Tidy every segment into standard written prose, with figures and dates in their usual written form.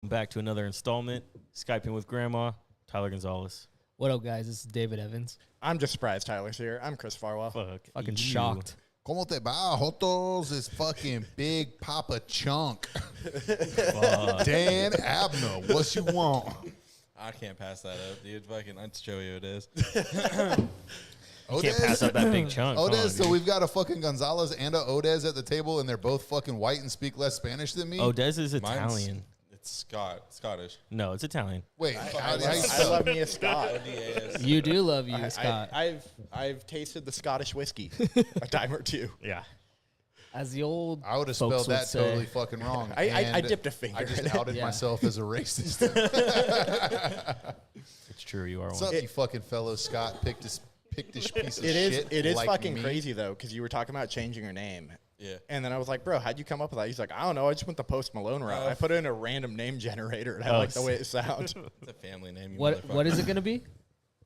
Back to another installment. Skyping with Grandma, Tyler Gonzalez. What up, guys? This is David Evans. I'm just surprised Tyler's here. I'm Chris Farwell. Fucking you. shocked. ¿Cómo te va, Jotos? It's fucking Big Papa Chunk. Dan Abner, what you want? I can't pass that up, dude. Fucking, that's Joey Odez. Can't pass up that big chunk. Odez, so we've got a fucking Gonzalez and a Odez at the table, and they're both fucking white and speak less Spanish than me? Odez is Italian. It's Scottish. No, it's Italian. Wait, how do you I spell love it? me a Scot. You do love you, Scott. I've tasted the Scottish whiskey a time or two. Yeah. As the old I would have folks spelled that say. totally fucking wrong. I and dipped a finger I in just it. outed Yeah. myself as a racist. It's true, you are What's one. up, you fucking fellow Scott? Pictish piece of It shit. is like fucking me. crazy though, because you were talking about changing your name. Yeah. And then I was like, bro, how'd you come up with that? He's like, I don't know. I just went the Post Malone route. I put in a random name generator, and I like the way it sounds. It's a family name. You what is it going to be?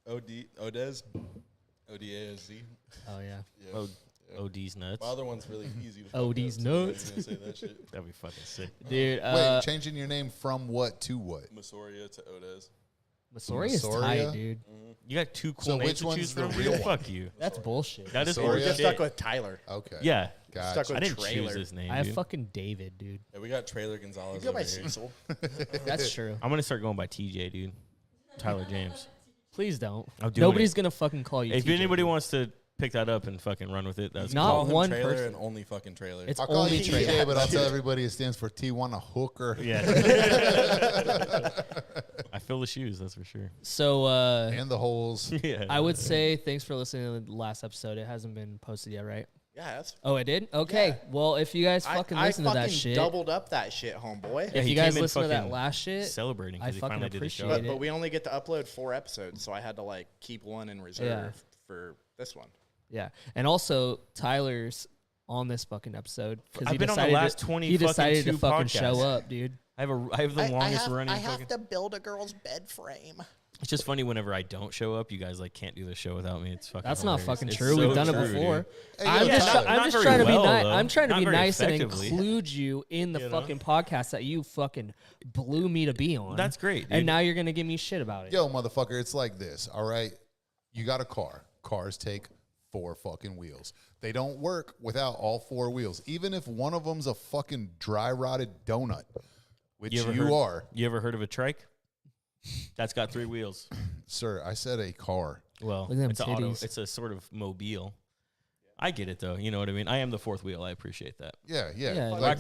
Odez? O-D-A-S-Z. Oh, yeah. Yeah. OD's nuts. My other one's really easy to OD's fuck up, so I'm nuts. not even gonna say that shit. That'd be fucking sick. Dude, Wait, changing your name from what to what? Masoria to Odez. Masori is Soria? tight, dude. You got two cool So names which to one's choose the from? real Dude, one? fuck you. That's bullshit. That is Soria? We're bullshit. just stuck with Tyler. Okay. Yeah. Gotcha. Stuck with I didn't trailer. choose this name, I have dude. fucking David, dude. Yeah, we got Trailer Gonzalez You go over by here. Cecil. That's true. I'm going to start going by TJ, dude. Tyler James. Please don't. I'm doing Nobody's it. going to fucking call you If TJ. anybody wants to pick that up and fucking run with it, that's Not Call him one Trailer person. and only fucking Trailer. It's I'll call only you trailer. TJ, but I'll tell everybody it stands for Tijuana Hooker. Yeah. I fill the shoes, that's for sure. So, And the holes. Yeah. I would say thanks for listening to the last episode. It hasn't been posted yet, right? Yeah, that's. Oh, it did? Okay. Yeah. Well, if you guys fucking I listen to that fucking shit. doubled up that shit, homeboy. Yeah, If he you guys came in listen to that fucking last shit, celebrating I because he fucking finally did the show. appreciate it. But we only get to upload 4 episodes, so I had to like keep one in reserve for this one. yeah. And also, Tyler's on this fucking episode because I've he been on the decided last to, 20 he decided fucking to fucking podcasts. show up, dude. I have the longest running fucking. to build a girl's bed frame. It's just funny whenever I don't show up, you guys like can't do the show without me. It's fucking. That's not hilarious. fucking It's true. so We've done it true, before. dude. Hey, I'm yo, just, Tyler, I'm not just very trying to be well, nice. though. I'm trying to Not be very nice and effectively. include you in the You know? fucking podcast that you fucking blew me to be on. That's great, dude. And now you're gonna give me shit about it. Yo, motherfucker, it's like this, all right? You got a car. Cars take 4 fucking wheels. They don't work without all 4 wheels. Even if one of them's a fucking dry rotted donut, which you are. You ever heard of a trike? That's got 3 wheels. Sir, I said a car. Well, Look at them it's an auto. titties. It's a sort of mobile. I get it though. You know what I mean? I am the 4th wheel. I appreciate that. Yeah. Yeah, Like,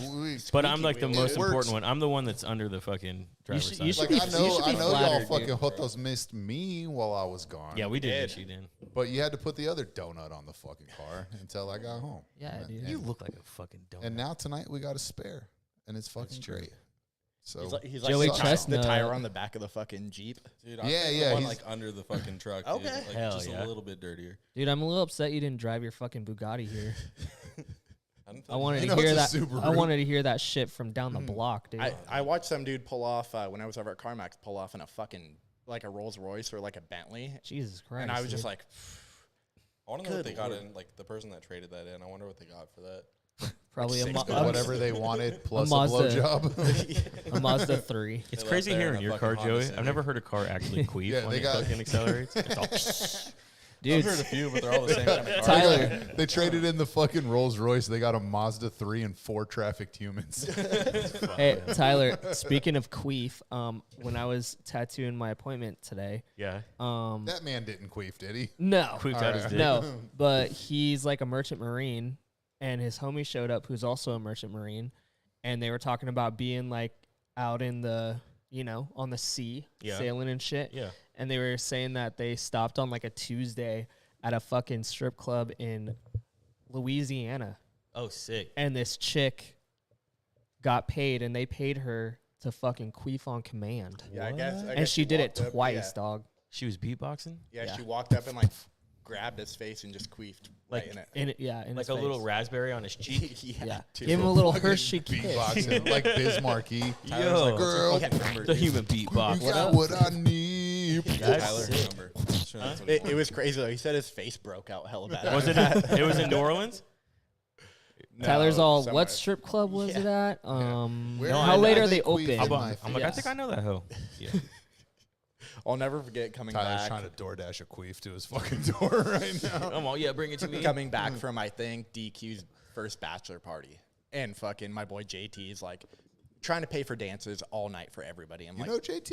But I'm like the wheel. most It works. important one. I'm the one that's under the fucking driver's should- side. you should like be- I you know, should be y'all flattered, fucking dude. Jotos missed me while I was gone. Yeah, we did. did. She did. But you had to put the other donut on the fucking car until I got home. Yeah, And- dude. and- You look like a fucking donut. And now tonight we got a spare, and it's fucking great. So He's Joey like Chestnut. the tire on the back of the fucking Jeep. Dude, Yeah, the yeah, one he's- like under the fucking truck. Okay. Dude. Like, Hell just yeah. a little bit dirtier. Dude, I'm a little upset you didn't drive your fucking Bugatti here. I wanted You to know hear it's that. a Subaru. I wanted to hear that shit from down the block, dude. I watched some dude pull off when I was over at CarMax pull off in a fucking like a Rolls Royce or like a Bentley, Jesus Christ. and I was just dude. like, I want to know what Good they got Lord. in, like the person that traded that in. I wonder what they got for that. probably a, six Mo- bucks. whatever they wanted plus a Mazda. blowjob. a Mazda 3. It's They crazy left there hearing in a your fucking car, Honda Joey. Civic. I've never heard a car actually queef Yeah, when they it got- fucking accelerates. It's all I've Dude, heard a few, but they're all the same kind of car. Tyler. They traded in the fucking Rolls Royce. They got a Mazda 3 and 4 trafficked humans. Hey, Tyler, speaking of queef, when I was tattooing my appointment today, yeah. That man didn't queef, did he? no, Queefed out his dick. no, but he's like a merchant marine, and his homie showed up who's also a merchant marine, and they were talking about being like out in the, on the sea, Yeah. sailing and shit. Yeah. And they were saying that they stopped on like a Tuesday at a fucking strip club in Louisiana, Oh, sick. and this chick got paid, and they paid her to fucking queef on command. yeah, I guess. And she did it walked up- twice, dog. She was beatboxing? Yeah, Yeah. she walked up and like grabbed his face and just queefed Like, right in it. In it, yeah, in Like his a little face. raspberry on his cheek? Yeah, dude. give him a little Hershey kiss. Beatboxing like Bismarcky. Tyler's Yo. like, Girl, what's your fucking number, The dude? human beatbox. You got what I need. That's Tyler's sick. number. Sure, that's what he It was crazy though. He said his face broke out hella bad. Was it? It was in New Orleans. Tyler's all, somewhere. what strip club was it at? Where How late are they queefing open? my I'm like, I Yes. think I know that hoe. Yeah. I'll never forget coming Tyler's back. trying to DoorDash a queef to his fucking door right now. I'm all, yeah, bring it to me. Coming back from, I think, DQ's first bachelor party. And fucking my boy JT is like trying to pay for dances all night for everybody. I'm You like, know JT?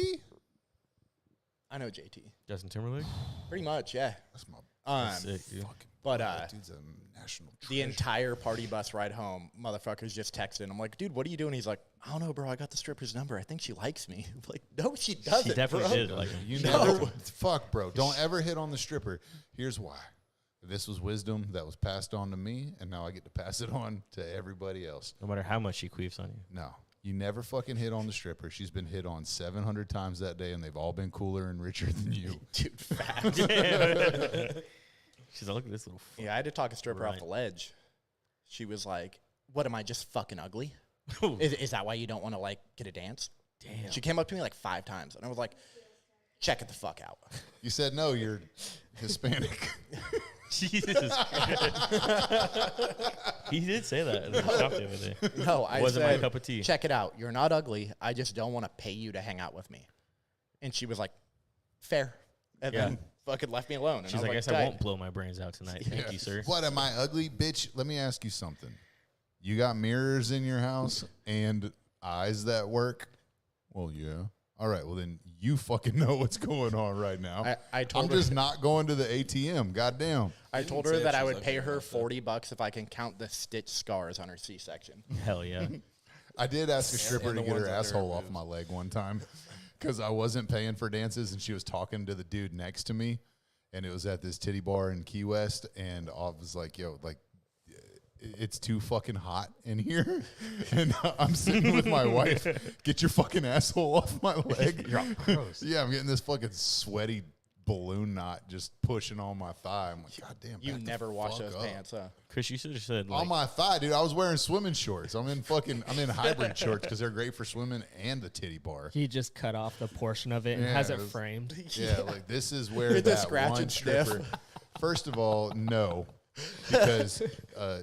I know JT. Justin Timberlake. Pretty much, yeah. That's my Sick, dude. fucking. But that dude's a national the treasure. entire party bus ride home, motherfuckers just texting. I'm like, dude, what are you doing? He's like, I don't know, bro. I got the stripper's number. I think she likes me. I'm like, no, she doesn't. She definitely bro. did. Like, You No. never, fuck, bro. Don't ever hit on the stripper. Here's why. This was wisdom that was passed on to me, and now I get to pass it on to everybody else. no matter how much she queefs on you. No, you never fucking hit on the stripper. She's been hit on 700 times that day, and they've all been cooler and richer than you. Dude, fat. She's like, look at this little. Yeah, I had to talk a stripper off Right. the ledge. She was like, what, am I just fucking ugly? Ooh. Is that why you don't want to, like, get a dance? Damn. She came up to me like 5 times, and I was like, check it the fuck out. You said no, you're Hispanic. Jesus Christ. He did say that in the shop the other day. No, I Wasn't said, my cup of tea. check it out. You're not ugly. I just don't want to pay you to hang out with me. And she was like, fair. And Yeah. then fucking left me alone. And She's I was like, I like, guess I "Tight." won't blow my brains out tonight. Thank you, sir. What, am I ugly? Bitch, let me ask you something. You got mirrors in your house and eyes that work? Well, yeah. All right, well, then you fucking know what's going on right now. I told I'm her, just not going to the ATM. Goddamn. I told say her if that I she's would ugly pay or her not, though. $40 if I can count the stitch scars on her C-section. Hell yeah. I did ask a stripper and to the get her ones under her asshole off boobs. my leg one time because I wasn't paying for dances and she was talking to the dude next to me. And it was at this titty bar in Key West. And I was like, yo, like, it's too fucking hot in here. And I'm sitting with my wife. Get your fucking asshole off my leg. Yeah, I'm getting this fucking sweaty balloon knot just pushing on my thigh. I'm like, God damn. You back the never wash fuck those up. pants, huh? Chris, you should have said, like, On my thigh, dude. I was wearing swimming shorts. I'm in hybrid shorts because they're great for swimming and the titty bar. He just cut off the portion of it and Yeah, has it it was- framed. Yeah, like this is where With the that scratch one and sniff. stripper. First of all, no, because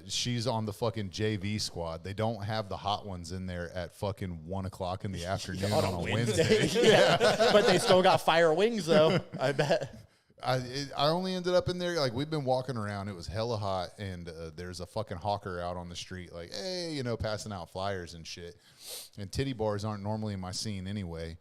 she's on the fucking JV squad. They don't have the hot ones in there at fucking 1 o'clock in the afternoon on a Wednesday. Yeah. But they still got fire wings, though. I bet. I only ended up in there, like, we've been walking around. It was hella hot, and there's a fucking hawker out on the street, like, hey, you know, passing out flyers and shit. And titty bars aren't normally in my scene anyway.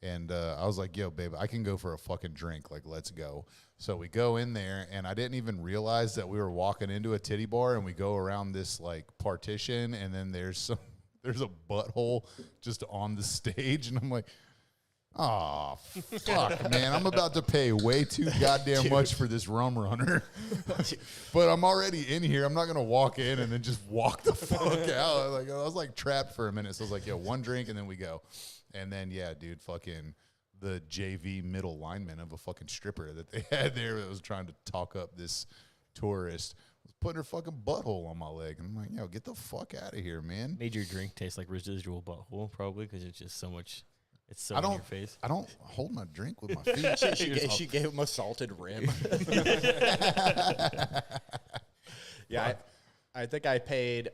And I was like, yo, babe, I can go for a fucking drink. Like, let's go. So we go in there, and I didn't even realize that we were walking into a titty bar, and we go around this, like, partition, and then there's a butthole just on the stage. And I'm like, oh, fuck, man. I'm about to pay way too goddamn much for this rum runner. But I'm already in here. I'm not going to walk in and then just walk the fuck out. Like, I was like trapped for a minute. So I was like, yo, one drink and then we go. And then, yeah, dude, fucking the JV middle lineman of a fucking stripper that they had there that was trying to talk up this tourist was putting her fucking butthole on my leg. And I'm like, yo, get the fuck out of here, man. made your drink taste like residual butthole, probably, because it's just so much. It's so I in don't- your face. I don't hold my drink with my feet. She gave him a salted rim. Yeah, I think I paid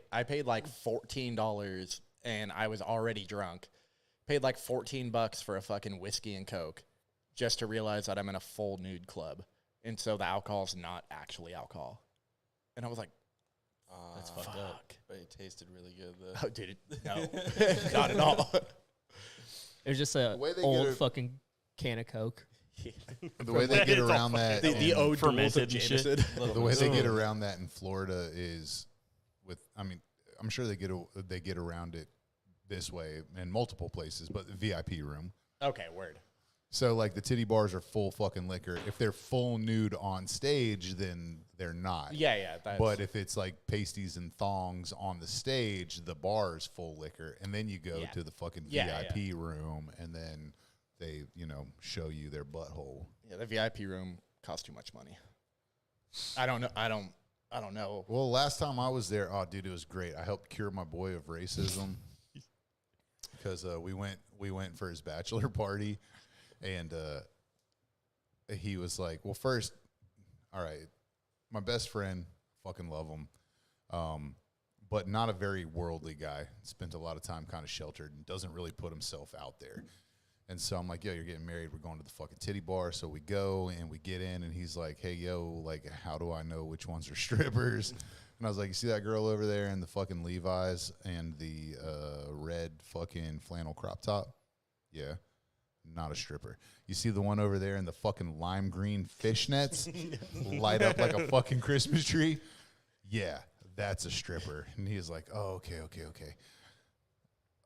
like $14, and I was already drunk. Paid like $14 for a fucking whiskey and Coke, just to realize that I'm in a full nude club, and so the alcohol's not actually alcohol. And I was like, That's fucked up. fuck. But it tasted really good though. Oh, dude, no, not at all. It was just a way they old get it- fucking can of Coke. The way they get around that, The in- old fermented and shit. Jameson. the way they get around that in Florida is with. I mean, I'm sure they get around it this way in multiple places, but the VIP room. Okay, word. So like the titty bars are full fucking liquor. If they're full nude on stage, then they're not. Yeah. That's, But if it's like pasties and thongs on the stage, the bar is full liquor, and then you go Yeah. to the fucking Yeah, VIP room, and then they, show you their butthole. yeah, the VIP room costs too much money. I don't know. I don't know. Well, last time I was there, oh, dude, it was great. I helped cure my boy of racism because we went for his bachelor party, and he was like, well, first, all right, my best friend, fucking love him, but not a very worldly guy. Spent a lot of time kind of sheltered and doesn't really put himself out there. And so I'm like, yo, you're getting married. We're going to the fucking titty bar. So we go and we get in, and he's like, hey, yo, like, how do I know which ones are strippers? And I was like, you see that girl over there in the fucking Levi's and the red fucking flannel crop top? Yeah, not a stripper. You see the one over there in the fucking lime green fishnets light up like a fucking Christmas tree? Yeah, that's a stripper. And he was like, oh, okay.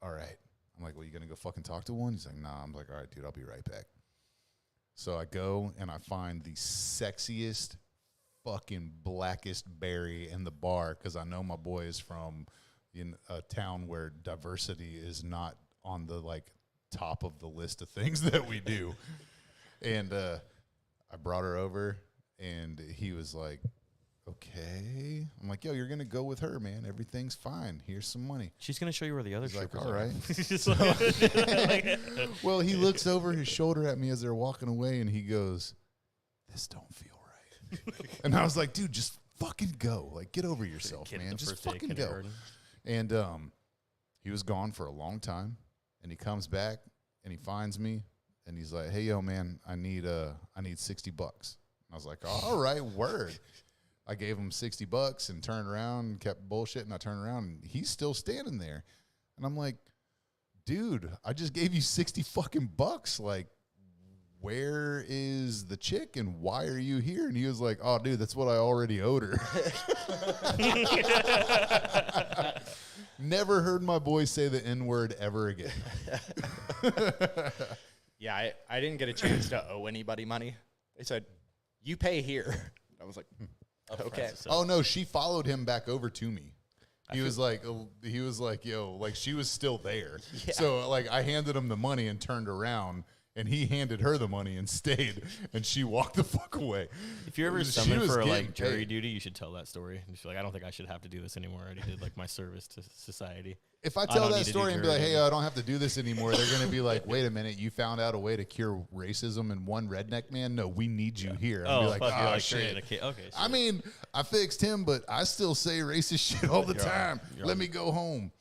All right. I'm like, well, you going to go fucking talk to one? He's like, nah. I'm like, all right, dude, I'll be right back. So I go and I find the sexiest fucking blackest berry in the bar because I know my boy is from in a town where diversity is not on the like top of the list of things that we do. And I brought her over and he was like, okay. I'm like, yo, you're going to go with her, man. Everything's fine. Here's some money. She's gonna show you where the other He's like, strippers all are. right. Just like- Well, he looks over his shoulder at me as they're walking away and he goes, this don't feel right. And I was like, dude, just fucking go. Like, get over yourself, Kid at man. the Just first day of fucking go. kindergarten. And he was gone for a long time. And he comes back and he finds me and he's like, hey, yo, man, I need $60. And I was like, all right, word. I gave him $60 and turned around and kept bullshitting. I turned around and he's still standing there. And I'm like, dude, I just gave you 60 fucking bucks. Like, where is the chick and why are you here? And he was like, oh, dude, that's what I already owed her. Never heard my boy say the N-word ever again. Yeah, I didn't get a chance to owe anybody money. They said, you pay here. I was like, okay. Oh, no, she followed him back over to me. He was like, yo, like she was still there. Yeah. So like I handed him the money and turned around and he handed her the money and stayed and she walked the fuck away. If you're ever She summoned was for getting like jury paid. duty, you should tell that story. And just be like, I don't think I should have to do this anymore. I already did like my service to society. If I I tell don't that need to do story and be jury like, hey, duty. I don't have to do this anymore, they're going to be like, wait a minute, you found out a way to cure racism in one redneck man? No, we need you here. I'll Oh, be like, fuck, you're oh, like shit. creating a kid. Okay. I mean, I fixed him, but I still say racist shit all the You're all right. time. You're Let all me go home.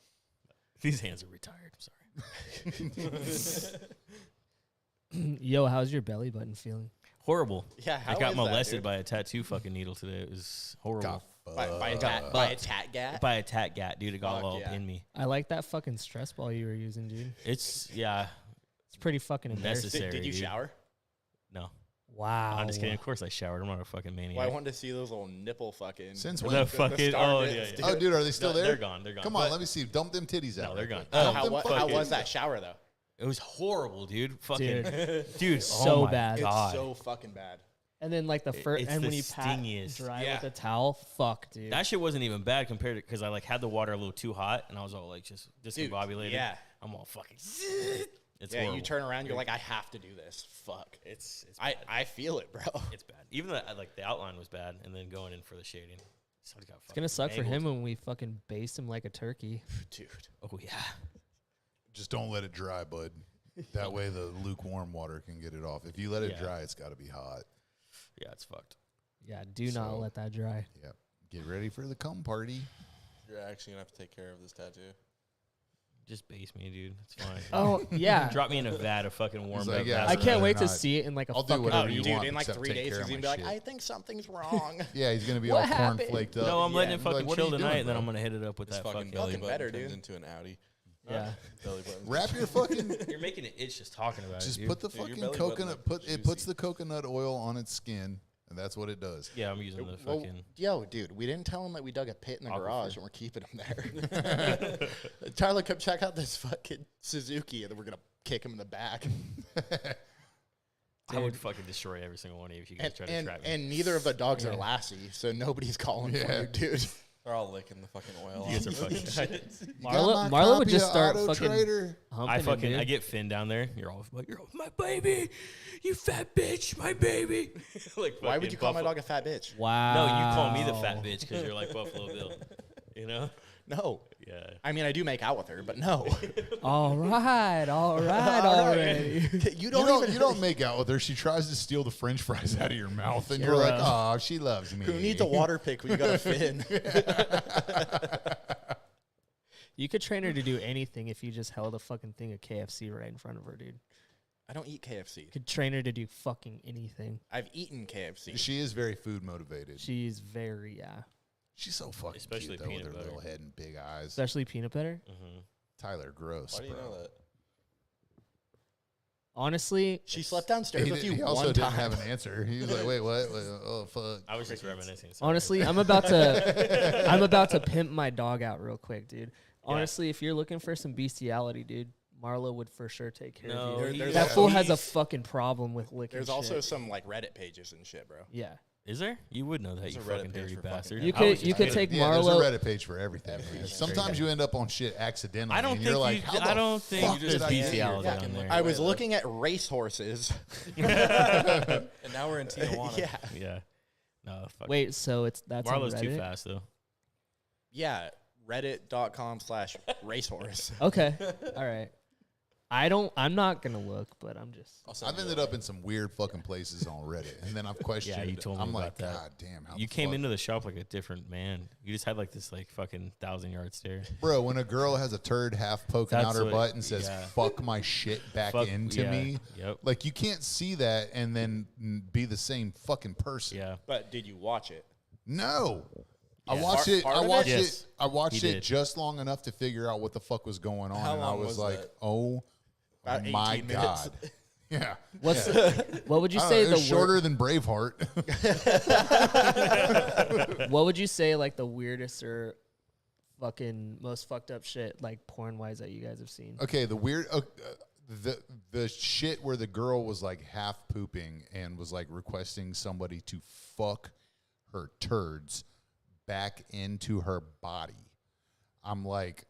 these hands are retired. I'm sorry. Yo, how's your belly button feeling? Horrible. Yeah, how I got is that, molested dude? by a tattoo fucking needle today. It was horrible. By a tat gat? By a tat gat, dude. It got Fuck all up yeah. in me. I like that fucking stress ball you were using, dude. It's It's pretty fucking embarrassing. necessary. Did you dude. shower? No. Wow. I'm just kidding. Of course I showered. I'm not a fucking maniac. Well, I wanted to see those little nipple fucking. Since The when? fucking star oh bits, yeah, dude. yeah. Oh, dude, are they still No, there? They're gone. They're gone. Come on, But- let me see. Dump them titties out. No, they're real gone. quick. Oh, how, Dump them how fucking- was that shower though? It was horrible, dude. Fucking dude, So oh my bad. God. It's so fucking bad. And then like the first, It's and the when you pat stingiest. dry Yeah. with a towel, fuck, dude. That shit wasn't even bad compared to because I like had the water a little too hot and I was all like just discombobulated. yeah. I'm all fucking. It's Yeah, horrible. you turn around, you're like, I have to do this. Fuck. It's bad. I feel it, bro. It's bad. Even the like the outline was bad, and then going in for the shading. It's gonna suck for him when we fucking baste him like a turkey. Dude. Oh yeah. Just don't let it dry, bud. That way the lukewarm water can get it off. If you let it Yeah. dry, it's got to be hot. Yeah, it's fucked. Yeah, do not So- let that dry. Yep. Get ready for the cum party. You're actually gonna have to take care of this tattoo. Just base me, dude. It's fine. Oh yeah, Drop me in a vat of fucking warmed like, up. yeah, I Vaseline. can't rather wait to not. see it in like a I'll do fucking. whatever Oh, you dude, want, in like except 3 take days, care he's of gonna my be like, shit. I think something's wrong. Yeah, he's gonna be What all happened? corn flaked up. No, I'm letting Yeah. it fucking Like, what are chill you doing, tonight, and then bro? I'm gonna hit it up with His that fucking fucking. belly Fucking button better, turns dude. into an Audi. Yeah, Belly button. Wrap your fucking. You're making it itch just talking about Just it. Dude. put the Dude, your fucking belly button coconut. looks It puts juicy. the coconut oil on its skin, and that's what it does. Yeah, I'm using the Well, fucking. yo, dude, we didn't tell him that we dug a pit in the Aquifer. garage and we're keeping him there. Tyler, come check out this fucking Suzuki, and then we're gonna kick him in the back. I would fucking destroy every single one of you if you guys and, try to and, trap me. and neither of the dogs are Yeah. Lassie, so nobody's calling for Yeah. you, dude. They're all licking the fucking oil. You guys are fucking. You got Marla, my Marla would copy just of start Auto fucking Trader? humping I him, fucking dude. I get Finn down there. You're all like, you're all, my baby, you fat bitch, my baby. Like Why would fucking you call my Buffalo- dog a fat bitch? Wow. No, you call me the fat bitch because you're like Buffalo Bill. You know? No. Yeah. I mean, I do make out with her, but no. All right, already. you You don't make out with her. She tries to steal the French fries out of your mouth, and you're like, Bro. "Oh, she loves me." Who needs a water pick when you got a fin? You could train her to do anything if you just held a fucking thing of KFC right in front of her, dude. I don't eat KFC. You could train her to do fucking anything. I've eaten KFC. She is very food motivated. She's very, yeah. She's so fucking Especially cute, though, with peanut her butter. little head and big eyes. Especially peanut butter. Mm-hmm. Tyler, gross, Why do you bro. know that? Honestly, She slept downstairs with you He also one didn't time. have an answer. He was like, wait, what? Oh, fuck. I was just reminiscing. Sorry. honestly, I'm about to pimp my dog out real quick, dude. Honestly, if you're looking for some bestiality, dude, Marlo would for sure take care No, of you. There's That also- fool has a fucking problem with licking. There's shit. also some like Reddit pages and shit, bro. yeah. Is there? You would know that, There's you a Reddit fucking page dirty for fucking bastard. everything. You I was could you just could kidding. take Yeah, there's a Marlo. Reddit page for everything. man. Sometimes you end up on shit accidentally. I don't and think you're like, you, how I the don't think fuck there's did I get bestiality here? on there. I was looking at racehorses. And now we're in Tijuana. yeah. Yeah. No, fuck. Wait, so that's on Marlo's too Reddit? fast though. Yeah. Reddit.com/racehorse. Okay. All right. I'm not gonna look, but I'm just. I'll send I've you ended a up in some weird fucking places on Reddit, and then I've questioned. you told me I'm about like, that. God damn, how You the came fuck? into the shop like a different man. You just had like this like fucking 1,000-yard stare. Bro, when a girl has a turd half poking That's out her what- butt and says, yeah. fuck my shit back Fuck- into yeah, me, Yep. like you can't see that and then be the same fucking person. Yeah. But did you watch it? No. I Yeah. watched it. Part I of it? watched Yes, it. I watched he it did. just long enough to figure out what the fuck was going on, How and I long was was like, that? "Oh About my 18 minutes. god!" Yeah. What's what would you I don't say know, it the was shorter than Braveheart. what would you say like the weirdest or fucking most fucked up shit like porn wise that you guys have seen? Okay, the weird, the shit where the girl was like half pooping and was like requesting somebody to fuck her turds back into her body. I'm like,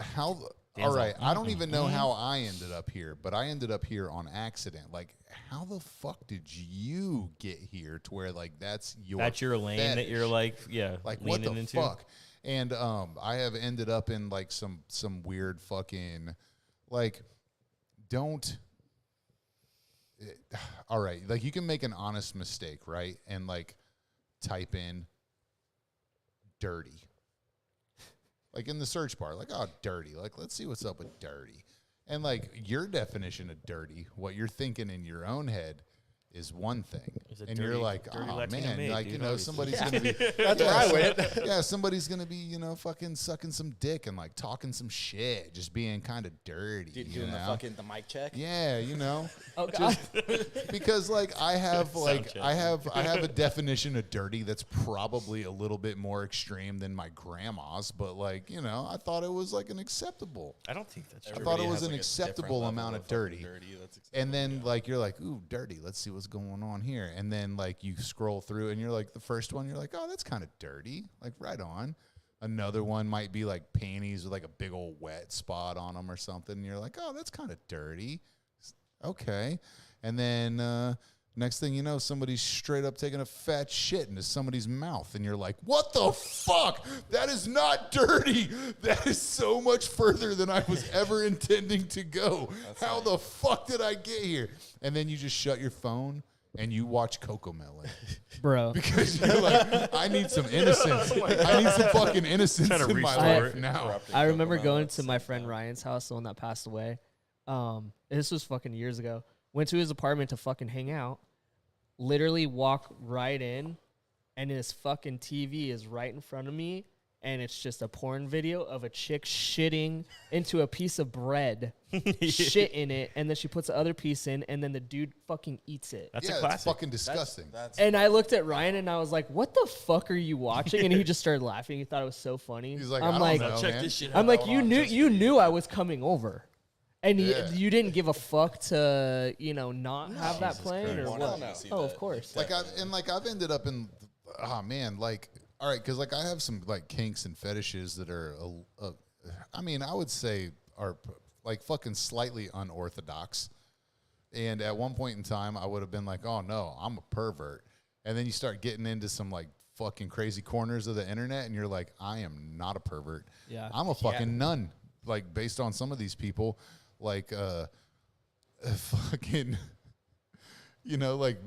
how? Dan's All right, like, I don't even know how I ended up here, but I ended up here on accident. Like, how the fuck did you get here to where like that's your lane that fetish? you're like, yeah, Like what leaning the into. fuck? And I have ended up in like some weird fucking like don't. All right, like you can make an honest mistake, right? And like type in dirty. Like in the search bar, like, oh, dirty. Like, let's see what's up with dirty. And like your definition of dirty, what you're thinking in your own head is one thing. It's a And you're dirty- like, dirty oh Latino man, maid, like, dude, you know, obviously. somebody's going to be. That's where I went. Yeah, somebody's going to be, you know, fucking sucking some dick and like talking some shit, just being kind of dirty. you Doing the know? fucking the mic check. Yeah, you know. Oh god. Because like I have like check. I have a definition of dirty that's probably a little bit more extreme than my grandma's, but like, you know, I thought it was like an acceptable. I don't think that's true. thought it Everybody was has, an like, a acceptable different amount level of dirty. fucking That's And then acceptable, like you're like, ooh, dirty. Let's see what's going on here. And then like you scroll through and you're like the first one, you're like, oh, that's kind of dirty. Like right on. Another one might be like panties with like a big old wet spot on them or something. And you're like, oh, that's kind of dirty. Okay. And then next thing you know, somebody's straight up taking a fat shit into somebody's mouth. And you're like, what the fuck? That is not dirty. That is so much further than I was ever intending to go. How the fuck did I get here? And then you just shut your phone and you watch Cocomelon. Bro. Because you're like, I need some innocence. I need some fucking innocence Trying to in my restore life it. now. Corrupting I remember Cocomelon going at to the my same friend time. Ryan's house, the one that passed away. This was fucking years ago. Went to his apartment to fucking hang out. Literally walk right in, and his fucking TV is right in front of me, and it's just a porn video of a chick shitting into a piece of bread, shit in it, and then she puts the other piece in, and then the dude fucking eats it. That's Yeah, a it's classic. fucking disgusting. That's And I looked at Ryan and I was like, "What the fuck are you watching?" And he just started laughing. He thought it was so funny. He's like, I'm I don't like, know, Check man. this shit out. I'm like, Hold you on, knew just you for you. knew I was coming over, and Yeah. you didn't give a fuck to not have that Jesus playing or Christ. what? Wanted to see Oh, that. of course. Like I've ended up in, oh man, like all right, because like I have some like kinks and fetishes that are, I mean, I would say are like fucking slightly unorthodox. And at one point in time, I would have been like, oh no, I'm a pervert. And then you start getting into some like fucking crazy corners of the internet, and you're like, I am not a pervert. Yeah. I'm a fucking nun. Like based on some of these people, like fucking, you know, like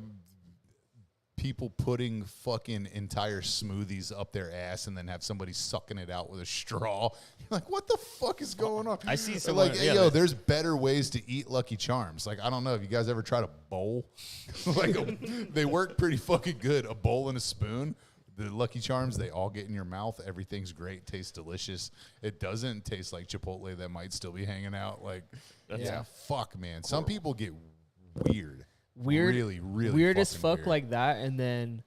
people putting fucking entire smoothies up their ass and then have somebody sucking it out with a straw. You're like, what the fuck is going on? I see They're someone. like, hey, yeah, yo, there's better ways to eat Lucky Charms. Like, I don't know if you guys ever tried a bowl. Like, they work pretty fucking good. A bowl and a spoon. The Lucky Charms, they all get in your mouth. Everything's great, tastes delicious. It doesn't taste like Chipotle that might still be hanging out. Like, yeah, fuck, man. Some people get weird. Really weird as fucking fuck weird. like that, and then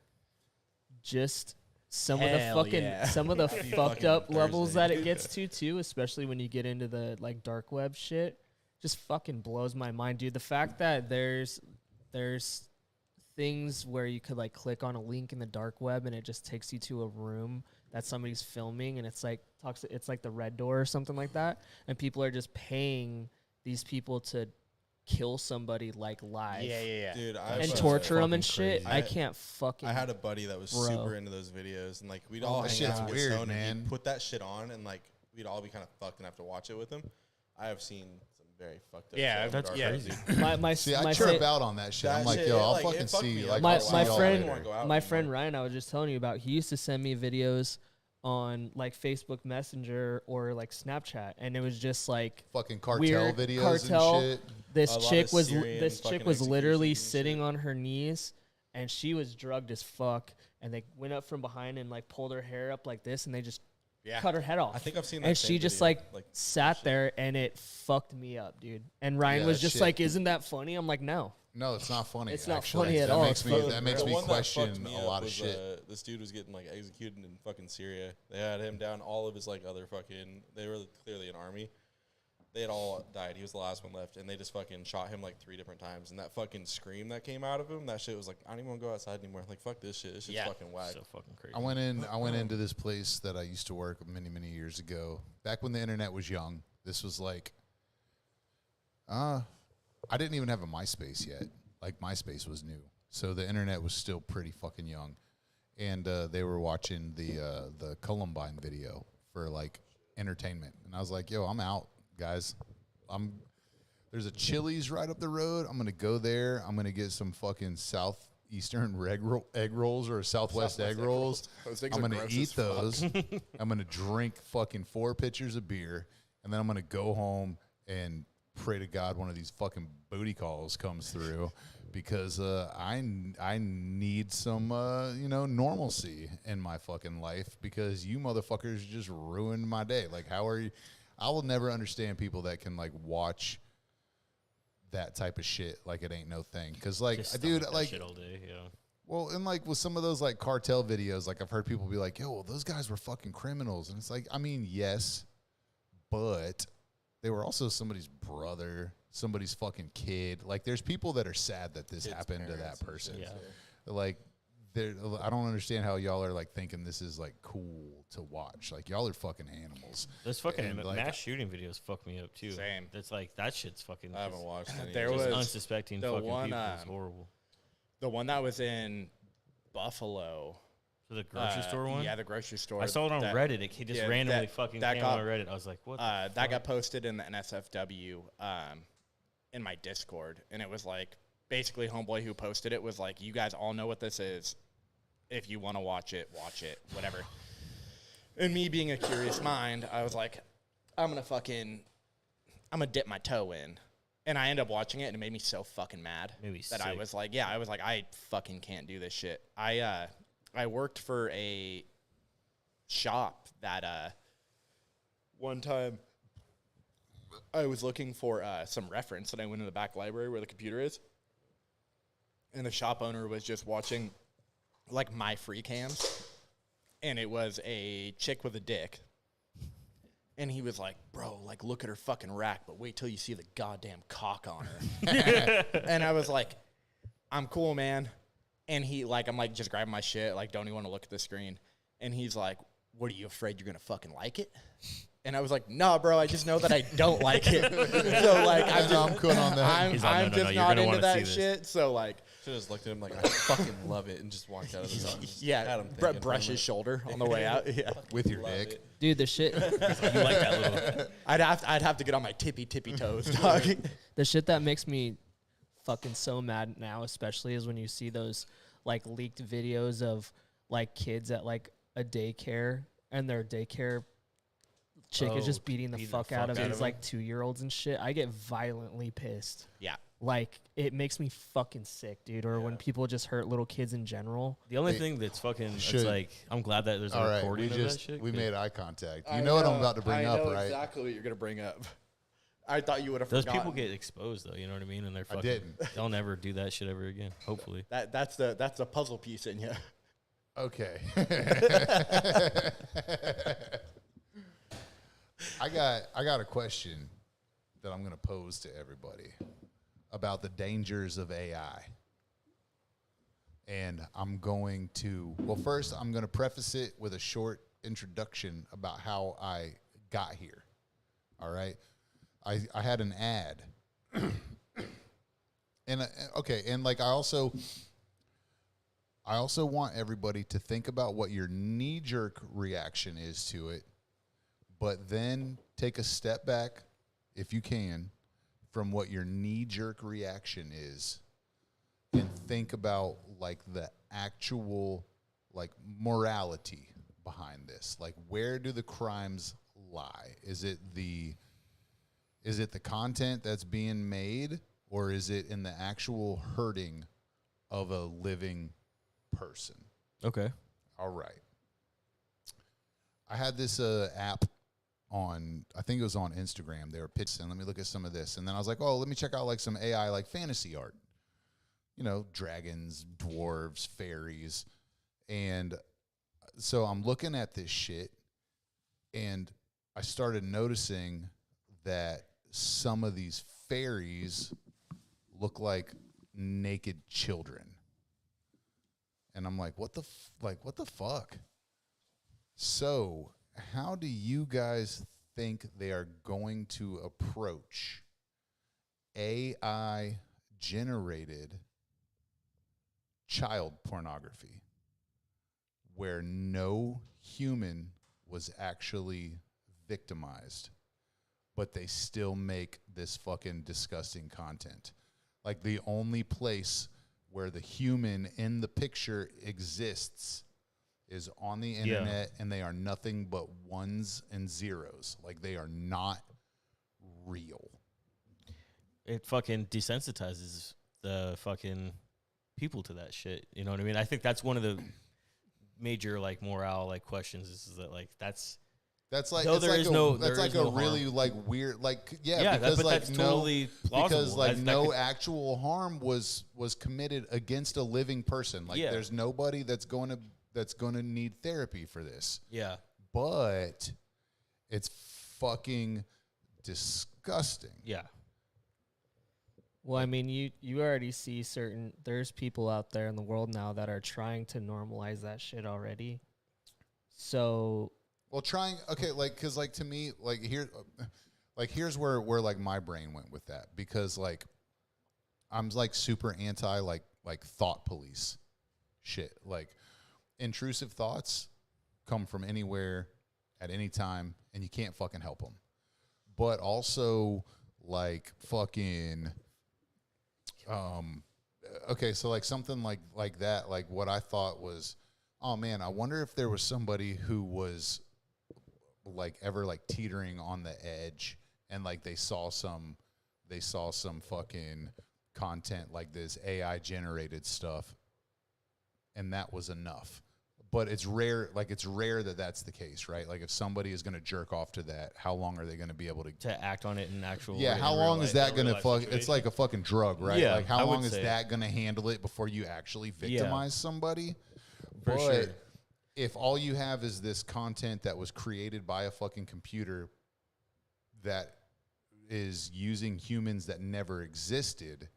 just some Hell of the fucking yeah. some of the Happy fucked fucking up levels Thursday. that it gets to too, especially when you get into the like dark web shit, just fucking blows my mind, dude. The fact that there's things where you could like click on a link in the dark web and it just takes you to a room that somebody's filming, and it's like it's like the Red Door or something like that, and people are just paying these people to kill somebody like live. Yeah. Dude, And torture them and fucking shit. crazy. I can't fucking. I had a buddy that was Bro. super into those videos, and like we'd all that hang shit's out and get weird, stoned, man. and he'd put that shit on, and like we'd all be kind of fucked and have to watch it with him. I have seen some very fucked up. Yeah, shit that's with our crazy. friends. my See, I my trip sa- out on that shit. I'm That like, shit, yo, I'll like, it fucking fucked see. me Like, up. my I'll see my y'all friend later. Go out my anymore. friend Ryan, I was just telling you about. He used to send me videos on like Facebook Messenger or like Snapchat, and it was just like Fucking cartel weird videos cartel. and shit. This A lot chick of was Syrian this chick fucking was literally executions and sitting shit. on her knees, and she was drugged as fuck, and they went up from behind and like pulled her hair up like this, and they just cut her head off. I think I've seen that. And same she just video, like sat there, and it fucked me up, dude. And Ryan Yeah, was that just shit- like, "Isn't that funny?" I'm like, "No." No, it's not funny. It's not actually. funny at That all. Makes It's me, fucking that makes The me one that question fucked me a up lot of was, shit. This dude was getting like executed in fucking Syria. They had him down. All of his like other fucking. They were clearly an army. They had all died. He was the last one left, and they just fucking shot him like 3 different times. And that fucking scream that came out of him, that shit was like, I don't even want to go outside anymore. Like, fuck this shit. This shit's fucking whack. So fucking crazy. I went into this place that I used to work many years ago. Back when the internet was young. This was like, I didn't even have a MySpace yet. Like, MySpace was new, so the internet was still pretty fucking young. And they were watching the Columbine video for like entertainment, and I was like, yo, I'm out, guys. There's a Chili's right up the road. I'm gonna go there. I'm gonna get some fucking Southeastern egg rolls or Southwest egg rolls. Those things I'm are gonna gross eat as fuck. those. I'm gonna drink fucking 4 pitchers of beer, and then I'm gonna go home and pray to God one of these fucking booty calls comes through, because I need some normalcy in my fucking life, because you motherfuckers just ruined my day. Like, how are you? I will never understand people that can like watch that type of shit like it ain't no thing. Because like, Just dude, stomach that like, shit all day. Yeah. well, and like with some of those like cartel videos, like I've heard people be like, yo, well, those guys were fucking criminals. And it's like, I mean, yes, but they were also somebody's brother, somebody's fucking kid. Like, there's people that are sad that this Kids' happened to that parents and person. shit, Yeah. Like, I don't understand how y'all are like thinking this is like cool to watch. Like, y'all are fucking animals. Those fucking And, like, mass shooting videos fuck me up too. Same. That's like that shit's fucking. I haven't watched any. There of just those. was unsuspecting the fucking one, people is horrible. The one that was in Buffalo. So the grocery store one. Yeah, the grocery store. I saw it on that- Reddit. It just yeah, randomly that- fucking that came got- on Reddit. I was like, what? The That got posted in the NSFW in my Discord, and it was like basically homeboy who posted it was like, you guys all know what this is. If you want to watch it, whatever. And me being a curious mind, I was like, I'm gonna dip my toe in. And I ended up watching it, and it made me so fucking mad Made me that I sick. was like, I fucking can't do this shit. I worked for a shop that one time I was looking for some reference, and I went in the back library where the computer is, and the shop owner was just watching like my free cams, and it was a chick with a dick. And he was like, bro, like, look at her fucking rack, but wait till you see the goddamn cock on her. And I was like, I'm cool, man. And he, like, I'm like, just grabbing my shit, like, don't even want to look at the screen. And he's like, what, are you afraid you're going to fucking like it? And I was like, nah, bro, I just know that I don't like it. So, like, I'm good on that. He's like, I'm no, just you're not gonna into wanna see that this. shit. So, like, Should have just looked at him like, I fucking love it, and just walked out of the shop. and just had yeah, him thinking for a brush his minute. shoulder on the way out. Yeah. With your Love dick. it. Dude, the shit You like that little? I'd have to get on my tippy toes, dog. the shit that makes me fucking so mad now, especially, is when you see those like leaked videos of like kids at like a daycare, and their daycare chick is just beating the fuck out of these like 2-year-olds and shit. I get violently pissed. Yeah. Like, it makes me fucking sick, dude. Or when people just hurt little kids in general. The only thing that's fucking, it's like, I'm glad that there's a All right, recording of that shit. we 'cause made eye contact. You know what I'm about to bring up, right? Exactly what you're gonna bring up. I thought you would have. Those people get exposed though, you know what I mean? And they're fucking. didn't. They'll never do that shit ever again. Hopefully. That's the puzzle piece in you. Okay. I got a question that I'm going to pose to everybody about the dangers of AI. And I'm going to, well, first I'm going to preface it with a short introduction about how I got here. All right. I had an ad. And okay, and like I also want everybody to think about what your knee-jerk reaction is to it, but then take a step back, if you can, from what your knee-jerk reaction is, and think about like the actual like morality behind this. Like, where do the crimes lie? Is it the content that's being made, or is it in the actual hurting of a living person? Okay. All right. I had this app on, I think it was on Instagram. They were pitching, let me look at some of this. And then I was like, oh, let me check out like some AI, like fantasy art. You know, dragons, dwarves, fairies. And so I'm looking at this shit, and I started noticing that some of these fairies look like naked children. And I'm like, what the fuck? So, how do you guys think they are going to approach AI generated child pornography where no human was actually victimized, but they still make this fucking disgusting content? Like, the only place where the human in the picture exists is on the internet, and they are nothing but ones and zeros. Like, they are not real. It fucking desensitizes the fucking people to that shit. You know what I mean? I think that's one of the major like morale like questions is that like that's like, no, it's there like is a, no, that's there like is a no really harm. like weird, like, Yeah, because but like that's no, totally plausible. because like That no could- actual harm was committed against a living person. Like, Yeah. there's nobody that's going to need therapy for this. Yeah. But it's fucking disgusting. Yeah. Well, I mean, you already see there's people out there in the world now that are trying to normalize that shit already. So, Well, like, cause like to me, like here's where like my brain went with that, because like I'm like super anti like thought police shit. Like, intrusive thoughts come from anywhere at any time, and you can't fucking help them. But also like fucking okay, so like something like that, like what I thought was, oh man, I wonder if there was somebody who was like ever like teetering on the edge, and like they saw some fucking content like this AI generated stuff, and that was enough. But it's rare that that's the case, right? Like, if somebody is going to jerk off to that, how long are they going to be able to act on it in actual Yeah, how in real long is life, that in going real to life fuck? It's like a fucking drug, right? Yeah, Like, how I would long is say. that going to handle it before you actually victimize somebody? For But sure. if all you have is this content that was created by a fucking computer that is using humans that never existed,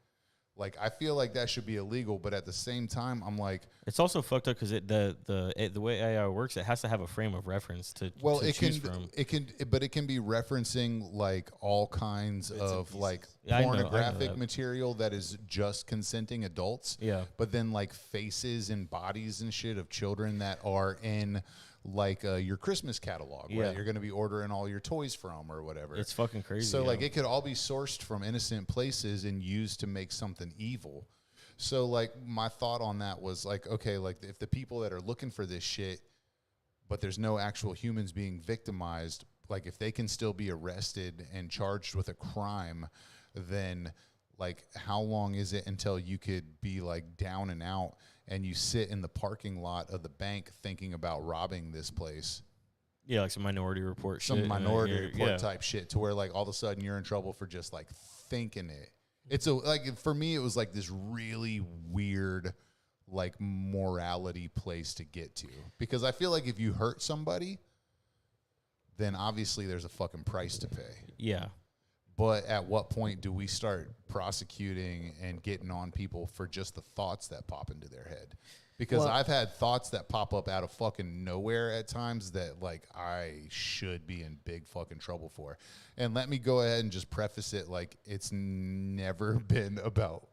like, I feel like that should be illegal. But at the same time, I'm like, It's also fucked up because the way AI works, it has to have a frame of reference to well, to it can choose from. but it can be referencing like all kinds of like Yeah, I know pornographic that. material that is just consenting adults. Yeah. But then like faces and bodies and shit of children that are in like your Christmas catalog, where Yeah. you're going to be ordering all your toys from or whatever. It's fucking crazy. So yeah. like it could all be sourced from innocent places and used to make something evil. So like my thought on that was like, okay, like if the people that are looking for this shit, but there's no actual humans being victimized, like if they can still be arrested and charged with a crime, then like how long is it until you could be like down and out and you sit in the parking lot of the bank thinking about robbing this place? Yeah, like some Minority Report shit. Some Minority Report type shit, to where like all of a sudden you're in trouble for just like thinking it. It's like for me, it was like this really weird, like morality place to get to, because I feel like if you hurt somebody, then obviously there's a fucking price to pay. Yeah. But at what point do we start prosecuting and getting on people for just the thoughts that pop into their head? Because I've had thoughts that pop up out of fucking nowhere at times that like I should be in big fucking trouble for. And let me go ahead and just preface it, like it's never been about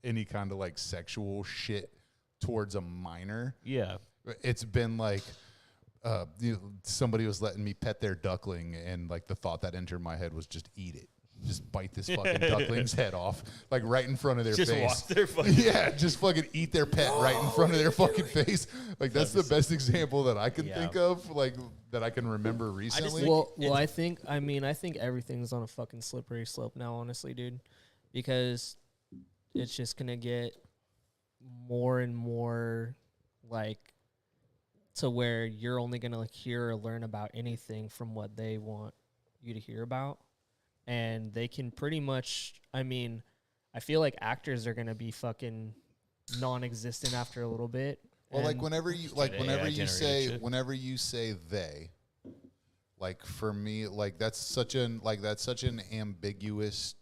any kind of like sexual shit towards a minor. Yeah. It's been like somebody was letting me pet their duckling, and like the thought that entered my head was just eat it. Just bite this fucking duckling's head off, like right in front of their Just face. walk their fucking Yeah, just fucking eat their pet right in front of their fucking face. Like that's the best example that I can think of, like that I can remember recently. Well, I think everything's on a fucking slippery slope now, honestly, dude, because it's just gonna get more and more like to where you're only gonna like hear or learn about anything from what they want you to hear about. And they can pretty much, I mean, I feel like actors are going to be fucking non-existent after a little bit. Well, like whenever you you say they, like for me, like that's such an ambiguous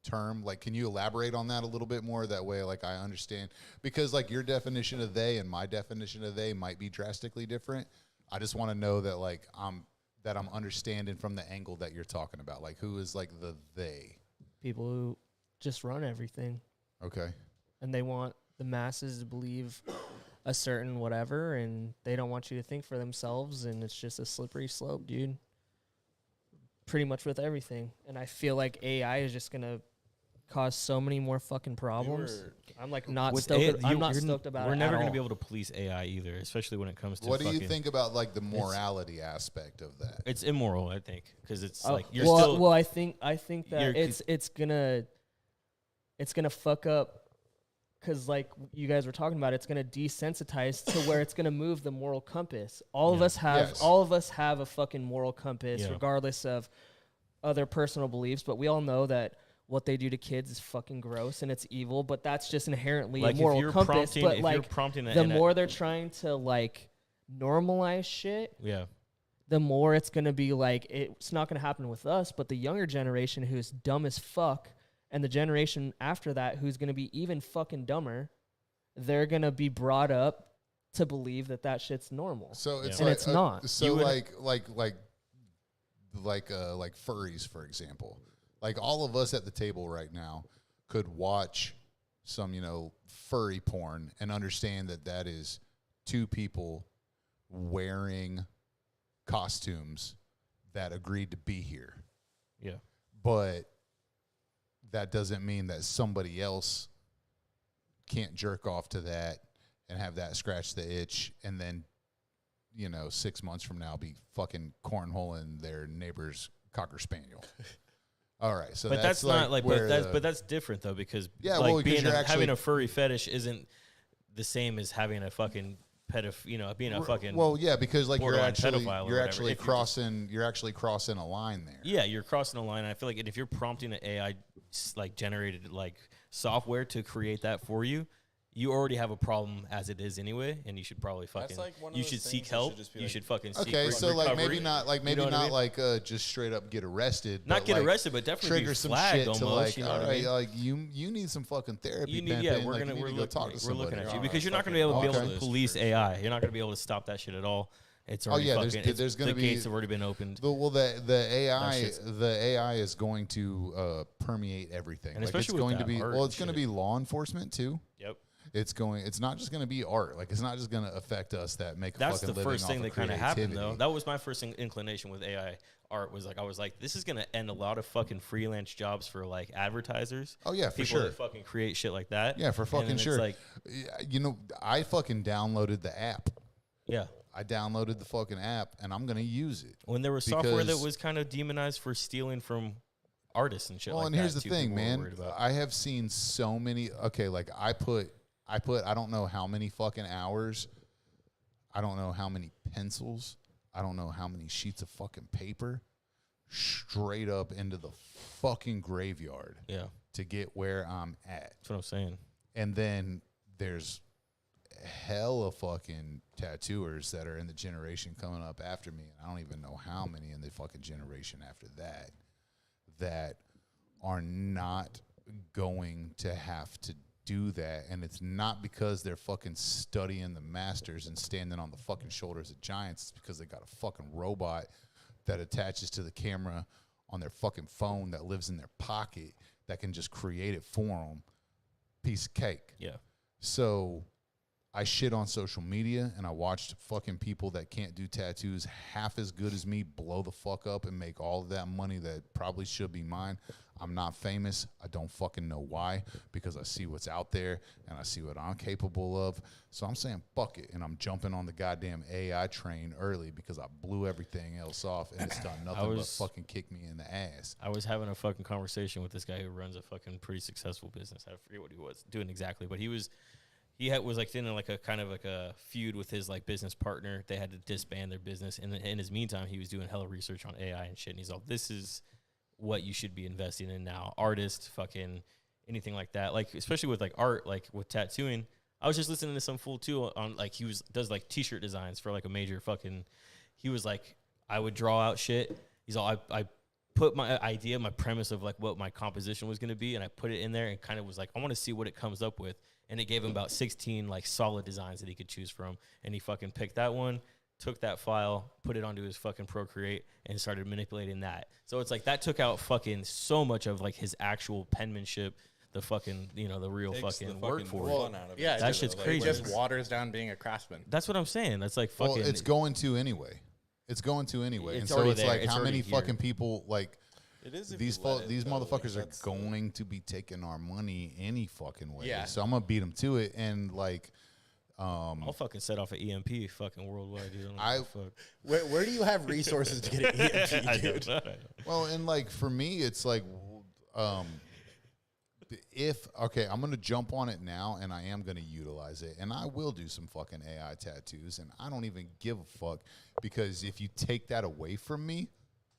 term. Like, can you elaborate on that a little bit more? That way, like I understand, because like your definition of they and my definition of they might be drastically different. I just want to know that like I'm understanding from the angle that you're talking about. Like, who is like the they? People who just run everything. Okay. And they want the masses to believe a certain whatever, and they don't want you to think for themselves, and it's just a slippery slope, dude. Pretty much with everything. And I feel like AI is just going to cause so many more fucking problems. I'm like not stoked. I'm not stoked about it. We're never going to be able to police AI either, especially when it comes to. What do you think about like the morality aspect of that? It's immoral, I think, because it's like you're well, still. Well, I think that it's gonna fuck up. Because like you guys were talking about, it's gonna desensitize to where it's gonna move the moral compass. All of us have a fucking moral compass, regardless of other personal beliefs. But we all know that what they do to kids is fucking gross and it's evil, but that's just inherently like a moral compass. But like the more they're trying to like normalize shit, the more it's gonna be like it's not gonna happen with us, but the younger generation who's dumb as fuck, and the generation after that who's gonna be even fucking dumber, they're gonna be brought up to believe that that shit's normal. So it's and it's not. So like furries, for example. Like all of us at the table right now could watch some, furry porn and understand that that is two people wearing costumes that agreed to be here. Yeah. But that doesn't mean that somebody else can't jerk off to that and have that scratch the itch and then, 6 months from now be fucking cornholing their neighbor's Cocker Spaniel. All right, so but that's not like, but that's different though, because having a furry fetish isn't the same as having a fucking being a fucking because like you're actually crossing a line there. Yeah, you're crossing a line. And I feel like if you're prompting an AI like generated like software to create that for you, you already have a problem as it is anyway, and you should probably fucking you should seek help. You should fucking seek okay. So recovery. like maybe not just straight up get arrested. Not get arrested, but definitely trigger some shit almost, to like all right, like you need some fucking therapy. You need, we're looking at you because you're not going to be able to police AI. You're not going to be able to stop that shit at all. It's already there's going to be gates have already been opened. The AI is going to permeate everything. And like especially it's going with to be it's going to be law enforcement too. Yep. It's not just going to be art. Like, it's not just going to affect us that make That's a fucking the living first thing off that of kind of happened, creativity. though. That was my first inclination with AI art was like, I was like, this is going to end a lot of fucking freelance jobs for like advertisers. Oh, yeah, for people sure. that fucking create shit like that. Yeah, for fucking sure. Like, you know, I fucking downloaded the app. yeah. I downloaded the fucking app, and I'm going to use it. When there was software that was kind of demonized for stealing from artists and shit like that. Well, and here's the thing, man. I have seen so many. Okay, like I put. I don't know how many fucking hours. I don't know how many pencils. I don't know how many sheets of fucking paper straight up into the fucking graveyard. Yeah. To get where I'm at. That's what I'm saying. And then there's hella fucking tattooers that are in the generation coming up after me. And I don't even know how many in the fucking generation after that are not going to have to do that. And it's not because they're fucking studying the masters and standing on the fucking shoulders of giants. It's because they got a fucking robot that attaches to the camera on their fucking phone that lives in their pocket that can just create it for them. Piece of cake. Yeah. So I shit on social media, and I watched fucking people that can't do tattoos half as good as me blow the fuck up and make all of that money that probably should be mine. I'm not famous. I don't fucking know why, because I see what's out there and I see what I'm capable of. So I'm saying fuck it, and I'm jumping on the goddamn AI train early because I blew everything else off, and it's done nothing but fucking kick me in the ass. I was having a fucking conversation with this guy who runs a fucking pretty successful business. I forget what he was doing exactly, but he was like in like a kind of like a feud with his like business partner. They had to disband their business, and in his meantime, he was doing hella research on AI and shit. And he's all, "This is what you should be investing in now, artist, fucking anything like that. Like especially with like art, like with tattooing. I was just listening to some fool too on like does like t-shirt designs for like a major fucking. He was like, I would draw out shit. He's all, I put my idea, my premise of like what my composition was gonna be, and I put it in there and kind of was like, I want to see what it comes up with. And it gave him about 16 like solid designs that he could choose from. And he fucking picked that one, took that file, put it onto his fucking Procreate, and started manipulating that. So it's like that took out fucking so much of like his actual penmanship, the fucking, you know, the real fucking work for it. Yeah, that shit's crazy. It just waters down being a craftsman. That's what I'm saying. That's like fucking. Well, it's going to anyway. It's going to anyway. It's and so it's there. like It's how many here. fucking people like. It is These motherfuckers are going to be taking our money any fucking way. Yeah. So I'm gonna beat them to it, and like, I'll fucking set off an EMP fucking worldwide. Dude. Where do you have resources to get an EMP, dude? Well, and like for me, it's like, I'm gonna jump on it now, and I am gonna utilize it, and I will do some fucking AI tattoos, and I don't even give a fuck, because if you take that away from me,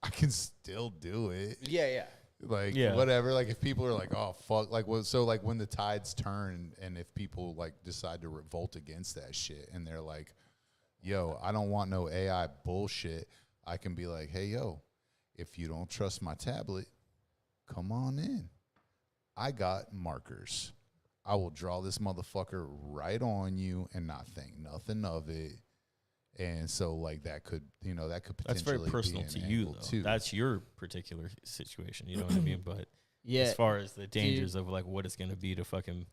I can still do it. Yeah. Like, whatever. Like, if people are like, oh, fuck. Like, so, like, when the tides turn and if people, like, decide to revolt against that shit and they're like, yo, I don't want no AI bullshit, I can be like, hey, yo, if you don't trust my tablet, come on in. I got markers. I will draw this motherfucker right on you and not think nothing of it. And so, like, that could potentially that's very personal be to an you, angle, though. too. That's your particular situation. You know what I mean? But Yeah. as far as the dangers of like what it's gonna be to fucking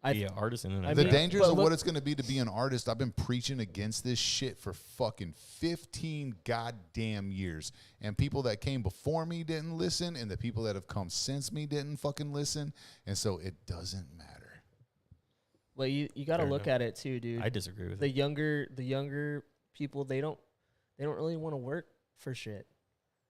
be an artist, and the dangers of what it's gonna be to be an artist, I've been preaching against this shit for fucking 15 goddamn years. And people that came before me didn't listen, and the people that have come since me didn't fucking listen. And so it doesn't matter. Well, you got to look at it too, dude. I disagree with the younger people. They don't really want to work for shit.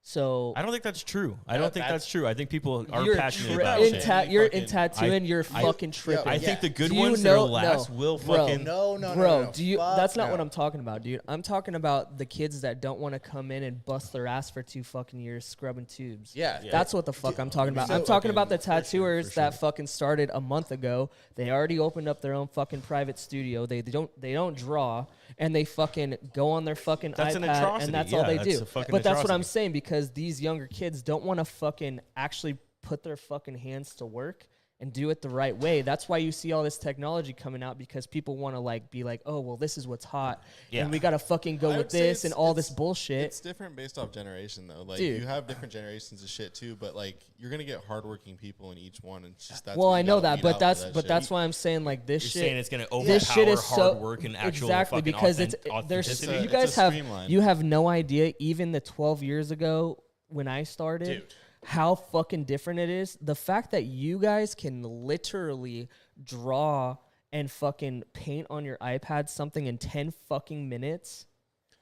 So I don't think that's true. I don't think that's true. I think people are passionate about shit. You're in tattooing. You're fucking tripping. I think the good ones that will last will fucking. No. Do you? That's not what I'm talking about, dude. I'm talking about the kids that don't want to come in and bust their ass for 2 fucking years scrubbing tubes. Yeah. That's what the fuck I'm talking about. I'm talking about the tattooers that fucking started a month ago. They already opened up their own fucking private studio. They don't draw, and they fucking go on their fucking iPad, and that's all they do. But that's what I'm saying, because these younger kids don't want to fucking actually put their fucking hands to work and do it the right way. That's why you see all this technology coming out, because people want to like be like, oh, well, this is what's hot, and we gotta fucking go with this and all this bullshit. It's different based off generation though. Like Dude. you have different generations of shit too, but like you're gonna get hardworking people in each one, and it's just that's. Well, what I you know gotta that, weed out but for that's shit. why I'm saying like this You're shit. saying it's going to overpower This shit is hard work and actual exactly fucking because there's authenticity. you guys have streamline. you have no idea, even the 12 years ago when I started, Dude. how fucking different it is. The fact that you guys can literally draw and fucking paint on your iPad something in 10 fucking minutes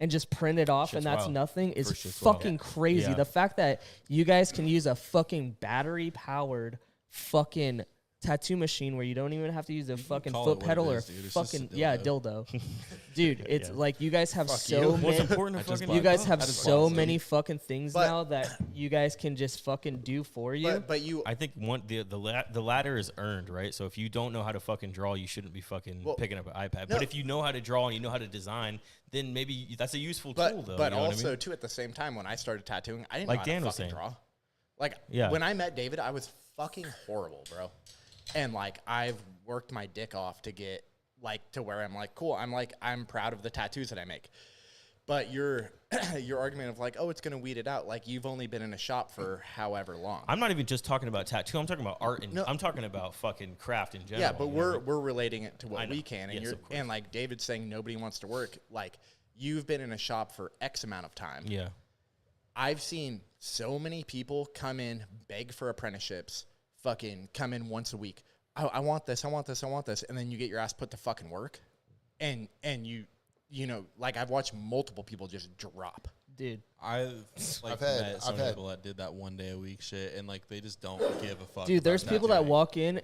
and just print it off, Shit's and that's wild. nothing is First shit's wild. fucking crazy. Yeah. The fact that you guys can use a fucking battery powered fucking tattoo machine where you don't even have to use a fucking call foot it what it pedal or is, dude. It's just a fucking dildo. Dude, it's Yeah. like you guys have Fuck so you. What's many important to I just fucking you bought- guys have I just so bought many fucking things But- now that you guys can just fucking do for you. But you, I think the ladder is earned, right? So if you don't know how to fucking draw, you shouldn't be fucking Well, picking up an iPad. no. But if you know how to draw and you know how to design, then maybe that's a useful tool, though. but you know what I also mean? too, at the same time, when I started tattooing, I didn't Like know how Dan to was fucking saying. draw. Like Yeah. when I met David, I was fucking horrible, bro. And like I've worked my dick off to get like to where I'm like, cool. I'm proud of the tattoos that I make. But your argument of like, oh, it's gonna weed it out. Like you've only been in a shop for however long. I'm not even just talking about tattoo. I'm talking about art, and No. I'm talking about fucking craft in general. Yeah, but you know? we're relating it to I what know. we can, and Yes, you're of course. and like David's saying nobody wants to work. Like you've been in a shop for X amount of time. Yeah. I've seen so many people come in, beg for apprenticeships, fucking come in once a week. I want this, I want this, I want this, and then you get your ass put to fucking work, and you know, like I've watched multiple people just drop. Dude, I've I've had- met some I've had- people that did that 1 day a week shit, and like they just don't give a fuck. dude, about there's people that tattooing. walk in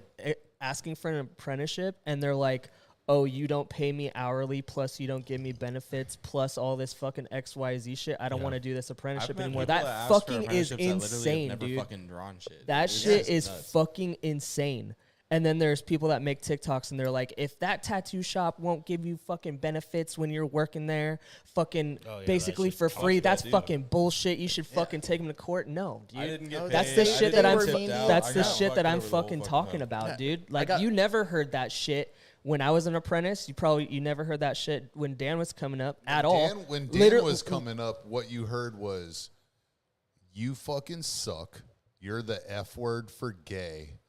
asking for an apprenticeship, and they're like, oh, you don't pay me hourly, plus you don't give me benefits, plus all this fucking XYZ shit. I don't Yeah. want to do this I've apprenticeship met anymore. people That ask for fucking is apprenticeships that literally have insane, never dude. fucking drawn shit. That dude. shit It's is nuts. fucking insane. And then there's people that make TikToks and they're like, if that tattoo shop won't give you fucking benefits when you're working there, fucking Oh, yeah, basically that for shit's free, tough, that's dude. fucking bullshit. You should fucking take them to court. No, dude. I didn't get paid. That's the I shit didn't that I'm. get tipped tipped out. That's I the got shit that fucked I'm over the fucking whole talking up. about, dude. I Like got- you never heard that shit when I was an apprentice. You never heard that shit when Dan was coming up at all. When Dan Literally- was coming up, what you heard was, "You fucking suck. You're the F word for gay.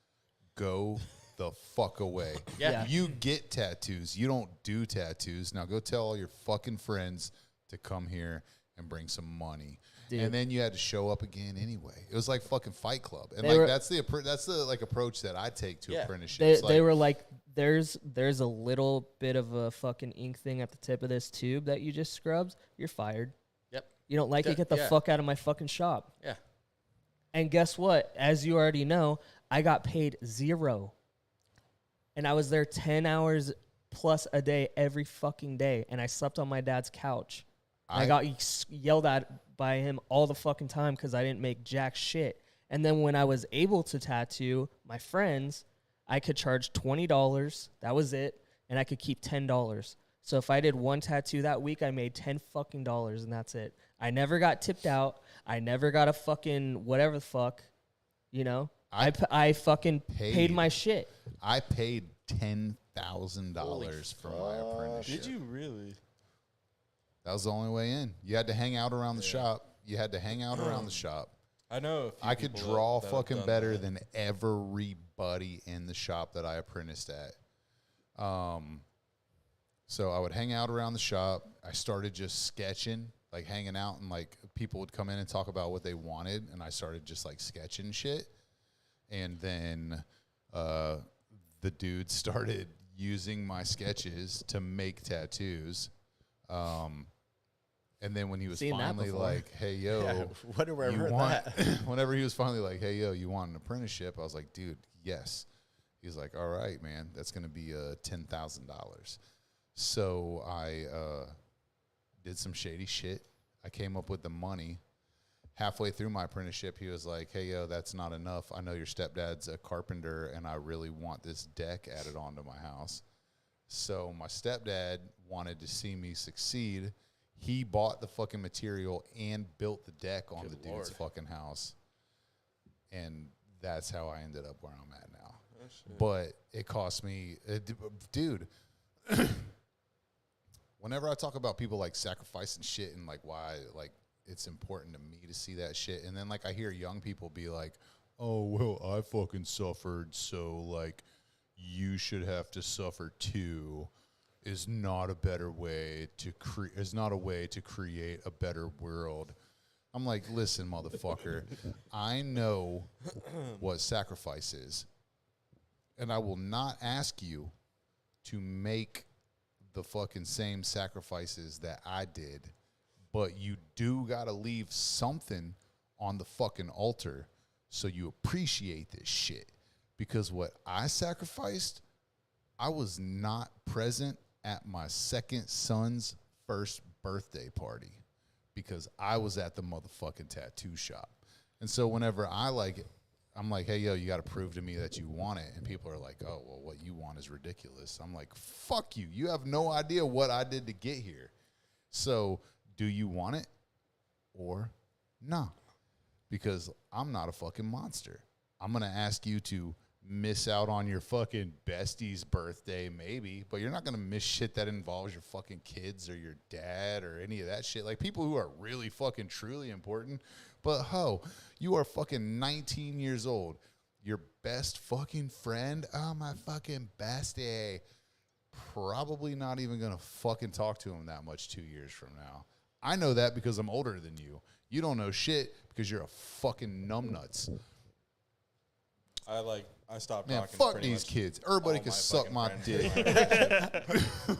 Go the fuck away." Yeah. You get tattoos. You don't do tattoos. Now go tell all your fucking friends to come here and bring some money. Dude. And then you had to show up again anyway. It was like fucking Fight Club. And They like were- that's the like approach that I take to Yeah. apprenticeships. They Like, were like, there's a little bit of a fucking ink thing at the tip of this tube that you just scrubbed. You're fired. Yep. You don't like Yeah, it? Get the yeah. fuck out of my fucking shop. Yeah. And guess what? As you already know, I got paid $0. And I was there 10 hours plus a day every fucking day. And I slept on my dad's couch. I got yelled at by him all the fucking time because I didn't make jack shit. And then when I was able to tattoo my friends, I could charge $20. That was it. And I could keep $10. So if I did one tattoo that week, I made $10 fucking dollars, and that's it. I never got tipped out. I never got a fucking whatever the fuck, you know. I fucking paid my shit. I paid $10,000 for my apprenticeship. Did you really? That was the only way in. You had to hang out around the shop. You had to hang out around the shop. I know. A few I could people draw that have fucking done better that. than everybody in the shop that I apprenticed at. So I would hang out around the shop. I started just sketching, like hanging out, and like people would come in and talk about what they wanted, and I started just like sketching shit. And then the dude started using my sketches to make tattoos. And then when he was Seen that finally before. like, "Hey, yo, Yeah, what do I you heard want?" that? Whenever he was finally like, "Hey, yo, you want an apprenticeship?" I was like, "Dude, yes." He's like, "All right, man, that's gonna be $10,000." So I did some shady shit. I came up with the money. Halfway through my apprenticeship, he was like, "Hey, yo, that's not enough. I know your stepdad's a carpenter, and I really want this deck added onto my house." So my stepdad wanted to see me succeed. He bought the fucking material and built the deck on the dude's fucking house. And that's how I ended up where I'm at now. but it cost me, dude. Whenever I talk about people like sacrificing shit and like why like it's important to me to see that shit, and then like I hear young people be like, "Oh well, I fucking suffered, so like you should have to suffer too," is not a better way to is not a way to create a better world. I'm like, listen, motherfucker, I know what sacrifice is, and I will not ask you to make the fucking same sacrifices that I did, but you do got to leave something on the fucking altar so you appreciate this shit. Because what I sacrificed, I was not present at my second son's first birthday party because I was at the motherfucking tattoo shop. And so whenever I'm like, hey, yo, you got to prove to me that you want it. And people are like, oh, well, what you want is ridiculous. I'm like, fuck you. You have no idea what I did to get here. So do you want it or nah? Because I'm not a fucking monster. I'm going to ask you to miss out on your fucking bestie's birthday maybe, but you're not going to miss shit that involves your fucking kids or your dad or any of that shit. Like people who are really fucking truly important. But you are fucking 19 years old. Your best fucking friend, oh, my fucking bestie. Probably not even going to fucking talk to him that much 2 years from now. I know that because I'm older than you. You don't know shit because you're a fucking numbnuts. I stopped Man, talking. fuck these kids. Everybody can suck my dick. I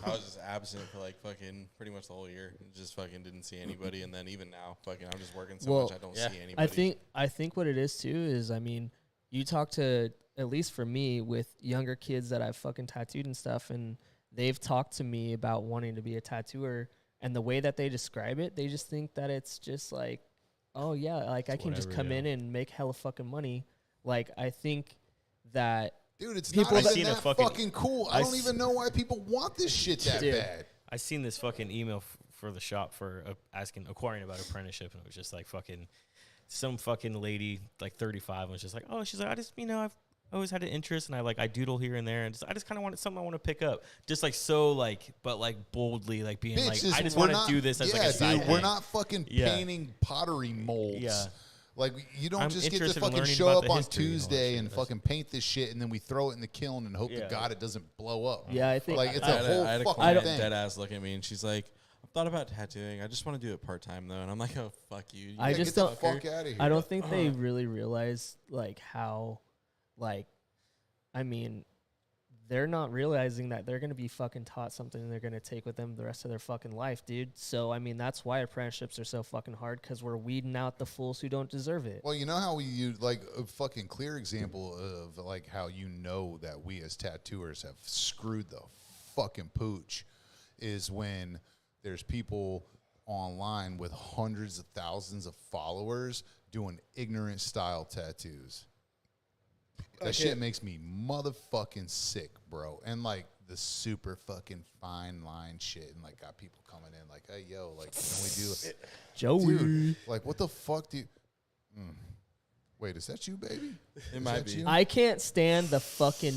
was just absent for like fucking pretty much the whole year. Just fucking didn't see anybody, and then even now, fucking I'm just working so much I don't see anybody. I think what it is too is, I mean, you talk to, at least for me, with younger kids that I've fucking tattooed and stuff, and they've talked to me about wanting to be a tattooer, and the way that they describe it, they just think that it's just like, oh yeah, like I can just come in and make hella fucking money. Like I think that, dude, it's not even that fucking cool. I don't even know why people want this shit that bad. I seen this fucking email for the shop for inquiring about apprenticeship, and it was just like fucking some fucking lady like 35 was just like, oh, she's like, I just, I've always had an interest, and I doodle here and there, and I just kind of wanted something I want to pick up, just like so like, but like boldly like being like, I just want to do this as like a side thing. We're not fucking painting pottery molds. Yeah. Like, you don't just get to fucking show up on Tuesday and fucking paint this shit, and then we throw it in the kiln and hope to God it doesn't blow up. Yeah, I think like it's a whole I had a fucking client thing. dead ass look at me, and she's like, I've thought about tattooing. I just want to do it part time though, and I'm like, oh fuck you. I just don't. Fuck out of here. I don't think they really realize like how, like, I mean, they're not realizing that they're going to be fucking taught something they're going to take with them the rest of their fucking life, dude. So, I mean, that's why apprenticeships are so fucking hard, because we're weeding out the fools who don't deserve it. Well, you know how we use, like, a fucking clear example of, like, how you know that we as tattooers have screwed the fucking pooch is when there's people online with hundreds of thousands of followers doing ignorant style tattoos. That shit makes me motherfucking sick, bro. And like the super fucking fine line shit, and like got people coming in like, hey, yo, like, can we do it? Joey. Dude, like, what the fuck do you... Wait, is that you, baby? It might be. I can't stand the fucking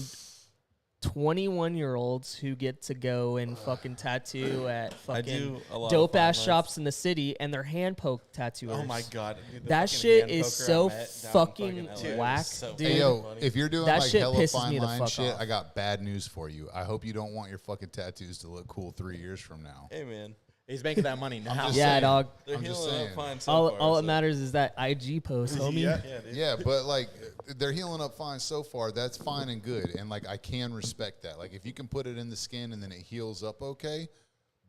21-year-olds who get to go and fucking tattoo at fucking dope ass shops in the city, and they're hand poke tattooers. Oh my god, dude, that shit is so fucking whack, dude. Hey, yo, if you're doing that like shit hella pisses fine me the line fuck shit, off. I got bad news for you. I hope you don't want your fucking tattoos to look cool 3 years from now. Hey man, He's making that money now. Yeah, dog. they're I'm just healing saying. up fine so All far, that matters is that IG post, homie. Yeah, dude. Yeah, but like they're healing up fine so far. That's fine and good, and like I can respect that. Like if you can put it in the skin and then it heals up okay,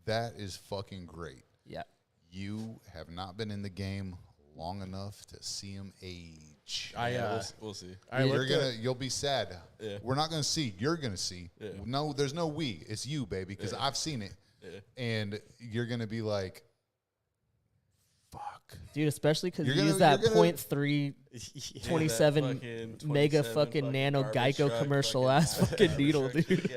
that is fucking great. Yeah. You have not been in the game long enough to see him age. We'll see. You'll be sad. Yeah. We're not gonna see. You're gonna see. Yeah. No, there's no we. It's you, baby, because I've seen it. Yeah. And you're gonna be like, fuck, Dude, especially because you You're use gonna- that .3 27 fucking mega 27 fucking nano garbage Geico truck, commercial ass fucking needle, dude.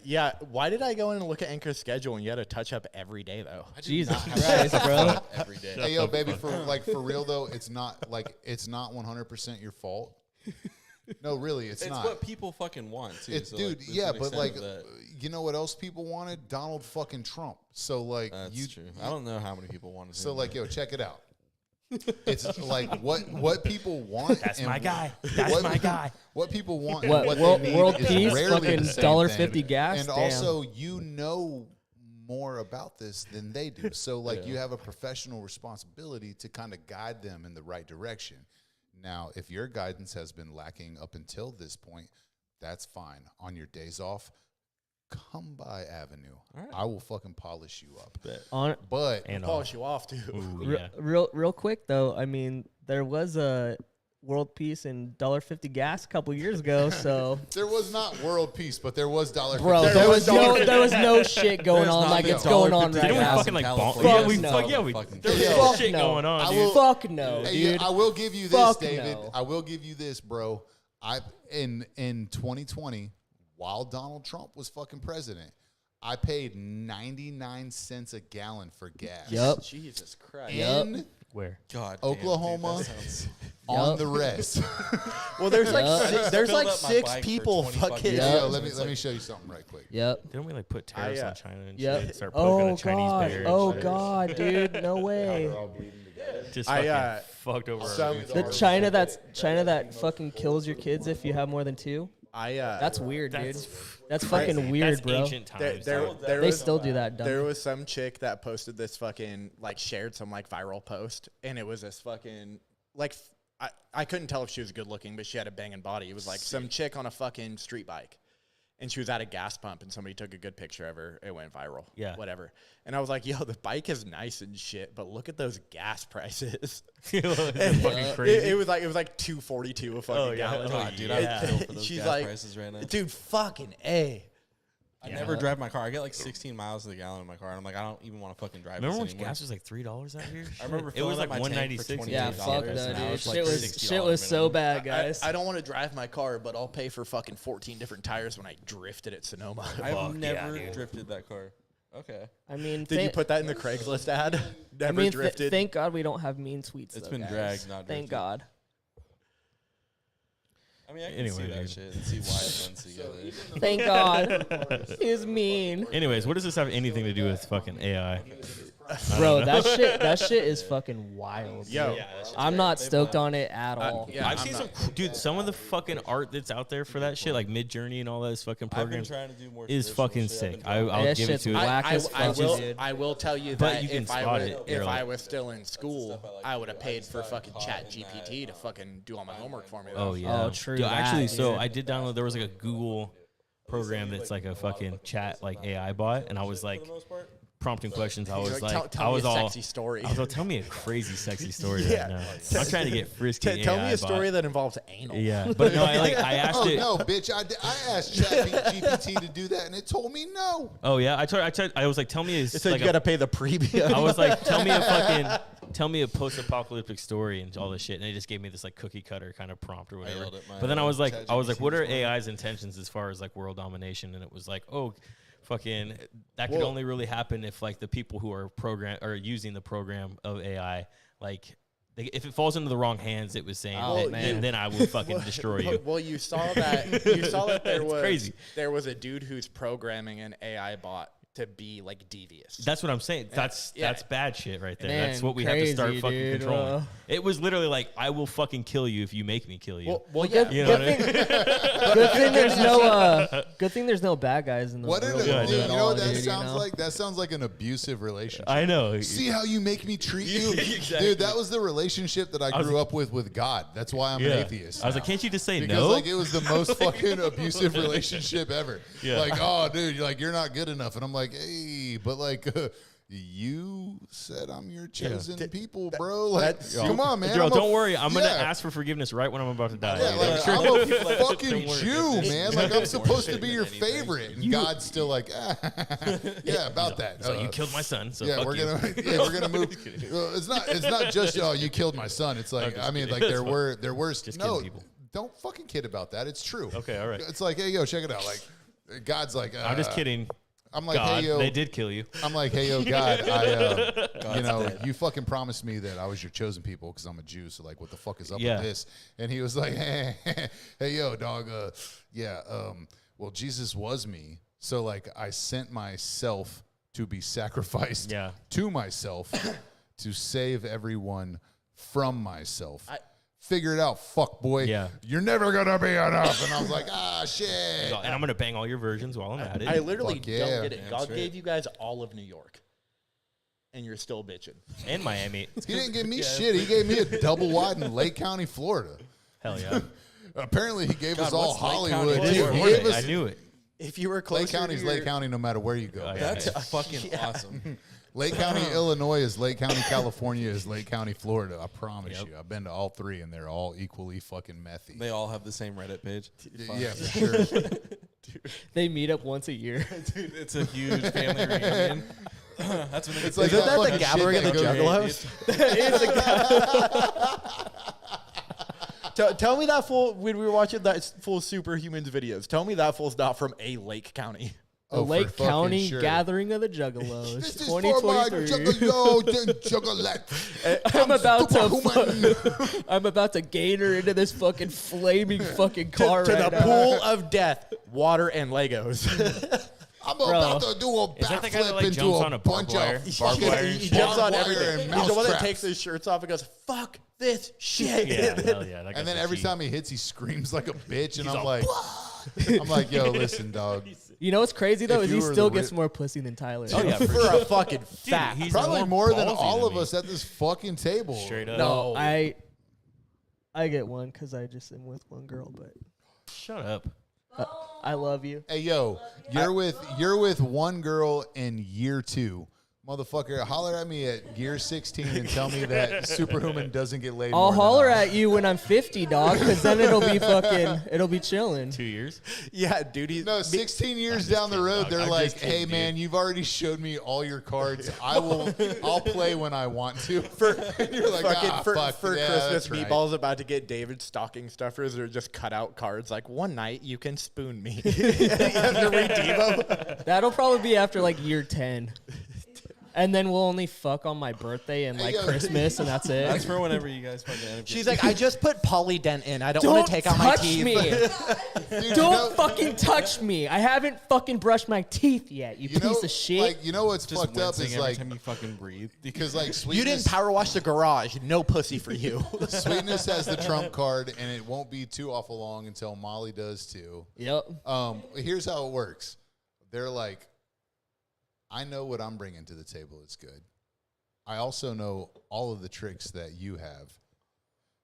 Yeah. Why did I go in and look at Anchor's schedule and you had to touch up every day though? Jesus Christ, bro. every day. hey yo, baby, for real though, it's not 100% your fault. No, really, it's not. It's what people fucking want, too. It's, so dude, like, yeah, but like, you know what else people wanted? Donald fucking Trump. So like, that's true. I don't know how many people wanted. So him, like, yo, check it out. It's like what people want. That's my guy. That's my guy. What people want. What, and what world, they need world is peace, rarely fucking the same $1.50 thing. gas. And Damn. also, you know more about this than they do. So like, you have a professional responsibility to kind of guide them in the right direction. Now, if your guidance has been lacking up until this point, that's fine. On your days off, come by Avenue. Right. I will fucking polish you up. But and polish you off too. Ooh, yeah. Real quick though, I mean, there was a world peace and $1.50 gas a couple years ago. So there was not world peace, but there was $1.50. Bro, there was no shit going on like it's going on right Didn't now. we fucking like Fuck yeah, we no. fuck yeah, we Fucking there was fuck shit no. going on. Dude. Fuck no, hey, dude. I will give you this, Fuck David. no. I will give you this, bro. In 2020, while Donald Trump was fucking president, I paid 99 cents a gallon for gas. Yep. Jesus Christ. In where? God, Oklahoma, on the rest. Well, there's like Filled up my six bike for people 20 fucking. fucking Yo, years. let me show you something right quick. Yep. Didn't we like put tariffs on China and Yep. shit? Start poking Oh a Chinese god. bear. Oh god, dude. No way. Just fucking fucked over. The China that fucking kills your kids if you have more than two. That's weird, dude. That's fucking weird, that's bro. Ancient times. They still do that. Dummy. There was some chick that posted this fucking like shared some like viral post, and it was this fucking like I couldn't tell if she was good looking, but she had a banging body. It was like some chick on a fucking street bike. And she was at a gas pump, and somebody took a good picture of her. It went viral. Yeah. Whatever. And I was like, yo, the bike is nice and shit, but look at those gas prices. Fucking crazy. It was like $2.42 a fucking gallon. God, dude, I would kill for those gas prices right now. Dude, fucking A. I never drive my car. I get like 16 miles to the gallon in my car, and I'm like, I don't even want to fucking drive. Remember this when anymore. gas was like $3 out here? I remember it was like $1.96. Yeah, fuck that, dude. Shit was so bad, guys. I don't want to drive my car, but I'll pay for fucking 14 different tires when I drifted at Sonoma. I've never drifted that car. Okay. I mean, did you put that in the Craigslist ad? Never drifted. Thank God we don't have mean tweets. It's though, been guys. dragged, not Thank drifted. God. I mean, I can see that shit and see why it's done together. Thank God. He's mean. Anyways, what does this have anything to do with fucking AI? Bro, that shit is fucking wild. Yo, I'm not stoked on it at all. I've seen some of the fucking art that's out there for that shit, like Mid Journey and all those fucking programs, trying to do more is fucking sick. I'll give it to it. I will tell you But that you can if I was still in school, I would have paid for fucking Chat GPT to fucking do all my homework for me. Oh yeah, Oh, true. Dude, actually, that, so dude. I did download. There was like a Google program that's like a fucking chat like AI bot, and I was like prompting questions. I was like, tell me a sexy story. I was like, tell me a crazy sexy story right now. I'm trying to get frisky. Tell me a story that involves anal. Yeah, but no, I asked it. No, bitch, I asked ChatGPT to do that, and it told me no. Oh yeah, I was like, tell me. It said you got to pay the premium. I was like, tell me a post-apocalyptic story and all this shit, and they just gave me this like cookie cutter kind of prompt or whatever. But then I was like, what are AI's intentions as far as like world domination? And it was like, oh, fucking, that could only really happen if like the people who are using the program of AI, like if it falls into the wrong hands, it was saying, then I will fucking destroy you. Well, you saw that crazy. There was a dude who's programming an AI bot to be like devious. That's what I'm saying. That's bad shit right there. Man, that's what we have to start fucking controlling. It was literally like, I will fucking kill you if you make me kill you. Well, yeah. You know what I mean? Good thing there's no bad guys in the world. You know what that sounds like? That sounds like an abusive relationship. I know. See how you make me treat you? Exactly. Dude, that was the relationship that I grew up with God. That's why I'm an atheist. I was like, can't you just say because, no? like, it was the most fucking abusive relationship ever. Yeah. Like, oh, dude, you're not good enough. And I'm like, hey, but like, you said I'm your chosen people, bro. Like, come on, man. Don't worry. I'm going to ask for forgigness right when I'm about to die. Yeah, like, I'm a fucking Jew, man. Like, I'm supposed to be your favorite. And God's still like, yeah, about that. So you killed my son. So we're gonna move. It's not just you killed my son. It's like, I mean, like there were no. Don't fucking kid about that. It's true. Okay, all right. It's like, hey, yo, check it out. Like, God's like, I'm just kidding. I'm like, God, hey, yo. they did kill you. I'm like, hey, yo, God, you know, you fucking promised me that I was your chosen people because I'm a Jew. So, like, what the fuck is up with this? And he was like, hey, yo, dog. Well, Jesus was me. So, like, I sent myself to be sacrificed to myself to save everyone from myself. Figure it out, fuck boy. Yeah. You're never going to be enough. And I was like, shit. And I'm going to bang all your versions while I'm at it. I literally Fuck don't yeah. get it. God gave you guys all of New York. And you're still bitching. And Miami. He didn't give me shit. He gave me a double wide in Lake County, Florida. Hell yeah. Apparently, he gave us all what's Lake Hollywood. County? Too. He gave us, I knew it. If you were closer Lake County's to your, Lake County no matter where you go. Oh, yeah. That's fucking awesome. Lake County, Illinois is Lake County, California is Lake County, Florida. I promise you. I've been to all three, and they're all equally fucking methy. They all have the same Reddit page. Yeah, for sure. They meet up once a year. Dude, it's a huge family reunion. That's when It's they like Isn't that the fucking gathering shit of the that goes- Juggalos? Tell me that fool, when we were watching that full Superhumans videos, tell me that fool's not from a Lake County. The Oh, for Lake fucking County sure. Gathering of the Juggalos. This is for my 2023. juggalo, I'm about to gain her into this fucking flaming fucking car to right the now. pool of death, water, and Legos. I'm about to do a Is that the guy that, backflip like, into jumps a on a barbed bunch wire? of Barbed wire and he shit? jumps on barbed wire everything. and He's the one that mousetraps. takes his shirts off and goes, fuck this shit. Yeah, hell yeah. That And then guy's every a G. time he hits, he screams like a bitch, and I'm all, like, yo, listen, dog. You know what's crazy though If is you he were still the gets ri- more pussy than Tyler. Oh, yeah, For a fucking fact. he's Probably more than ballsy all of me. us at this fucking table. Straight up. No, I get one because I just am with one girl, but Shut up. I love you. Hey, yo, you're with one girl in year 2. Motherfucker, holler at me at year 16 and tell me that Superhuman doesn't get laid. I'll holler at you when I'm 50, dog, because then it'll be chilling. 2 years? Yeah, dude. No, 16 years down the road, dog. they're I'm like, just kidding, hey, dude. man, you've already showed me all your cards. I'll play when I want to. And you're like, For fuck, yeah, Christmas, that's right. Meatball's about to get David stocking stuffers or just cut out cards. Like, one night you can spoon me. You have to redeem them. That'll probably be after like year 10. And then we'll only fuck on my birthday and like yo. Christmas, and that's it. That's for whenever you guys fucking end up She's getting- like, I just put Polydent in. I don't want Don't to take out my touch teeth. me. Dude, you Don't know- fucking touch me. I haven't fucking brushed my teeth yet, you you know, piece of shit. Like, you know what's just fucked up wincing is every like, time you fucking breathe. because like You sweetness, didn't power wash the garage. No pussy for you. sweetness has the trump card, and it won't be too awful long until Molly does too. Yep. Here's how it works. They're like, I know what I'm bringing to the table. It's good. I also know all of the tricks that you have.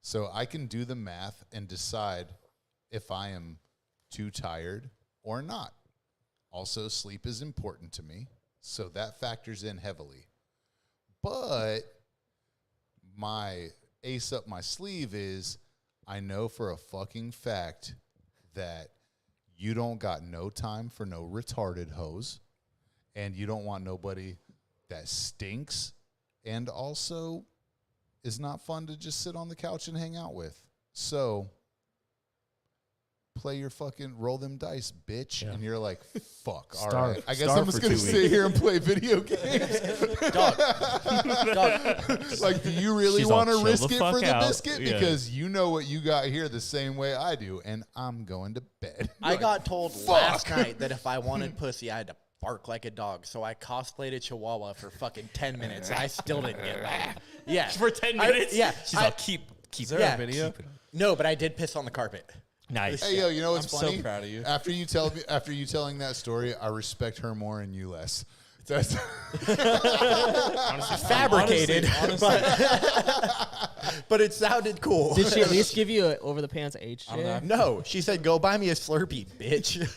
So I can do the math and decide if I am too tired or not. Also, sleep is important to me, so that factors in heavily. But my ace up my sleeve is I know for a fucking fact that you don't got no time for no retarded hoes, and you don't want nobody that stinks and also is not fun to just sit on the couch and hang out with. So play your fucking roll them dice, bitch. Yeah. And you're like, fuck, all Starve. right. I guess Starve I'm just for going to 2 sit weeks. here and play video games. Dog. Like, do you really She's all, want to chill risk the it fuck for the out. biscuit? Yeah. Because you know what you got here the same way I do, and I'm going to bed. I Like, got told last night that if I wanted pussy, I had to bark like a dog. So I cosplayed a chihuahua for fucking 10 minutes. I still didn't get laid. Yeah. For 10 minutes? Yeah. She's all, keep Is there Yeah. a video? No, but I did piss on the carpet. Nice. Hey, yo, you know what's I'm funny? so proud of you. After you telling that story, I respect her more and you less. That's Honestly, Fabricated. Honestly, But it sounded cool. Did she at least give you an over the pants H I don't know. check? No, she said, go buy me a Slurpee, bitch.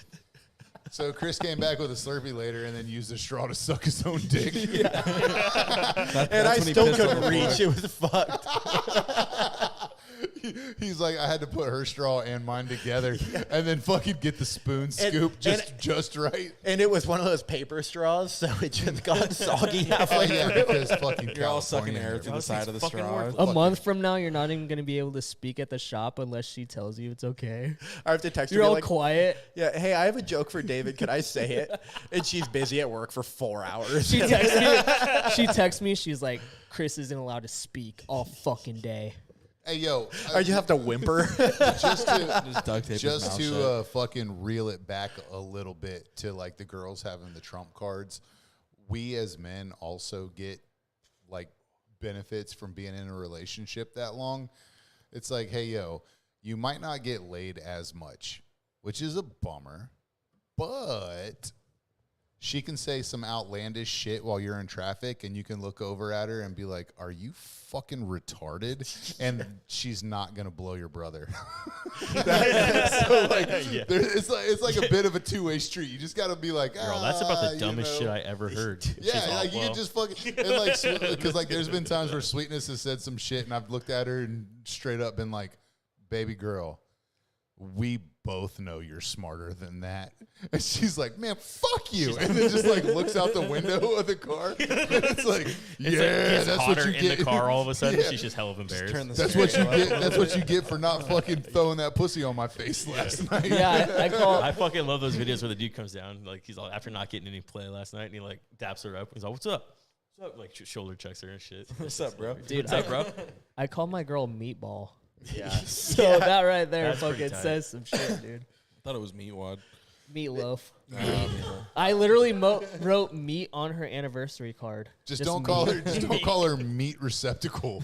so. Chris came back with a Slurpee later, and then used a straw to suck his own dick. And I when he still pissed on couldn't the floor. reach. It was fucked. He's like, I had to put her straw and mine together, and then fucking get the spoon scoop just right. And it was one of those paper straws, so it just got soggy halfway through. Because fucking You're all sucking air through the side of the straw. A month from now, you're not even going to be able to speak at the shop unless she tells you it's okay. I have to text her. You're all like, quiet. Yeah, hey, I have a joke for David. Can I say it? And she's busy at work for 4 hours. She texts me. She's like, Chris isn't allowed to speak all fucking day. Hey, yo. I just have to whimper. Just duct tape to fucking reel it back a little bit to like the girls having the trump cards. We as men also get like benefits from being in a relationship that long. It's like, hey, yo, you might not get laid as much, which is a bummer, but she can say some outlandish shit while you're in traffic, and you can look over at her and be like, are you fucking retarded? And she's not going to blow your brother. So, like, it's like a bit of a two-way street. You just got to be like, Girl, that's about the dumbest shit I ever heard. Yeah, like, you can just fucking, and like, because like there's been times where Sweetness has said some shit, and I've looked at her and straight up been like, baby girl, we both know you're smarter than that. And she's like, man, fuck you. And then just like looks out the window of the car. And it's like, that's what you in get the car all of a sudden. Yeah. She's just hell of embarrassed. That's what you get. That's what you get for not fucking throwing that pussy on my face last night. Yeah, I fucking love those videos where the dude comes down, like he's all, after not getting any play last night, and he like daps her up. He's like, what's up? What's up? Like shoulder checks her and shit. What's up, bro? Dude, what's up, bro? I call my girl Meatball. Yeah. So that right there That's pretty fucking tight. says some shit, dude. I thought it was Meatwad. Meatloaf. I literally wrote meat on her anniversary card. Just don't call meat. don't call her meat receptacle.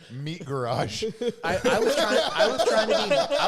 Meat garage. I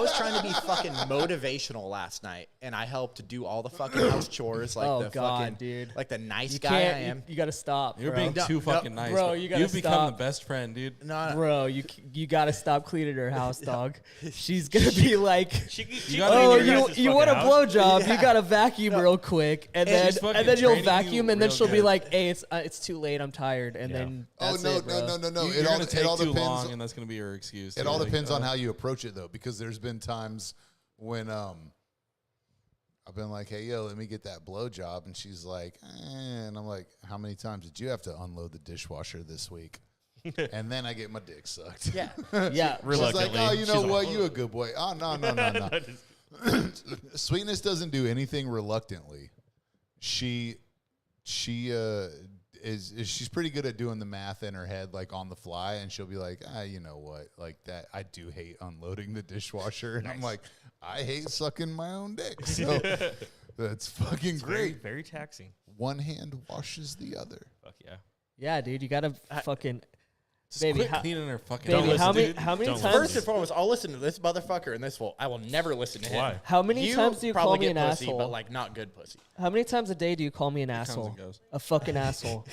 was trying to be fucking motivational last night, and I helped do all the fucking house chores, like Oh, the God, fucking dude. like the nice You guy I can't. am. You got to stop. You're bro. being too fucking nice. bro, you gotta You've become stop. the best friend, dude. No, Bro, you got to stop cleaning her house, dog. She's gonna be like, gotta oh, clean your you want a blowjob? You got to vacuum real quick, and then she's fucking you'll training vacuum, you and then real she'll be good. like, hey, it's too late, I'm tired, and then Oh that's no, it, bro. no. You're It all gonna take too depends. long, and that's gonna be your excuse. It all depends on how you approach it, though, because there's been times when I've been like, hey, yo, let me get that blowjob, and she's like, and I'm like, how many times did you have to unload the dishwasher this week? And then I get my dick sucked. yeah. Yeah, She's like, Reluctantly. oh, you know She's what? like, You a good boy. Oh, no. Sweetness doesn't do anything reluctantly. She's pretty good at doing the math in her head, like on the fly, and she'll be like, you know what, like that. I do hate unloading the dishwasher, and I'm like, I hate sucking my own dick. So that's fucking great. Very taxing. One hand washes the other. Fuck yeah. yeah, dude, you got to fucking. Just Baby, quit how- cleaning her fucking. Baby, listen, how many dude. how many Don't times? First and foremost, I'll listen to this motherfucker, and I will never listen to him. Why? How many You times do you call probably me get an pussy, asshole? but like not good pussy. How many times a day do you call me an comes asshole? and goes. A fucking asshole.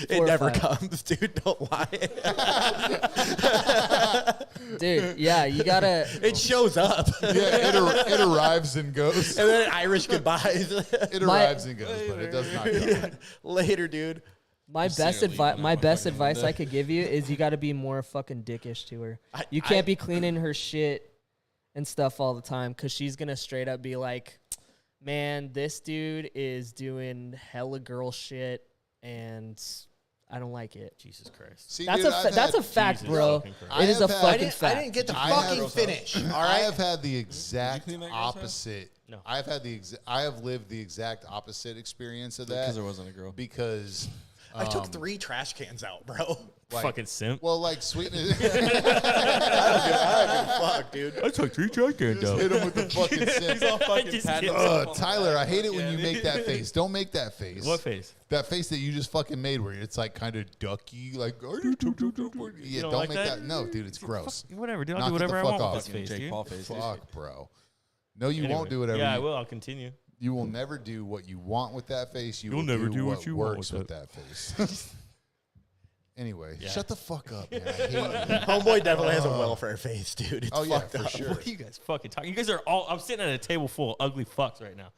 It 4 or never 5. comes, dude. Don't lie. Dude, yeah, you gotta. It shows up, Yeah, it arrives and goes. and then Irish goodbyes. It arrives and goes, but it does not go. Later, dude. My Just best sooner leave advice, than my have a best fucking advice I dick. could give you is you got to be more fucking dickish to her. You I- can't be cleaning her shit and stuff all the time because she's gonna straight up be like, "Man, this dude is doing hella girl shit, and I don't like it." Jesus Christ. See, That's dude, that's a I've fact, Jesus bro. fucking Christ. It is I a have had- fucking I fact. didn't get to I fucking have- finish. All I right. have had the exact clean that girl's house? opposite. No. I have lived the exact opposite experience of that Because there wasn't a girl. because I took 3 trash cans out, bro. like, Fucking simp. well, like Sweetness, I don't give a fuck, dude. I took 3 shotgun just hit him with the fucking simp. fucking Just patting kidding. himself on the Tyler, back. I hate it when Yeah, you dude. make that face. Don't make that face. What face? That face that you just fucking made, where it's like kind of ducky, like yeah. don't Don't like make that? that. No, dude, it's gross. Whatever, dude. I'll Knock do it the whatever I fuck want off. with this Fucking face, Jake dude. Paul face. dude. Fuck, bro. No, you Anyway. won't do whatever. Yeah, I will. I'll continue. You will never do what you want with that face. You'll will never do what what you want works with with that face. Anyway, Yeah. shut the fuck up, man. I hate you. Homeboy definitely has a welfare face, dude. It's Oh, yeah, fucked for up. sure. What are you guys fucking talking? You guys are all. I'm sitting at a table full of ugly fucks right now.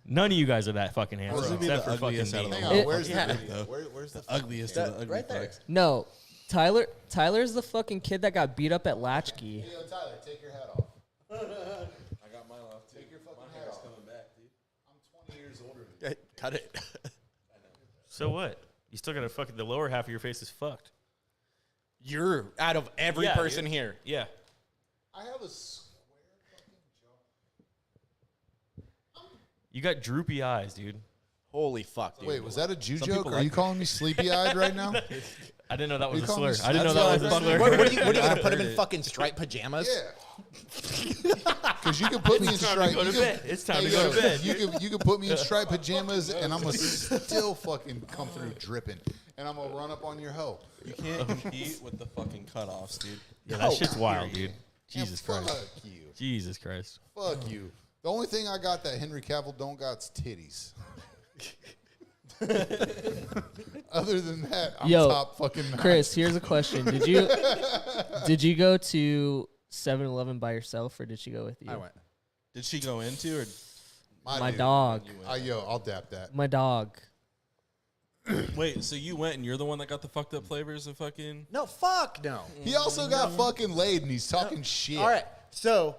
None of you guys are that fucking handsome, This would be except the for fucking ugliest out of me. the Hang on, It- where's yeah. the video? Where's the Ugliest That- of the ugly right there. fucks. No, Tyler's the fucking kid that got beat up at Latchkey. Yo, Tyler, take your hat off. I got mine off. Take your fucking hat off. Coming back, dude. I'm 20 years older than you. Cut it. So what? You still got to fucking the lower half of your face is fucked. You're out of every person dude. here. Yeah. I have a square fucking jaw. You got droopy eyes, dude. Holy fuck, dude. Wait, was that a Jew Some joke? people Are like you calling me sleepy-eyed right now? I didn't know that was You a call slur. me I didn't know sleepy? that was a slur. What are you going to I put him heard in it. fucking striped pajamas? Yeah. Because you can put me in It's time striped. to go to you can- bed. It's time to Hey, go yo, to bed. You can put me in striped pajamas, and I'm gonna still fucking come through dripping, and I'm gonna run up on your hoe. You can't compete with the fucking cutoffs, dude. Yeah, that shit's wild, dude. Jesus And Christ. Fuck you. Jesus Christ. Fuck you. The only thing I got that Henry Cavill don't got's titties. Other than that, I'm Yo, top fucking notch. Chris, here's a question. Did you go to 7-Eleven by yourself, or did she go with you? I went. Did she go into or My dude. dog. you went? Yo, I'll dap that. My dog. Wait, so you went and you're the one that got the fucked up flavors of fucking? No, fuck no. He also got fucking laid, and he's talking shit. All right, so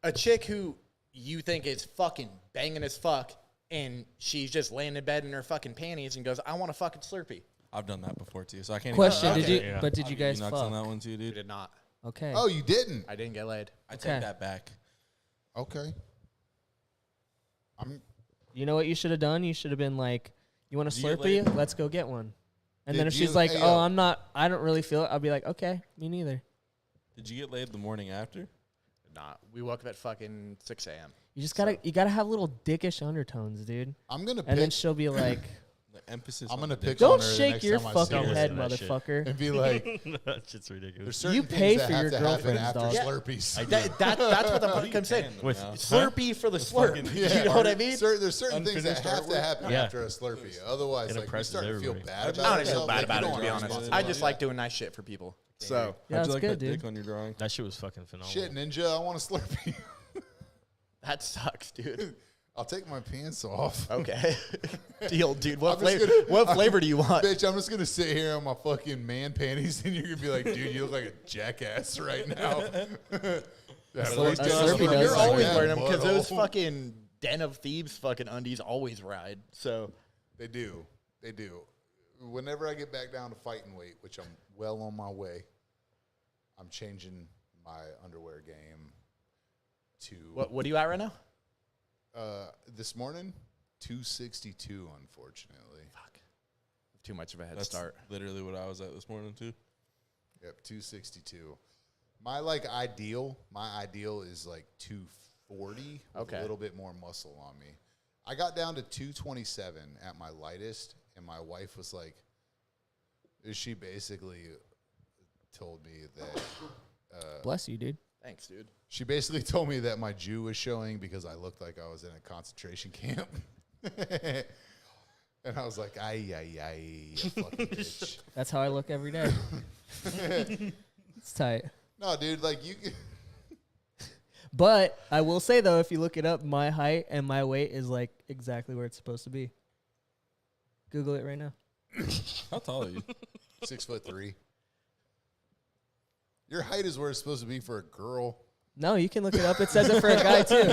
a chick who you think is fucking banging as fuck, and she's just laying in bed in her fucking panties and goes, I want a fucking Slurpee. I've done that before too, so I can't. Question: even, Did you? yeah. But did you guys nuts fuck? on that one too, You dude? did not. Okay. Oh, you didn't? I didn't get laid. I Okay. take that back. Okay. I'm. You know what you should have done? You should have been like, "You want a Did you get Slurpee? laid? Let's go get one." And Did then if she's you- like, hey, "Oh, yo. I'm not. I don't really feel it," I'll be like, "Okay, me neither." Did you get laid the morning after? Not. We woke up at fucking 6 a.m. You just gotta have little dickish undertones, dude. I'm gonna And then pick. she'll be like, The emphasis. I'm on gonna the dick. pick on "Don't her the shake next your time I see fucking her. head, That shit. motherfucker." And be like, That shit's ridiculous. there's certain You things pay that for have your to happen girlfriends, after dog. Slurpees. That's what the fuck I'm saying. Can, With- though. Slurpee for the slurp. fucking- You know what I mean? There's certain things that Unfinished have to artwork? happen Yeah. after a Slurpee. Otherwise, It like, you impresses start to feel everybody. bad I about I don't yourself. feel bad Like, about you it, don't to be want honest. responsibility. I just like doing nice shit for people. So Yeah, How'd that's you like good, that dude. dick on your drawing? That shit was fucking phenomenal. Shit, Ninja, I want a Slurpee. that sucks, dude. I'll take my pants off. Okay. Deal, dude. What I'm just flavor? gonna- What flavor do you want? Bitch, I'm just gonna sit here on my fucking man panties, and you're gonna be like, dude, you look like a jackass right now. Slurpee does You're like always that. wearing them because those Butthole. fucking Den of Thieves fucking undies always ride. So They do. They do. Whenever I get back down to fighting weight, which I'm well on my way, I'm changing my underwear game to what are you at right now? this morning, 262, unfortunately. Fuck. Too much of a head That's start. literally what I was at this morning too. Yep, 262. My ideal is like 240 with Okay. a little bit more muscle on me. I got down to 227 at my lightest, and my wife was like, she basically told me that Bless you, dude. Thanks, dude. she basically told me that my Jew was showing because I looked like I was in a concentration camp. And I was like, you fucking bitch. That's how I look every day. It's tight. No, dude, like you. But I will say though, if you look it up, my height and my weight is like exactly where it's supposed to be. Google it right now. How tall are you? 6'3". Your height is where it's supposed to be for a girl. No, you can look it up. It says it for a guy too.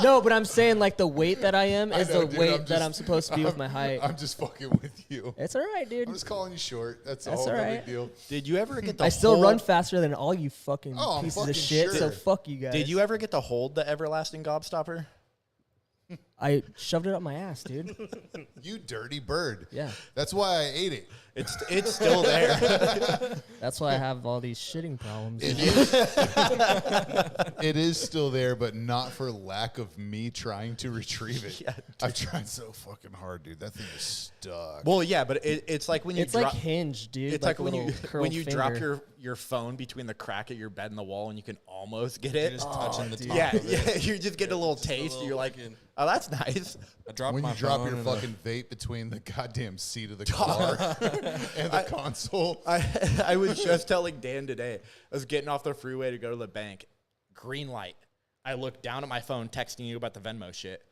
No, but I'm saying like the weight that I am I is know, the dude, weight that I'm supposed to be with I'm- my height. I'm just fucking with you. It's all right, dude. I'm just calling you short. That's That's all. all No right. big deal. Did you ever get the I still hold- run faster than all you fucking Oh, I'm pieces fucking of shit. So sure. fuck you guys. Did you ever get to hold the everlasting gobstopper? I shoved it up my ass, dude. You dirty bird. Yeah, That's why I ate it. It's still there. that's why I have all these shitting problems. It is still there, but not for lack of me trying to retrieve it. Yeah, I've tried so fucking hard, dude. That thing is stuck. Well, yeah, but it's like when you It's like drop. Hinge, dude. It's like a when you little curled when you drop finger. your phone between the crack at your bed and the wall, and you can almost get You're it. just touching the dude. top. Yeah, of it. yeah, you just get a little Just a taste. little You're like, fucking- oh, that's nice. I dropped when my you drop phone your in a- fucking vape between the goddamn seat of the car and the console. I was just telling Dan today. I was getting off the freeway to go to the bank. Green light. I look down at my phone, texting you about the Venmo shit.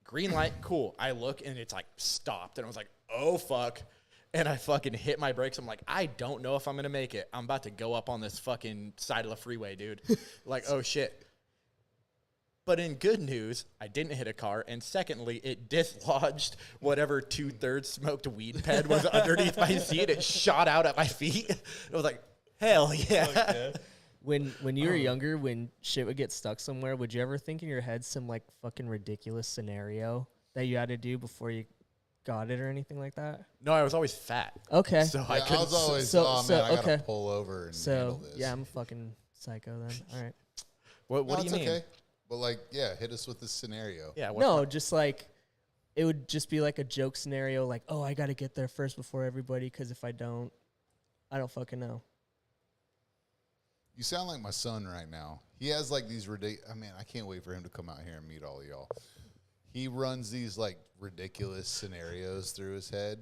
Green light, cool. I look and it's like stopped, and I was like, oh fuck. and I fucking hit my brakes. I'm like, I don't know if I'm gonna make it. I'm about to go up on this fucking side of the freeway, dude. Like, oh shit. But in good news, I didn't hit a car, and secondly, it dislodged whatever 2/3 smoked weed pen was underneath my seat. It shot out at my feet. It was like, hell yeah. When you were younger, when shit would get stuck somewhere, would you ever think in your head some like fucking ridiculous scenario that you had to do before you got it or anything like that? No, I was always fat. Okay. So I was always, I gotta pull over and handle this. Yeah, I'm a fucking psycho then. All right. What do you mean? Okay. But like, yeah, hit us with this scenario. Yeah. Just like, it would just be like a joke scenario, like, oh, I got to get there first before everybody, because if I don't fucking know. You sound like my son right now. He has like these ridiculous. I mean, I can't wait for him to come out here and meet all of y'all. He runs these like ridiculous scenarios through his head.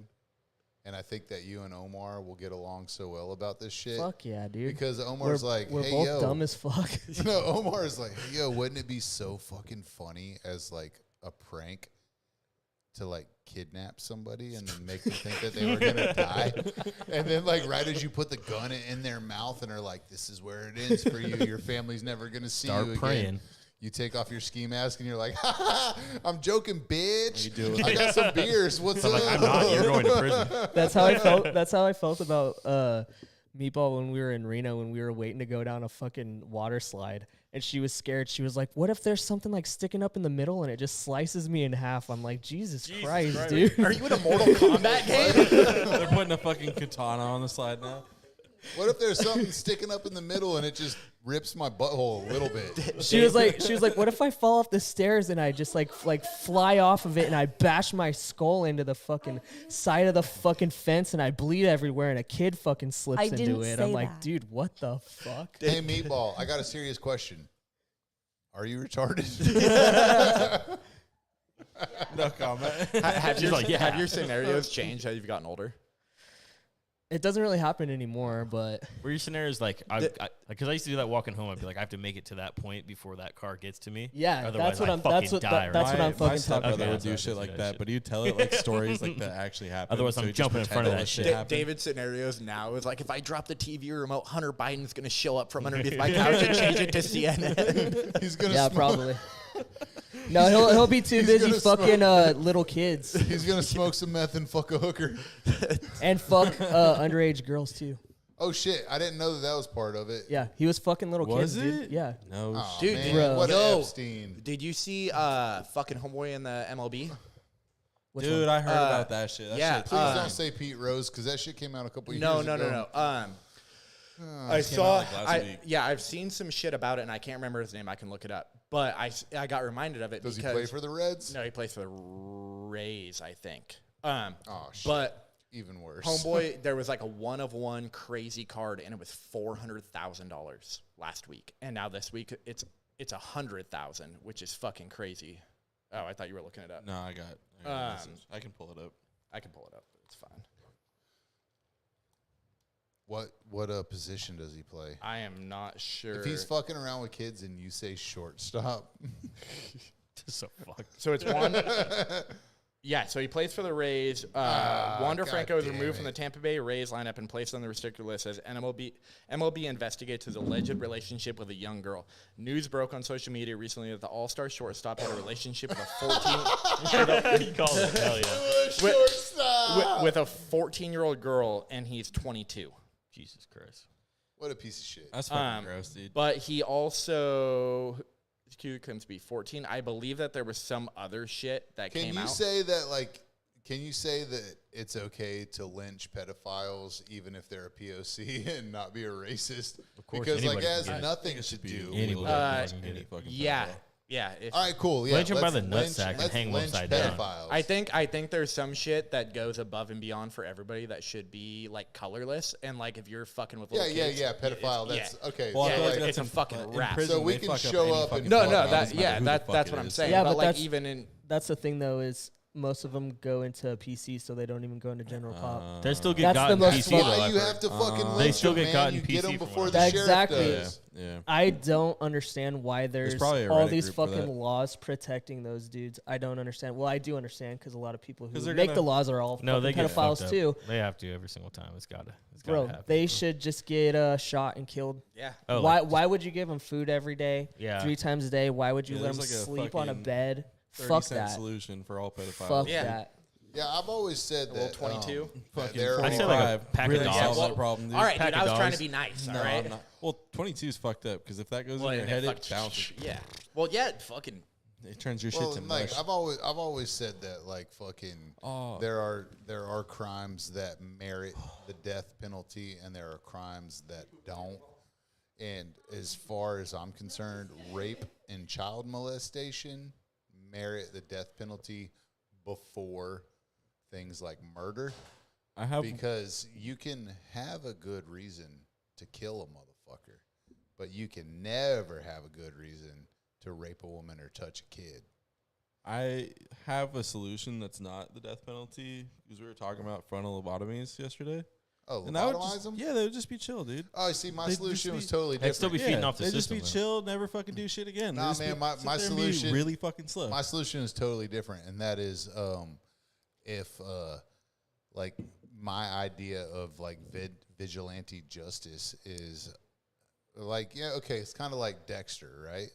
And I think that you and Omar will get along so well about this shit. Fuck yeah, dude. Because Omar's we're hey, both yo. dumb as fuck. No, Omar's like, hey, yo, wouldn't it be so fucking funny as like a prank to like kidnap somebody and then make them think that they were gonna die? And then like right as you put the gun in their mouth and are like, this is where it ends for you. Your family's never gonna see you again. Praying. You take off your ski mask and you're like, ha ha, I'm joking, bitch. I got some beers. What's up? Like, I'm not. You're going to prison. That's how I felt. That's how I felt about Meatball when we were in Reno, when we were waiting to go down a fucking water slide. And she was scared. She was like, what if there's something like sticking up in the middle and it just slices me in half? I'm like, Jesus Christ, dude. Are you in a Mortal Kombat game? They're putting a fucking katana on the slide now. What if there's something sticking up in the middle and it just rips my butthole a little bit? She was like, what if I fall off the stairs and I just like fly off of it and I bash my skull into the fucking side of the fucking fence and I bleed everywhere and a kid fucking slips into it. I'm like, dude, what the fuck? Hey, Meatball, I got a serious question. Are you retarded? No comment. Have your scenarios changed as you've gotten older? It doesn't really happen anymore, but were your scenarios like, because I used to do that walking home. I'd be like, I have to make it to that point before that car gets to me. Yeah, otherwise that's what I'm fucking My talking stepbrother about. would do shit like that, but he'd tell it like stories like that actually happened. Otherwise, I'm jumping in front of that shit. David's scenarios now is like, if I drop the TV remote, Hunter Biden's gonna show up from underneath my couch and change it to CNN. He's gonna yeah, probably. No, he'll be too busy fucking little kids. He's gonna smoke some meth and fuck a hooker. And fuck underage girls too. Oh shit! I didn't know that was part of it. Yeah, he was fucking little kids. Was Dude. it? Yeah. No, oh, dude. Man, what Epstein? Did you see fucking homeboy in the MLB? Which dude, one? I heard about that shit. That Please don't say Pete Rose because that shit came out a couple years ago. No. I saw. I've seen some shit about it, and I can't remember his name. I can look it up. But I got reminded of it. Does he play for the Reds? No, he plays for the Rays, I think. Oh shit. But even worse. Homeboy, there was like a 1-of-1 crazy card, and it was $400,000 last week, and now this week it's $100,000, which is fucking crazy. Oh, I thought you were looking it up. No, I got I can pull it up. I can pull it up. It's fine. What position does he play? I am not sure. If he's fucking around with kids and you say shortstop, So fucked. So it's one. Yeah, so he plays for the Rays. Wander Franco is removed from the Tampa Bay Rays lineup and placed on the restricted list as MLB investigates his alleged relationship with a young girl. News broke on social media recently that the All-Star shortstop had a relationship with a 14-year-old girl, and he's 22. Jesus Christ. What a piece of shit. That's fucking gross, dude. But he also comes to be 14. I believe that there was some other shit that came out. Can you say that it's okay to lynch pedophiles even if they're a POC and not be a racist? Of course, because like it has it. nothing to do. Yeah. All right, cool. Yeah, lynch him by the nutsack and hang one side down. I think there's some shit that goes above and beyond for everybody that should be like colorless, and like if you're fucking with little kids, pedophile. That's okay. Well, so like, it's a fucking rap. So we can show up and that's what I'm saying. Yeah, but like even in that's the thing though is most of them go into PC, so they don't even go into general pop. They still get That's got the in most PC. fun. though, Why I've you heard. have to fucking They lynch still them, get man. caught in You get them PC before from the what I- sheriff Exactly. does. Yeah. I don't understand why there's probably a all Reddit these group for fucking that. laws protecting those dudes. I don't understand. Well, I do understand because a lot of people who 'Cause they're make gonna- the laws are all No, they fucking get fucked pedophiles up. too. They have to every single time. It's gotta Bro, happen. they should just get shot and killed. Yeah. Oh, why? like- Why would you give them food every day? Yeah. 3 times a day. Why would you Yeah, let them there's like a sleep on a fucking bed? 30-cent Fuck that. solution for all pedophiles. Fuck Yeah. that. Yeah, I've always said little that. 22. That Fucking there I'd say are- like a 45 pack of really dogs. solves Well, that problem, dude. All right, Pack dude. I of was trying to dogs. be nice. No, all right. I'm not. Well, 22 is fucked up because if that goes in your and head, fuck- it bounces. Yeah. Well, yeah. Fucking. It turns your well, shit to like mush. I've always said that like fucking Oh. there are crimes that merit the death penalty and there are crimes that don't. And as far as I'm concerned, rape and child molestation merit the death penalty before things like murder, I have because you can have a good reason to kill a motherfucker, but you can never have a good reason to rape a woman or touch a kid. I have a solution that's not the death penalty because we were talking about frontal lobotomies yesterday. Oh, And that would lobotomize just, them? yeah, they would just be chill, dude. Oh, see, my They'd solution just was be- totally They'd still be different. feeding off the they just system. be though. chill, never fucking do shit again. They Nah, just man, be- my sit there and be solution- really fucking slow. My solution is totally different, and that is if like my idea of like vigilante justice is like, yeah, okay, it's kind of like Dexter, right?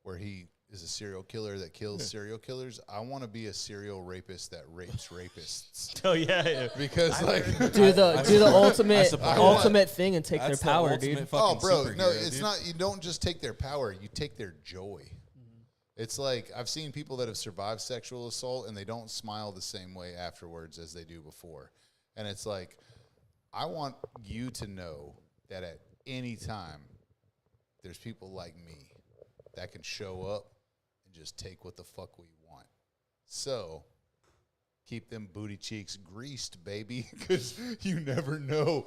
Where he is a serial killer that kills serial killers. I want to be a serial rapist that rapes rapists. Oh yeah. Because like Do the ultimate support ultimate thing and take That's their power, the dude. ultimate oh, fucking bro, no, superhero, it's dude. not. You don't just take their power; you take their joy. It's like I've seen people that have survived sexual assault and they don't smile the same way afterwards as they do before. And it's like, I want you to know that at any time, there's people like me that can show up and just take what the fuck we want. So keep them booty cheeks greased, baby, because you never know.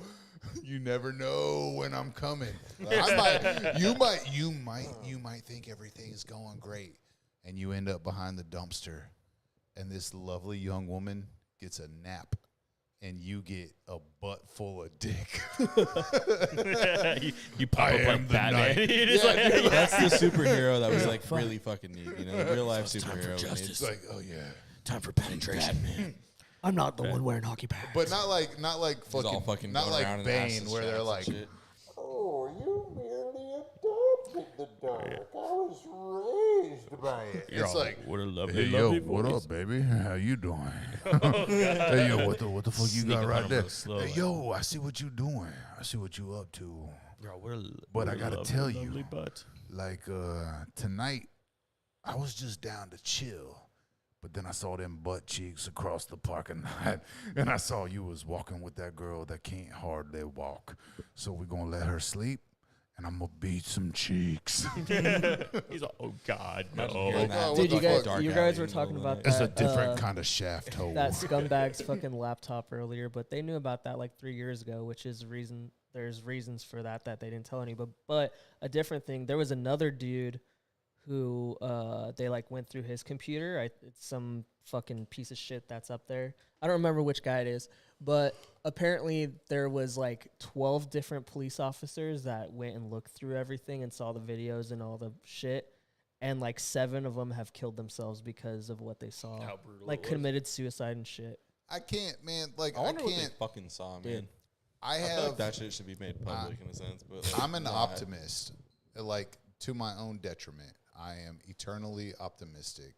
You never know when I'm coming. You might think everything is going great, and you end up behind the dumpster, and this lovely young woman gets a nap, and you get a butt full of dick. you pop I up am like the Batman. knight. You're just Yeah, like, dude. That's the superhero that was like really fucking neat, you know, real life superhero. we need. It's like, oh yeah, time for penetration. I'm not the one wearing hockey pads. but not like He's all fucking not going around like in Bane, acid where they're shots like, and shit. Oh, you merely adopted the dark. I was raised by it. it's like, what a hey lovely, yo, lovely what voice. up, baby? How you doing? Hey yo, what the fuck you Sneaking got on right him there? real slow, Hey like- yo, I see what you doing. I see what you up to. Bro, what a, But what I a gotta lovely, tell you, lovely butt. like tonight, I was just down to chill. But then I saw them butt cheeks across the parking lot, and I saw you was walking with that girl that can't hardly walk. So we're gonna let her sleep, and I'm gonna beat some cheeks. He's like, oh God, Imagine no. hearing that. Dude, in you fucking guys, dark you alley guys in were the talking middle of about the It's night. a different kind of shaft hole. that scumbag's fucking laptop earlier, but they knew about that like 3 years ago, which is the reason. There's reasons for that they didn't tell anybody. But a different thing, there was another dude who they like went through his computer. It's some fucking piece of shit that's up there. I don't remember which guy it is, but apparently there was like 12 different police officers that went and looked through everything and saw the videos and all the shit. And like 7 of them have killed themselves because of what they saw. How brutal Like it was. committed suicide and shit. I can't, man. Like I I wonder what they can't. fucking saw, man. Dude. I I feel have. like that shit should be made public in a sense, but like, I'm an nah, optimist. Like to my own detriment, I am eternally optimistic,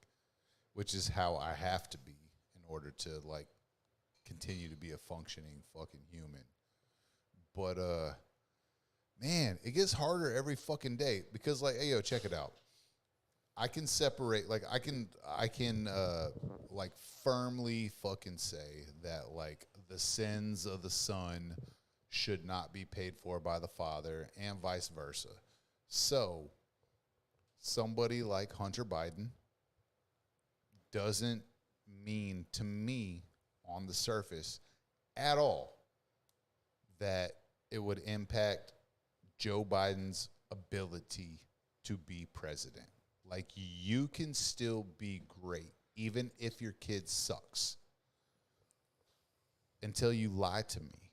which is how I have to be in order to like continue to be a functioning fucking human. But man, it gets harder every fucking day because like, hey yo, check it out. I can separate, like I can like firmly fucking say that like the sins of the son should not be paid for by the father and vice versa. So somebody like Hunter Biden doesn't mean to me on the surface at all that it would impact Joe Biden's ability to be president. Like, you can still be great even if your kid sucks, until you lie to me.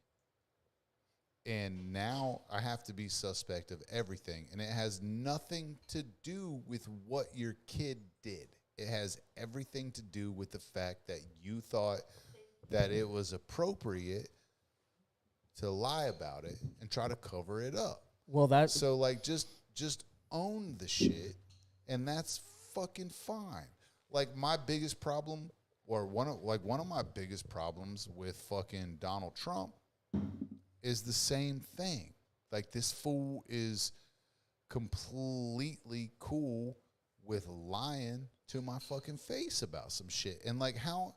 And now I have to be suspect of everything. And it has nothing to do with what your kid did. It has everything to do with the fact that you thought that it was appropriate to lie about it and try to cover it up. Well, that's so like just own the shit, and that's fucking fine. Like my biggest problem, or one of my biggest problems with fucking Donald Trump is the same thing. Like this fool is completely cool with lying to my fucking face about some shit. And like how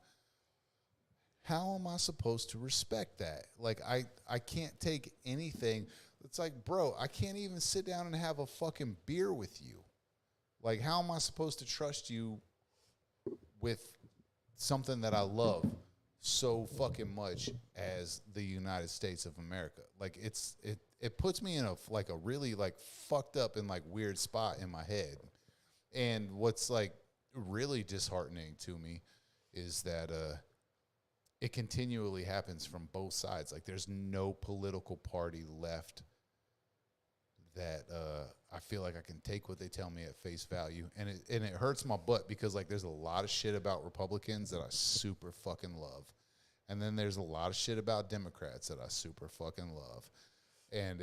am I supposed to respect that? Like I can't take anything. It's like, bro, I can't even sit down and have a fucking beer with you. Like, how am I supposed to trust you with something that I love so fucking much as the United States of America? Like, it puts me in a really like fucked up and like weird spot in my head. And what's like really disheartening to me is that it continually happens from both sides. Like, there's no political party left that I feel like I can take what they tell me at face value. And it hurts my butt because, like, there's a lot of shit about Republicans that I super fucking love. And then there's a lot of shit about Democrats that I super fucking love. And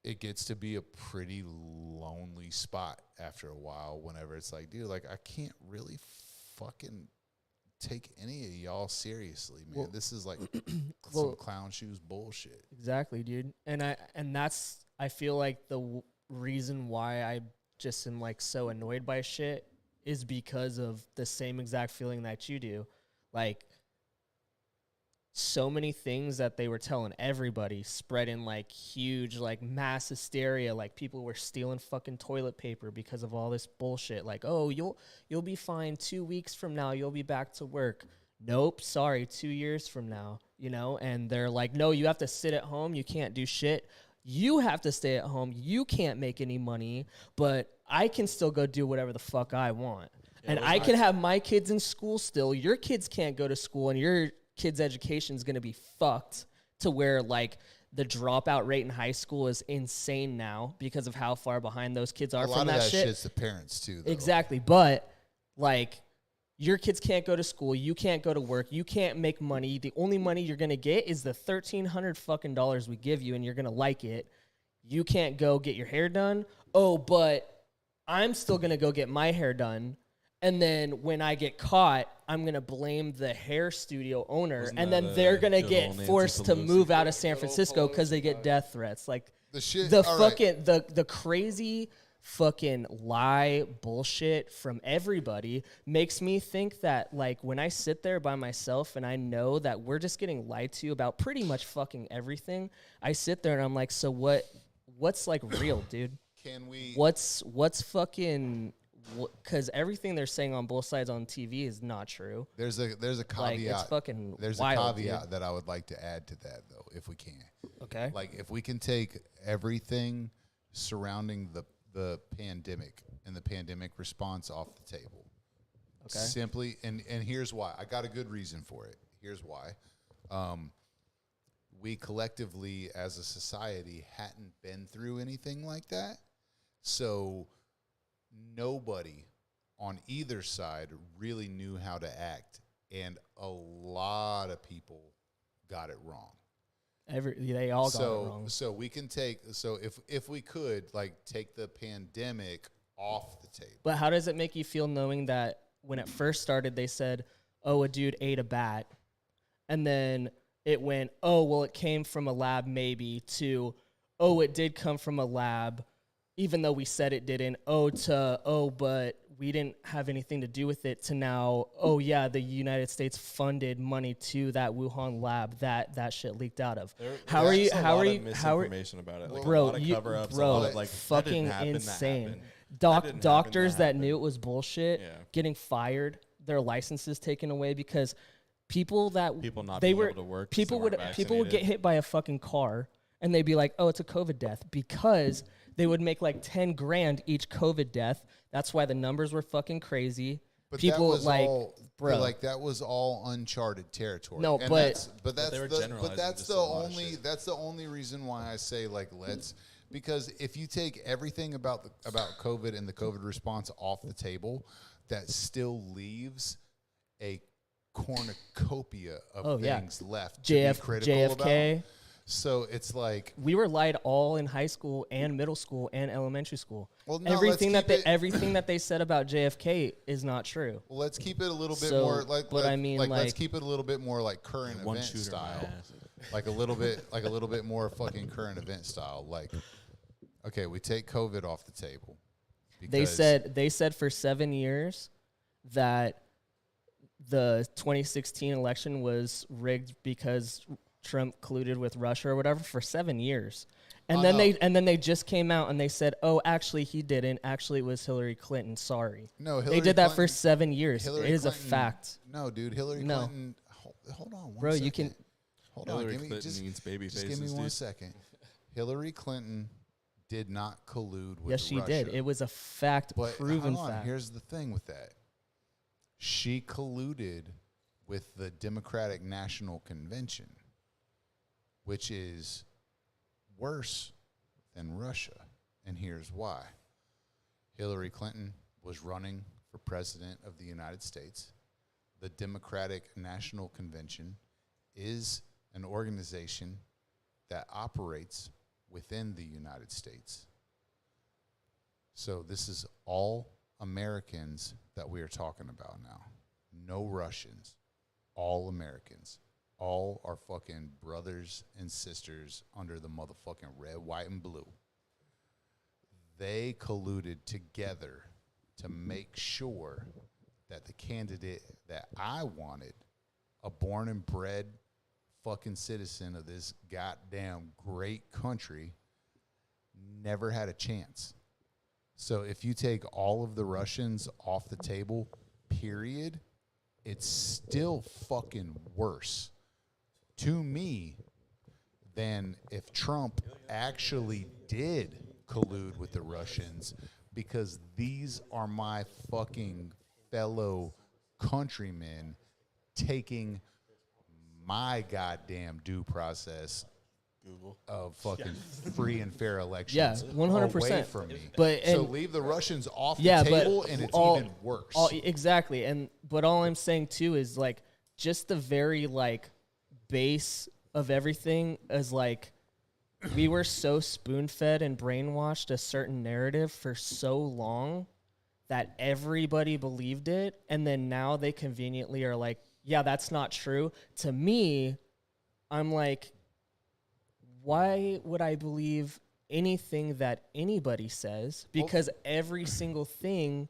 it gets to be a pretty lonely spot after a while whenever it's like, dude, like, I can't really fucking take any of y'all seriously, man. Well, this is like some clown shoes bullshit. Exactly, dude. And that's, I feel like the reason why I just am like so annoyed by shit is because of the same exact feeling that you do. Like, so many things that they were telling everybody, spreading like huge, like mass hysteria. Like, people were stealing fucking toilet paper because of all this bullshit. Like, oh, you'll be fine 2 weeks from now. You'll be back to work. Nope, sorry, 2 years from now, you know? And they're like, no, you have to sit at home. You can't do shit. You have to stay at home. You can't make any money, but I can still go do whatever the fuck I want. Yeah, and I can have my kids in school still. Your kids can't go to school, and your kids' education is going to be fucked to where, like, the dropout rate in high school is insane now because of how far behind those kids are from that shit. A lot of that shit's the parents, too, though. Exactly. But, like, your kids can't go to school. You can't go to work. You can't make money. The only money you're going to get is the $1,300 fucking dollars we give you, and you're going to like it. You can't go get your hair done. Oh, but I'm still going to go get my hair done. And then when I get caught, I'm going to blame the hair studio owner. And then they're going to get forced to move out of San Francisco because they get death threats. Like, the crazy fucking lie bullshit from everybody makes me think that, like, when I sit there by myself and I know that we're just getting lied to about pretty much fucking everything, I sit there and I'm like, so what's like real, dude? Can we? What's fucking? Because everything they're saying on both sides on TV is not true. There's a caveat. Like, it's fucking there's wild, a caveat dude. that I would like to add to that, though, if we can. Okay. Like, if we can take everything surrounding the pandemic and the pandemic response off the table. Okay. Simply, and here's why. I got a good reason for it. Here's why. We collectively, as a society, hadn't been through anything like that. So nobody on either side really knew how to act, and a lot of people got it wrong. They all got it wrong. So we can if we could, like, take the pandemic off the table. But how does it make you feel knowing that when it first started, they said, oh, a dude ate a bat, and then it went, oh, well, it came from a lab maybe, to, oh, it did come from a lab, even though we said it didn't, but we didn't have anything to do with it, to now, oh, yeah, the United States funded money to that Wuhan lab that shit leaked out of. How are you misinformation about it? Like, bro, a lot of cover-ups, a lot of, like, fucking that didn't happen, insane. That Doctors that knew it was bullshit, getting fired, their licenses taken away because people not being able to work, people would get hit by a fucking car and they'd be like, oh, it's a COVID death, because they would make like $10,000 each COVID death. That's why the numbers were fucking crazy. But people that was like, all, bro, like that was all uncharted territory. No, and but they were generalizing that's just the a lot of only shit. that's the only reason why I say like let's, because if you take everything about COVID and the COVID response off the table, that still leaves a cornucopia of things left to be critical JFK. about. So it's like We were lied all in high school and middle school and elementary school. Well, no, everything let's that keep it- everything that they said about JFK is not true. well, let's keep it a little bit So, more like. but I mean, let's like- keep it a little bit more like current One event shooter, my style. ass. Like a little bit more fucking current event style. Like, okay, we take COVID off the table. They said for 7 years that the 2016 election was rigged because Trump colluded with Russia or whatever for 7 years. And then they just came out and they said, "Oh, actually he didn't. Actually it was Hillary Clinton. Sorry." No, they did that for 7 years. Hillary It is Clinton- a fact. No, dude, Hillary No. Clinton. Hold on, Bro, you can hold Hillary on. Clinton means baby just faces, give me one dude. second. Hillary Clinton did not collude with Yes, she Russia. did. It was a fact, But proven hold on, fact. here's the thing with that. She colluded with the Democratic National Convention, which is worse than Russia. And here's why. Hillary Clinton was running for president of the United States. The Democratic National Convention is an organization that operates within the United States. So this is all Americans that we are talking about now. No Russians. All Americans. All our fucking brothers and sisters under the motherfucking red, white, and blue. They colluded together to make sure that the candidate that I wanted, a born and bred fucking citizen of this goddamn great country, never had a chance. So if you take all of the Russians off the table, period, it's still fucking worse to me than if Trump actually did collude with the Russians, because these are my fucking fellow countrymen taking my goddamn due process of fucking free and fair elections. Yeah, 100%. Away from me. But so and- leave the Russians off the Yeah, table, but and it's all- even worse. Exactly. But all I'm saying too is like just the very like base of everything is like we were so spoon-fed and brainwashed a certain narrative for so long that everybody believed it, and then now they conveniently are like, yeah, that's not true. To me, I'm like, why would I believe anything that anybody says? Because every single thing,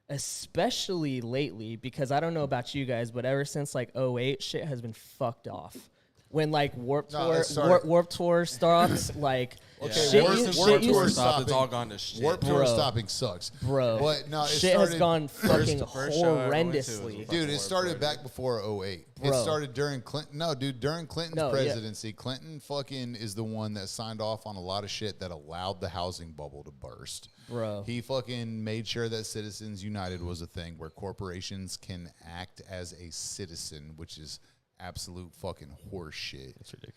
especially lately, because I don't know about you guys, but ever since like 08, shit has been fucked off. When like Warp Tour stops, like shit, Warp Tour stopped. It's all gone to shit. Warp Tour Bro. stopping sucks, bro. But no, it shit started, has gone fucking first show I went to was horrendously. with- Dude, it started back before 08. It Bro. started during Clinton. No, dude, during Clinton's No, yeah. presidency, Clinton fucking is the one that signed off on a lot of shit that allowed the housing bubble to burst. Bro. He fucking made sure that Citizens United was a thing where corporations can act as a citizen, which is absolute fucking horse shit. It's ridiculous.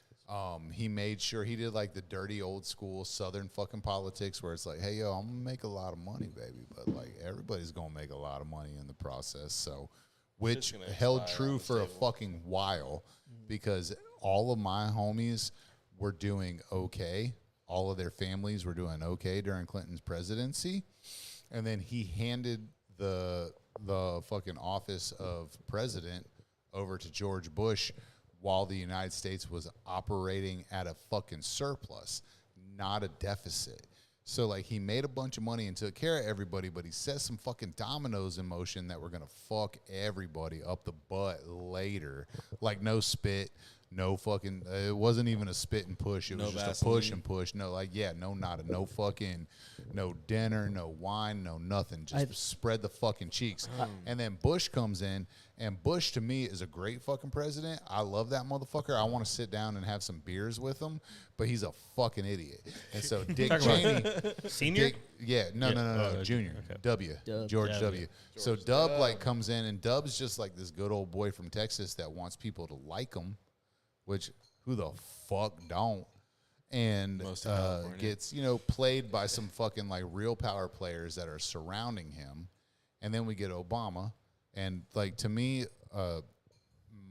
He made sure he did like the dirty old school Southern fucking politics where it's like, hey, yo, I'm gonna make a lot of money, baby. But like everybody's gonna make a lot of money in the process. So, which gonna held expire true on the for a table. fucking while because all of my homies were doing okay. All of their families were doing okay during Clinton's presidency. And then he handed the fucking office of president over to George Bush while the United States was operating at a fucking surplus, not a deficit. So, like, he made a bunch of money and took care of everybody, but he set some fucking dominoes in motion that were going to fuck everybody up the butt later. Like, no spit, No fucking, it wasn't even a spit and push. It was just a push and push. No, like, yeah, no nada. No fucking, no dinner, no wine, no nothing. Just spread the fucking cheeks. And then Bush comes in, and Bush to me is a great fucking president. I love that motherfucker. I want to sit down and have some beers with him, but he's a fucking idiot. And so Dick Cheney. Senior? No, Junior. Okay. George W. So Dub like comes in, and Dub's just like this good old boy from Texas that wants people to like him. Which who the fuck don't, and gets played by some fucking like real power players that are surrounding him, and then we get Obama, and like to me,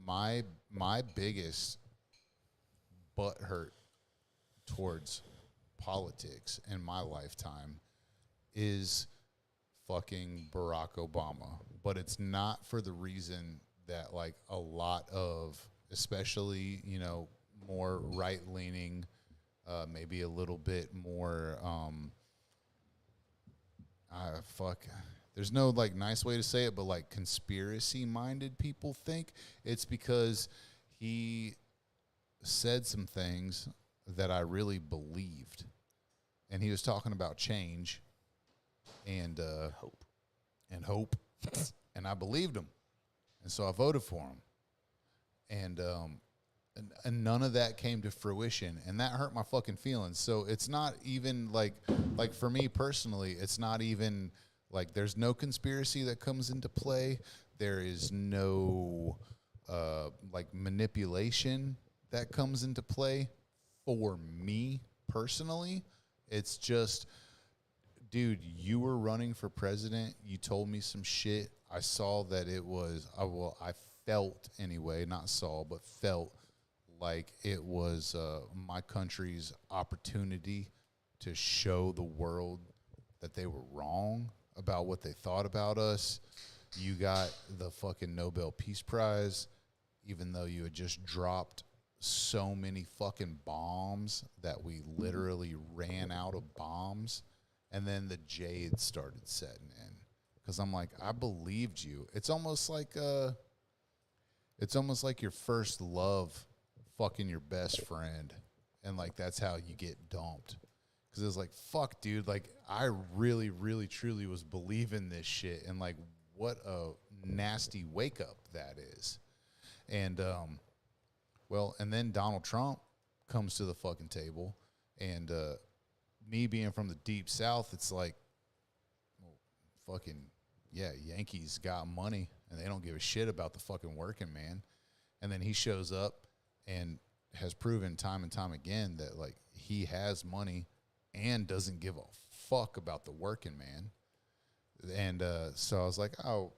my biggest butt hurt towards politics in my lifetime is fucking Barack Obama, but it's not for the reason that like a lot of especially, more right-leaning, maybe a little bit more, there's no, like, nice way to say it, but, like, conspiracy-minded people think. It's because he said some things that I really believed. And he was talking about change and hope. And I believed him. And so I voted for him. And none of that came to fruition, and that hurt my fucking feelings. So it's not even like for me personally, it's not even like there's no conspiracy that comes into play. There is no like manipulation that comes into play for me personally. It's just, dude, you were running for president. You told me some shit. I saw that it was, I felt anyway, not saw, but felt like it was my country's opportunity to show the world that they were wrong about what they thought about us. You got the fucking Nobel Peace Prize, even though you had just dropped so many fucking bombs that we literally ran out of bombs. And then the jade started setting in. Because I'm like, I believed you. It's almost like your first love fucking your best friend. And, like, that's how you get dumped. Because it was like, fuck, dude. Like, I really, really, truly was believing this shit. And, like, what a nasty wake-up that is. And, and then Donald Trump comes to the fucking table. And me being from the Deep South, it's like, well, fucking, yeah, Yankees got money. And they don't give a shit about the fucking working man. And then he shows up and has proven time and time again that, like, he has money and doesn't give a fuck about the working man. And so I was like, oh,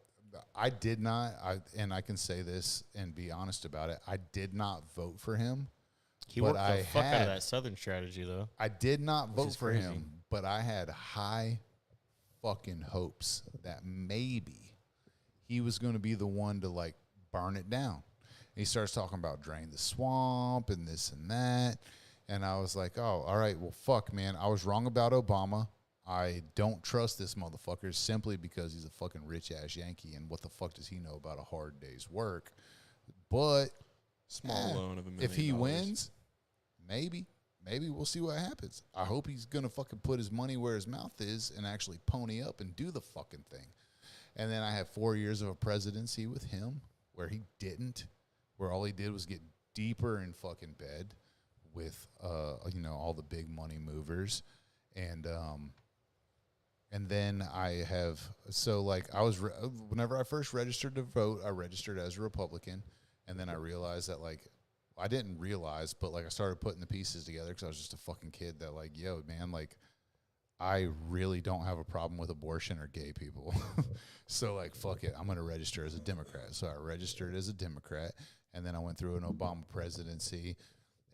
I did not, and I can say this and be honest about it, I did not vote for him. He worked the fuck out of that Southern strategy, though. I did not vote for him, but I had high fucking hopes that maybe he was going to be the one to, like, burn it down. And he starts talking about drain the swamp and this and that. And I was like, oh, all right, well, fuck, man. I was wrong about Obama. I don't trust this motherfucker simply because he's a fucking rich-ass Yankee. And what the fuck does he know about a hard day's work? But small loan of $1 million. If he wins, maybe we'll see what happens. I hope he's going to fucking put his money where his mouth is and actually pony up and do the fucking thing. And then I had 4 years of a presidency with him where he didn't, where all he did was get deeper in fucking bed with, all the big money movers. And then I have, so like whenever I first registered to vote, I registered as a Republican. And then I realized that, like, I didn't realize, but, like, I started putting the pieces together because I was just a fucking kid that, like, yo, man, like, I really don't have a problem with abortion or gay people. So, like, fuck it, I'm going to register as a Democrat. So I registered as a Democrat, and then I went through an Obama presidency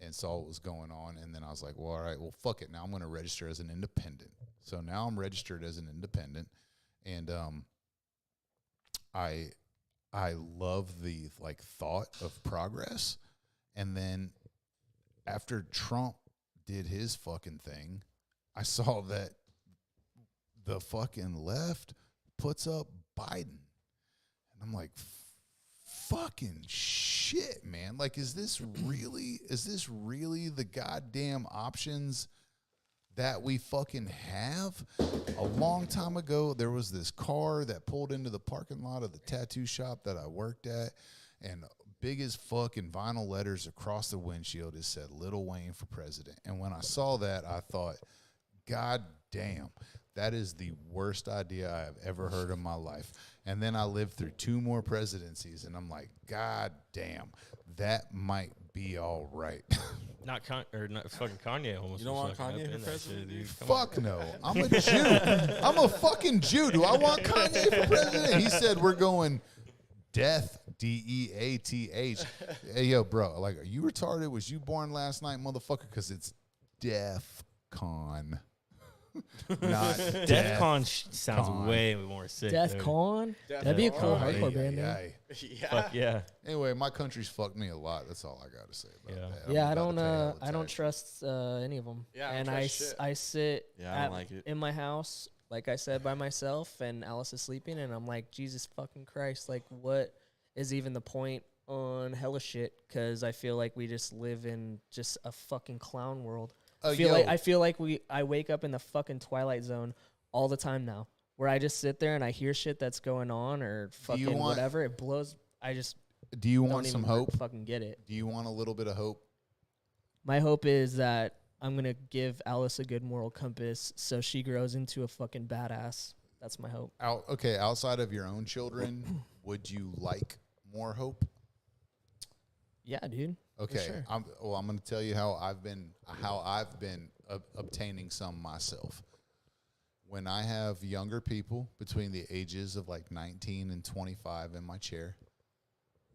and saw what was going on. And then I was like, well, all right, well, fuck it. Now I'm going to register as an independent. So now I'm registered as an independent. And I love the, like, thought of progress. And then after Trump did his fucking thing, I saw that the fucking left puts up Biden. And I'm like, fucking shit, man. Like, is this really the goddamn options that we fucking have? A long time ago, there was this car that pulled into the parking lot of the tattoo shop that I worked at, and big as fucking vinyl letters across the windshield, it said Lil Wayne for president. And when I saw that, I thought, God damn, that is the worst idea I have ever heard in my life. And then I lived through 2 more presidencies, and I'm like, God damn, that might be all right. Not fucking Kanye almost. You don't want fucking Kanye up for in that president, shit, dude. dude? Come Fuck no. I'm a Jew. I'm a fucking Jew. Do I want Kanye for president? He said we're going death, DEATH. Hey, yo, bro, like, are you retarded? Was you born last night, motherfucker? Because it's DEF CON. Not DEFCON sounds way more sick. Death dude. Con? That'd be a cool hardcore band name. Yeah. Fuck yeah. Anyway, my country's fucked me a lot. That's all I got to say about Yeah. that. Yeah, I'm I about don't. to pay hella I don't taxes. trust any of them. Yeah, I don't and trust shit. I sit Yeah, I don't like it. in my house, like I said, by myself, and Alice is sleeping, and I'm like, Jesus fucking Christ, like, what is even the point on hella shit? Because I feel like we just live in just a fucking clown world. I feel like I wake up in the fucking Twilight Zone all the time now, where I just sit there and I hear shit that's going on or fucking whatever. It blows. I just Do you don't want some even hope? fucking get it. Do you want a little bit of hope? My hope is that I'm gonna give Alice a good moral compass so she grows into a fucking badass. That's my hope. Outside of your own children, would you like more hope? Yeah, dude. Okay, sure. I'm going to tell you how I've been obtaining some myself. When I have younger people between the ages of like 19 and 25 in my chair,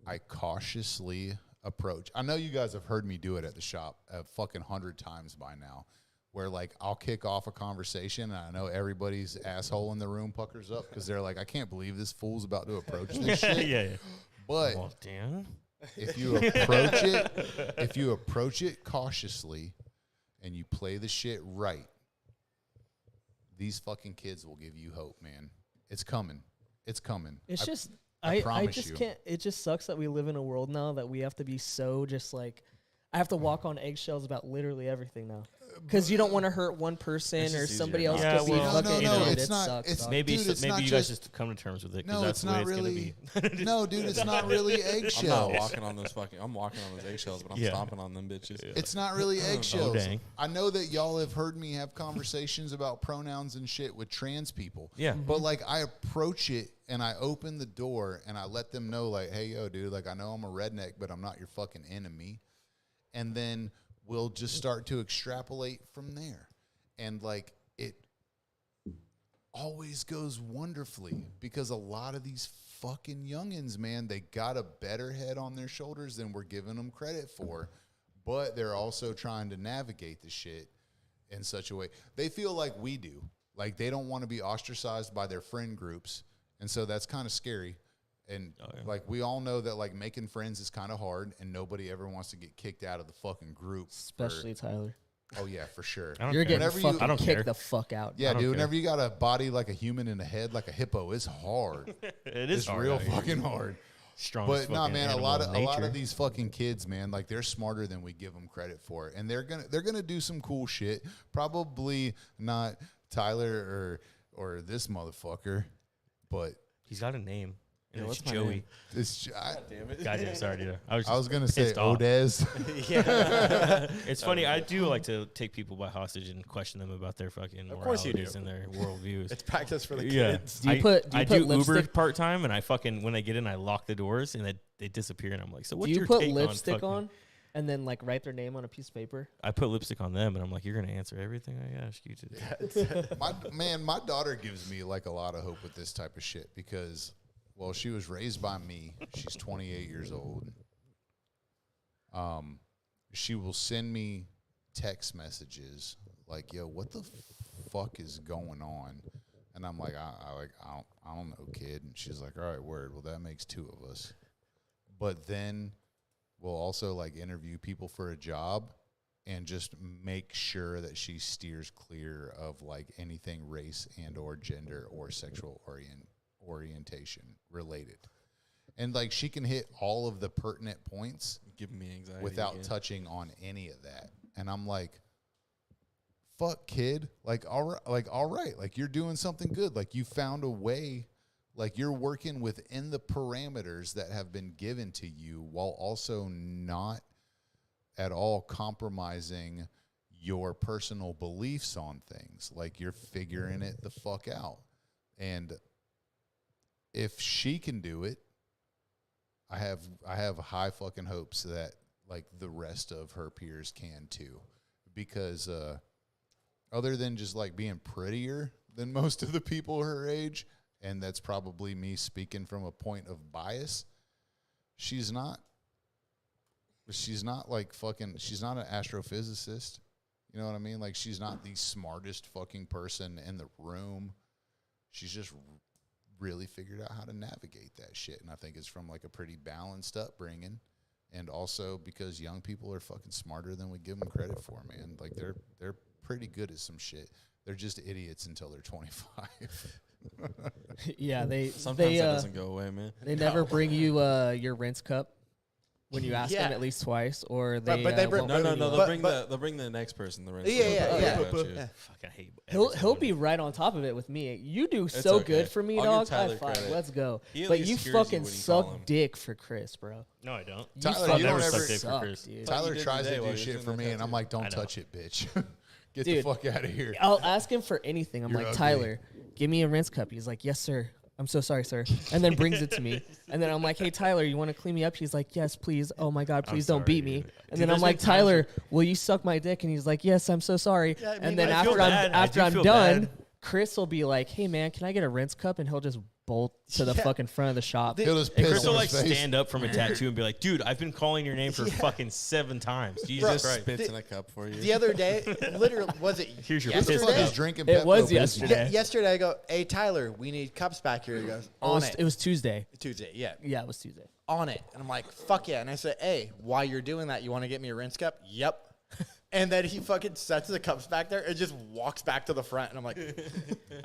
I cautiously approach. I know you guys have heard me do it at the shop a fucking 100 times by now, where like I'll kick off a conversation and I know everybody's asshole in the room puckers up because they're like, I can't believe this fool's about to approach this shit. Yeah. But Well, damn. if you approach it cautiously and you play the shit right, these fucking kids will give you hope, man. It's coming. It's coming. I promise just you. can't. It just sucks that we live in a world now that we have to be so just like, I have to walk on eggshells about literally everything now. Because you don't want to hurt one person It's or just somebody easier else not could to. be Yeah, fucking no, idiot. it's It not- sucks, it's- dog. Maybe Dude, it's maybe not you guys just- just come to terms with it. No, That's it's the way not it's really. gonna be. No, dude, it's not really I'm eggshells. not walking on those I'm walking on those eggshells, but I'm Yeah. stomping on them bitches. It's not really eggshells. dang. I know that y'all have heard me have conversations about pronouns and shit with trans people. Yeah. But like I approach it and I open the door and I let them know like, hey, yo, dude, like I know I'm a redneck, but I'm not your fucking enemy. And then we'll just start to extrapolate from there. And like it always goes wonderfully because a lot of these fucking youngins, man, they got a better head on their shoulders than we're giving them credit for, but they're also trying to navigate the shit in such a way. They feel like we do. Like they don't want to be ostracized by their friend groups. And so that's kind of scary. And like we all know that like making friends is kind of hard and nobody ever wants to get kicked out of the fucking group. Especially Tyler. Oh yeah, for sure. I don't You're care. getting Whenever you- fucking I don't care. kicked the fuck out. Yeah, don't dude. care. Whenever you got a body like a human and a head like a hippo, it's hard. It is It's hard real out here. fucking hard. Strongest But nah, fucking man, a animal lot in of nature. these fucking kids, man, like they're smarter than we give them credit for, and they're gonna do some cool shit. Probably not Tyler or this motherfucker, but He's got a name. And Yeah, it's what's my Joey. name? it's. Damn it. Goddamn, sorry, dude. I I was gonna say pissed off. Odez. It's funny. I do like to take people by hostage and question them about their fucking Of course you do. moralities and their worldviews. It's practice for the Yeah. kids. Do you put I Uber Uber part time, and I fucking when I get in, I lock the doors, and they disappear, and I'm like, so what's Do you your put take lipstick fucking-" on and then like write their name on a piece of paper? I put lipstick on them, and I'm like, you're gonna answer everything I ask you to. My daughter gives me like a lot of hope with this type of shit because, well, she was raised by me. She's 28 years old. She will send me text messages like, "Yo, what the fuck is going on?" And I'm like, I don't know, kid. And she's like, "All right, word. Well, that makes two of us." But then we'll also like interview people for a job and just make sure that she steers clear of like anything race and or gender or sexual orientation related. And like she can hit all of the pertinent points Giving me anxiety without again. touching on any of that. And I'm like, fuck, kid. Like, all right. Like, you're doing something good. Like, you found a way. Like, you're working within the parameters that have been given to you while also not at all compromising your personal beliefs on things. Like, you're figuring it the fuck out. And if she can do it, I have high fucking hopes that like the rest of her peers can too, because other than just like being prettier than most of the people her age, and that's probably me speaking from a point of bias, she's not like fucking, she's not an astrophysicist. You know what I mean? Like, she's not the smartest fucking person in the room. She's just really figured out how to navigate that shit. And I think it's from like a pretty balanced upbringing. And also because young people are fucking smarter than we give them credit for, man. Like they're pretty good at some shit. They're just idiots until they're 25. Yeah, Sometimes that doesn't go away, man. They never bring you your rinse cup when you ask them at least twice, or they. But they won't bring- bring No. you. They'll bring the next person. The rest. Yeah. Fucking hate. He'll be right on top of it with me. You do It's so okay. good for me, I'll dog. give Tyler High five. credit. Let's go. He at But least you hears you fucking when you call suck him. dick for Chris, bro. No, I don't. You Tyler, fucking you don't never ever- suck dick for suck, Chris. dude. Tyler did tries today to while do he was shit doing for that me, and I'm tattoo. like, don't I know. touch it, bitch. Get Dude. the fuck out of here. I'll ask him for anything. I'm You're like, ugly. Tyler, give me a rinse cup. He's like, yes, sir. I'm so sorry, sir. And then brings it to me. And then I'm like, hey, Tyler, you want to clean me up? He's like, yes, please. Oh, my God, please don't sorry, beat me. dude. And Dude, then I'm there's like, been times Tyler, will you suck my dick? And he's like, yes, I'm so sorry. Yeah, I mean, and then I feel bad. I after do I'm feel done, bad. Chris will be like, hey, man, can I get a rinse cup? And he'll just bolt to the fucking front of the shop. He'll just And piss Chris will on like his face. stand up from a tattoo and be like, "Dude, I've been calling your name for fucking 7 times. Jesus Just Christ! spits in a cup for you. The other day, literally, was it Here's your Who the piss fuck cup. is drinking It was Pepto-Bismol? yesterday. yesterday? I go, hey Tyler, we need cups back here. He goes, on it. It was Tuesday. Tuesday, yeah, Yeah, it was Tuesday. on it. And I'm like, fuck yeah. And I said, hey, while you're doing that, you want to get me a rinse cup? Yep. And then he fucking sets the cups back there and just walks back to the front. And I'm like,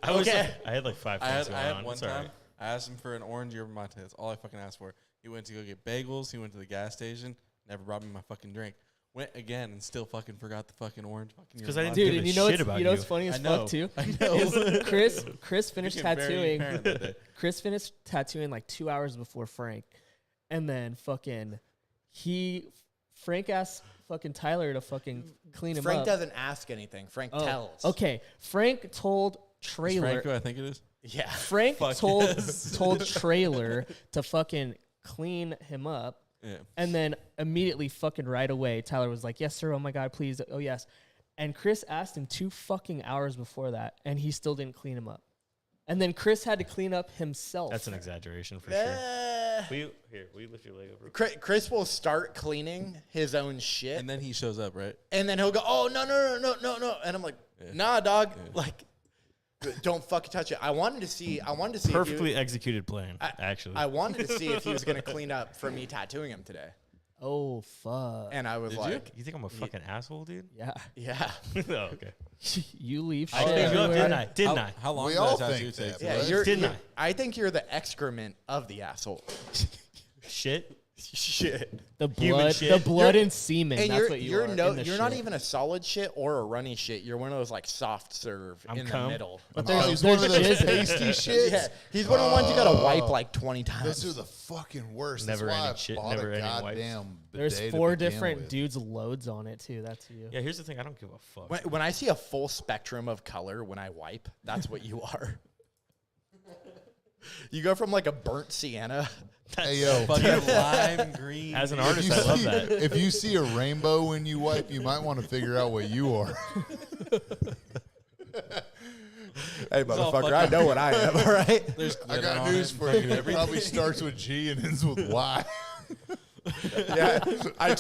I was Okay. like, I had like 5 I things had, going I had on. one It's all time. right. I asked him for an orange yerba mate. That's all I fucking asked for. He went to go get bagels. He went to the gas station. Never brought me my fucking drink. Went again and still fucking forgot the fucking orange. Fucking 'cause yerba I didn't mate. Dude, give and a you know shit what's about what's you. funny as I know. fuck too? I know. Is Chris finished Became very tattooing. apparent that day. Chris finished tattooing like 2 hours before Frank, and then fucking Frank asked fucking Tyler to fucking clean him Frank up. doesn't ask anything. Frank Oh, tells. okay, Frank told Is Trailer. Frank who I think it is? Yeah. Frank Fuck told yes. told Trailer to fucking clean him up, Yeah. and then immediately fucking right away Tyler was like, "Yes, sir. Oh my God, please. Oh yes." And Chris asked him 2 fucking hours before that, and he still didn't clean him up. And then Chris had to clean up himself. That's an exaggeration for sure. Will you lift your leg up? Real quick? Chris will start cleaning his own shit. And then he shows up, right? And then he'll go, oh, no. And I'm like, nah, dog. Like, don't fucking touch it. I wanted to see. Perfectly executed plan, actually. I wanted to see if he was going to clean up for me tattooing him today. Oh fuck. And I was like, you think I'm a fucking asshole, dude? Yeah. yeah. Oh, okay. You leave I shit picked you up, everywhere. didn't I? Didn't I? How long We did all that tattoo think take? that, Yeah, bro. Didn't I think you're the excrement of the asshole. Shit. Shit. The Human blood, shit. the blood and semen. And That's what you are. in the you're not shit. even a solid shit or a runny shit. You're one of those like soft serve I'm in the cum. middle. But Oh, there's, he's there's one of those jizz in it. pasty shits. Yeah, he's one of the ones you gotta wipe like 20 times. Those are the fucking worst. Never That's why ending I shit, bought never a ending wipes. goddamn There's bidet to 4 begin different with. dudes' loads on it too. That's you. Yeah, here's the thing. I don't give a fuck. When I see a full spectrum of color when I wipe, that's what you are. You go from like a burnt sienna. Hey yo, Fucking lime green. As an if artist, you I love see- that. If you see a rainbow when you wipe, you might want to figure out what you are. Hey, all motherfucker, I know what I am, all right? There's I glitter got on news it for and you. It probably starts with G and ends with Y. Yeah, I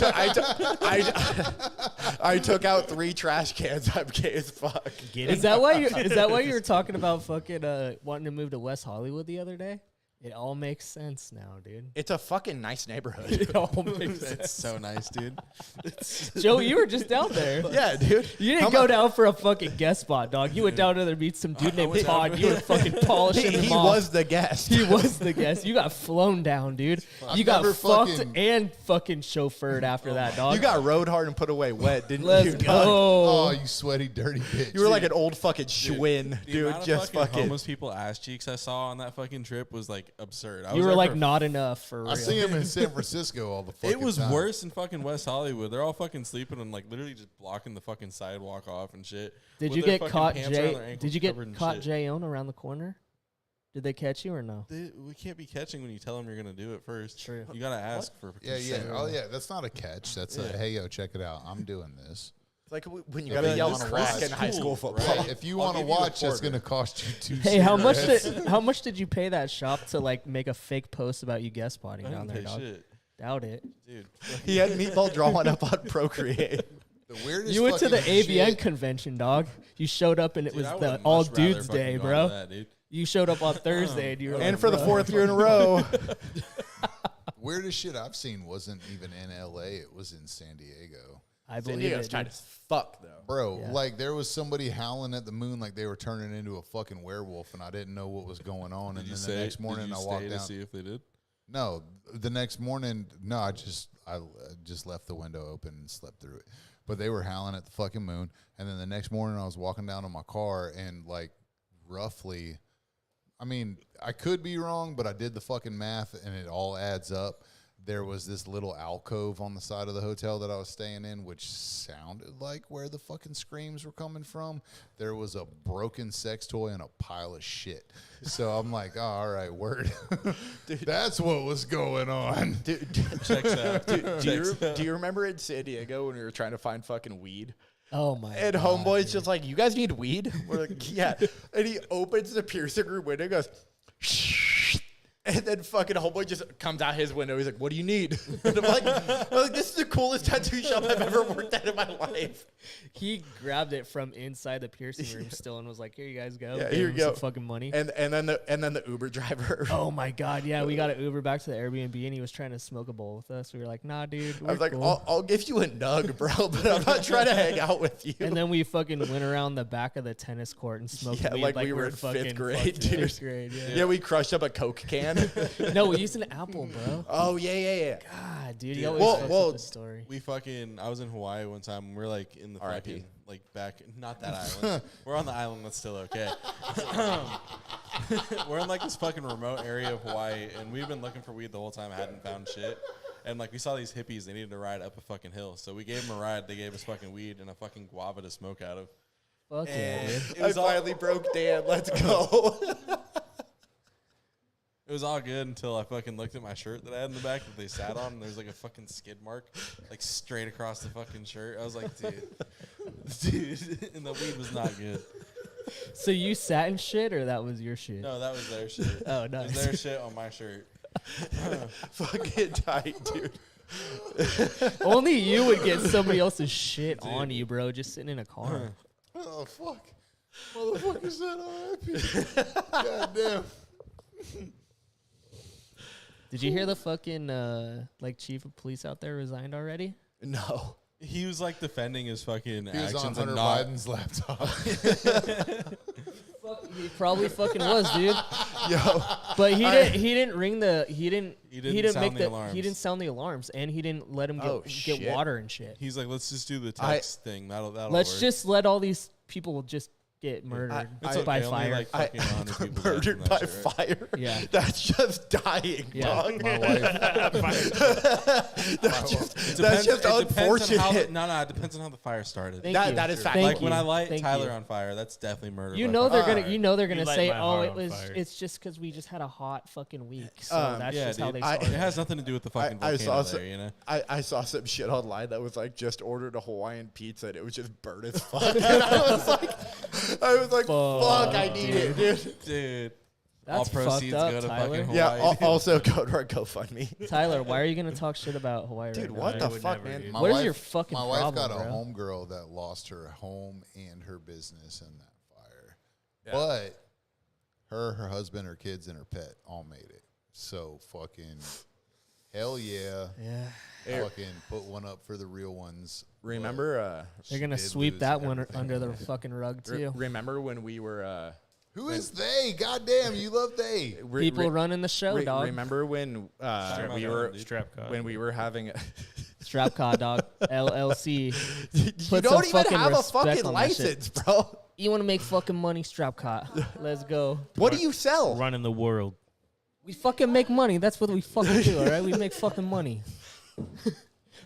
took out 3 trash cans. I'm gay as fuck. Get it? Is that why you? Is that why you were talking about fucking wanting to move to West Hollywood the other day? It all makes sense now, dude. It's a fucking nice neighborhood. It all makes sense. It's so nice, dude. Joe, you were just down there. Yeah, dude. You didn't go down for a fucking guest spot, dog. You went down there to meet some dude named Todd. You were fucking polishing him He off. was the guest. He was the guest. You got flown down, dude. You got never fucked fucking- and fucking chauffeured after that, dog. You got rode hard and put away wet, didn't Let's you? go. Oh, you sweaty, dirty bitch. You were like an old fucking Schwinn, The dude. amount of Just fucking. homeless people ass cheeks I saw on that fucking trip was like absurd. I You was were there like for- not enough for real. I see him in San Francisco all the fucking It was time. worse in fucking West Hollywood. They're all fucking sleeping and like literally just blocking the fucking sidewalk off and shit. Did with you their get fucking caught, pants around their Jay? ankles Did you get covered in caught, shit. Jay Owen, around the corner? Did they catch you or no? We can't be catching when you tell them you're gonna do it first. True. You gotta ask for Yeah, consent. yeah. Oh, yeah. That's not a catch. That's a, Yeah. hey, yo, check it out. I'm doing this. It's like when you Yeah, got to but yell this on a class rock in is high school football. Right. If you I'll want to give you a watch, that's quarter. going to cost you 2 Hey, how much cigarettes. did you pay that shop to like make a fake post about you guest spotting I down didn't there, pay dog? shit, Doubt it. dude. He had meatball drawing up on Procreate. The weirdest You went to the fucking AVN shit- convention, dog. You showed up and it Dude, was I the would all much rather dudes fucking day, go bro. to that, dude. You showed up on Thursday and you were And like, for the bro. 4th year in a row. Weirdest shit I've seen wasn't even in LA. It was in San Diego. I San believe Diego's it. tight Dude. as fuck, though. Bro, Yeah. like there was somebody howling at the moon like they were turning into a fucking werewolf and I didn't know what was going on. Did And you then say? the next morning did you I stay walked to down. see if they did? No, the next morning, no, I just left the window open and slept through it. But they were howling at the fucking moon. And then the next morning I was walking down to my car and like roughly, I mean, I could be wrong, but I did the fucking math and it all adds up. There was this little alcove on the side of the hotel that I was staying in, which sounded like where the fucking screams were coming from. There was a broken sex toy and a pile of shit. So I'm like, oh, all right, word. That's what was going on. Checks out. Do you remember in San Diego when we were trying to find fucking weed? Oh my And God, homeboy's dude. just like, you guys need weed? We're like, yeah. And he opens the piercing room window and goes, and then fucking homeboy just comes out his window. He's like, what do you need? And I'm like, this is the coolest tattoo shop I've ever worked at in my life. He grabbed it from inside the piercing room still and was like, here you guys go. Yeah, Gave here him you go. some fucking money. And then the Uber driver. Oh my God, yeah, we got an Uber back to the Airbnb and he was trying to smoke a bowl with us. We were like, nah, dude, I was like, cool. I'll give you a nug, bro, but I'm not trying to hang out with you. And then we fucking went around the back of the tennis court and smoked Yeah, weed like like we were in fucking fifth grade, fucking dude. fifth grade, yeah. Yeah, we crushed up a Coke can. No, we used an apple, bro. Oh, yeah. God, dude, he Dude, always well- fucks well, up the story. We fucking. I was in Hawaii one time. And we're like in the R.I.P. fucking like back. Not that island. We're on the island. That's still okay. We're in like this fucking remote area of Hawaii, and we've been looking for weed the whole time. Hadn't found shit. And like we saw these hippies. They needed to ride up a fucking hill, so we gave them a ride. They gave us fucking weed and a fucking guava to smoke out of. Fuck yeah, And dude. it I was all, finally broke Dan. Let's go. it was all good until I fucking looked at my shirt that I had in the back that they sat on, and there's like a fucking skid mark, like straight across the fucking shirt. I was like, dude, and the weed was not good. So you sat in shit or that was your shit? No, that was their shit. Oh, It was nice. their shit on my shirt. Fucking tight, dude. Only you would get somebody else's shit on you, bro, just sitting in a car. Oh, fuck. Motherfucker said RIP. God damn. Did you hear the fucking like chief of police out there resigned already? No. He was like defending his fucking He was on actions Hunter and not. Biden's laptop. He probably fucking was, dude. Yo. But he didn't ring the he didn't sound make the the alarms. he didn't sound the alarms and he didn't let him Oh, get shit. water and shit. He's like, let's just do the text thing. That'll Let's work. just let all these people just get murdered It's by okay, only fire. like fucking 100 people died Murdered from by that shit, right? fire. Yeah. That's just dying, Yeah. dog. My wife. That's just It that's just depends on how unfortunate. no, it depends on how the fire started. Thank That you. that is fact. Thank Like when you. I light Thank Tyler you. on fire, that's definitely murder. You by know fire. they're gonna. Alright. You know they're gonna light say, my "Oh, heart it on was. fire. It's just because we just had a hot fucking week." So that's yeah, just how dude. they I- It started. has nothing to do with the fucking I volcano saw there, you know. I saw some shit online that was like just ordered a Hawaiian pizza and it was just burnt as fuck. And I was like, fuck, I need it, dude. Dude, That's all fucked proceeds up, go to Tyler. fucking Hawaii. Yeah. dude. Also, go to our GoFundMe. Tyler, why are you gonna talk shit about Hawaii? Dude, right what now? the would fuck, never, man? dude. My What is wife- your fucking My wife problem, got a bro? homegirl that lost her home and her business in that fire. But her husband, her kids, and her pet all made it. So fucking hell yeah. Yeah. Fucking put one up for the real ones. Remember, They're going to did sweep lose that one everything. under the fucking rug, too. remember when we were Who is they? Goddamn, you love they. People running the show, dog. Remember when we were having Strap car, dog. LLC. you Put don't some even fucking have a respect fucking on that shit. license, bro. You want to make fucking money, strap car. Let's go. What do you sell? Running the world. We fucking make money. That's what we fucking do, all right? We make fucking money.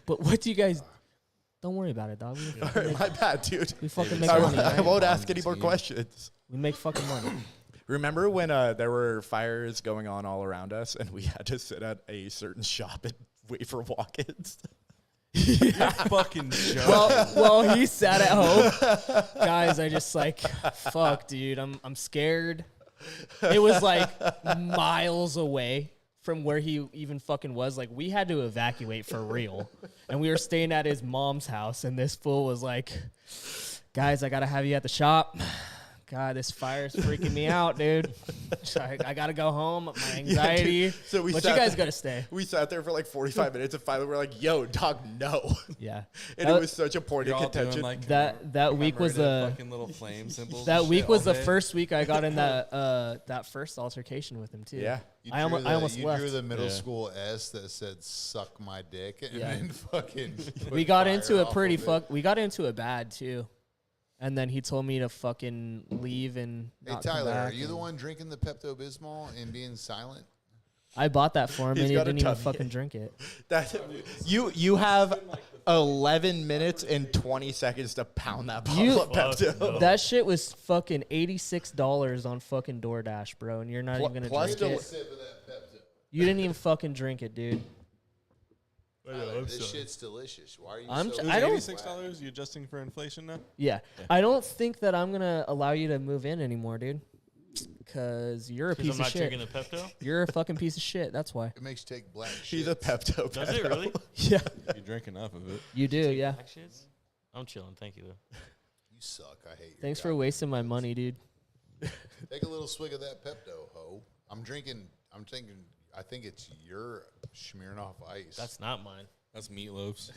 But what do you guys... Don't worry about it, dog. All right, my bad, dude. We fucking make I, money, I right? won't ask any more questions. We make fucking money. Remember when there were fires going on all around us and we had to sit at a certain shop and wait for walk-ins? Fucking joke. Well, he sat at home. Guys, I just like, fuck, dude. I'm scared. It was like miles away from where he even fucking was. Like, we had to evacuate for real. And we were staying at his mom's house, and this fool was like, guys, I gotta have you at the shop. God, this fire's freaking me out, dude. I gotta go home. My anxiety. Yeah, so but you guys gotta stay. We sat there for like 45 minutes and finally we're like, yo, dog, no. Yeah. And it was such a point of contention. Like that week was the fucking little flame symbols. that and week shit was all the day. first week I got in that first altercation with him too. Yeah. I almost you left. drew the middle Yeah. school S that said "suck my dick" and Yeah. then fucking. We got into it it pretty We got into it bad too, and then he told me to fucking leave and. Hey not come Tyler, are back you the and- one drinking the Pepto Bismol and being silent? I bought that for him, He's and he got a didn't even tummy fucking drink it. That you have 11 minutes and 20 seconds to pound that bottle of Pepto. no. That shit was fucking $86 on fucking DoorDash, bro, and you're not even gonna plus drink del- it. Sip of that Pepto. You didn't even fucking drink it, dude. Tyler, this shit's delicious. Why are you I'm so? j- It was I don't- $86. You adjusting for inflation now? Yeah. I don't think that I'm gonna allow you to move in anymore, dude. Cause you're a Because piece I'm of not shit. drinking the Pepto. You're a fucking piece of shit. That's why. It makes you take black shit. He's a Pepto. Does it really? Yeah. You drink enough of it. You do, yeah. Black shits? I'm chilling. Thank you, though. You suck. I hate you. Thanks for wasting my money, dude. Take a little swig of that Pepto, ho. I'm thinking. I think it's your Smirnoff Ice. That's not mine. That's meatloafs.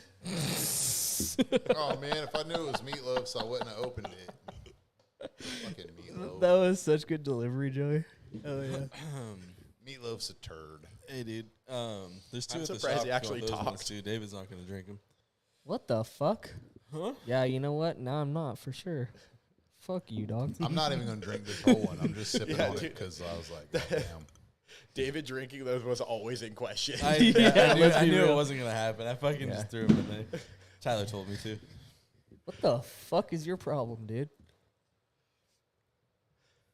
Oh man, if I knew it was meatloaf, I wouldn't have opened it. Fucking meatloaf. That was such good delivery, Joey. Oh yeah. Meatloaf's a turd. Hey, dude. There's two I'm at the surprised shop. he if you actually want those ones, talked. too. David's not going to drink them. What the fuck? Huh? Yeah, you know what? Now I'm not for sure. Fuck you, dog. I'm not even gonna drink this whole one. I'm just sipping Yeah, on it dude. because I was like, oh, damn. David drinking those was always in question. I let's be knew real. it wasn't going to happen. I fucking Yeah. just threw them in there. Tyler told me to. What the fuck is your problem, dude?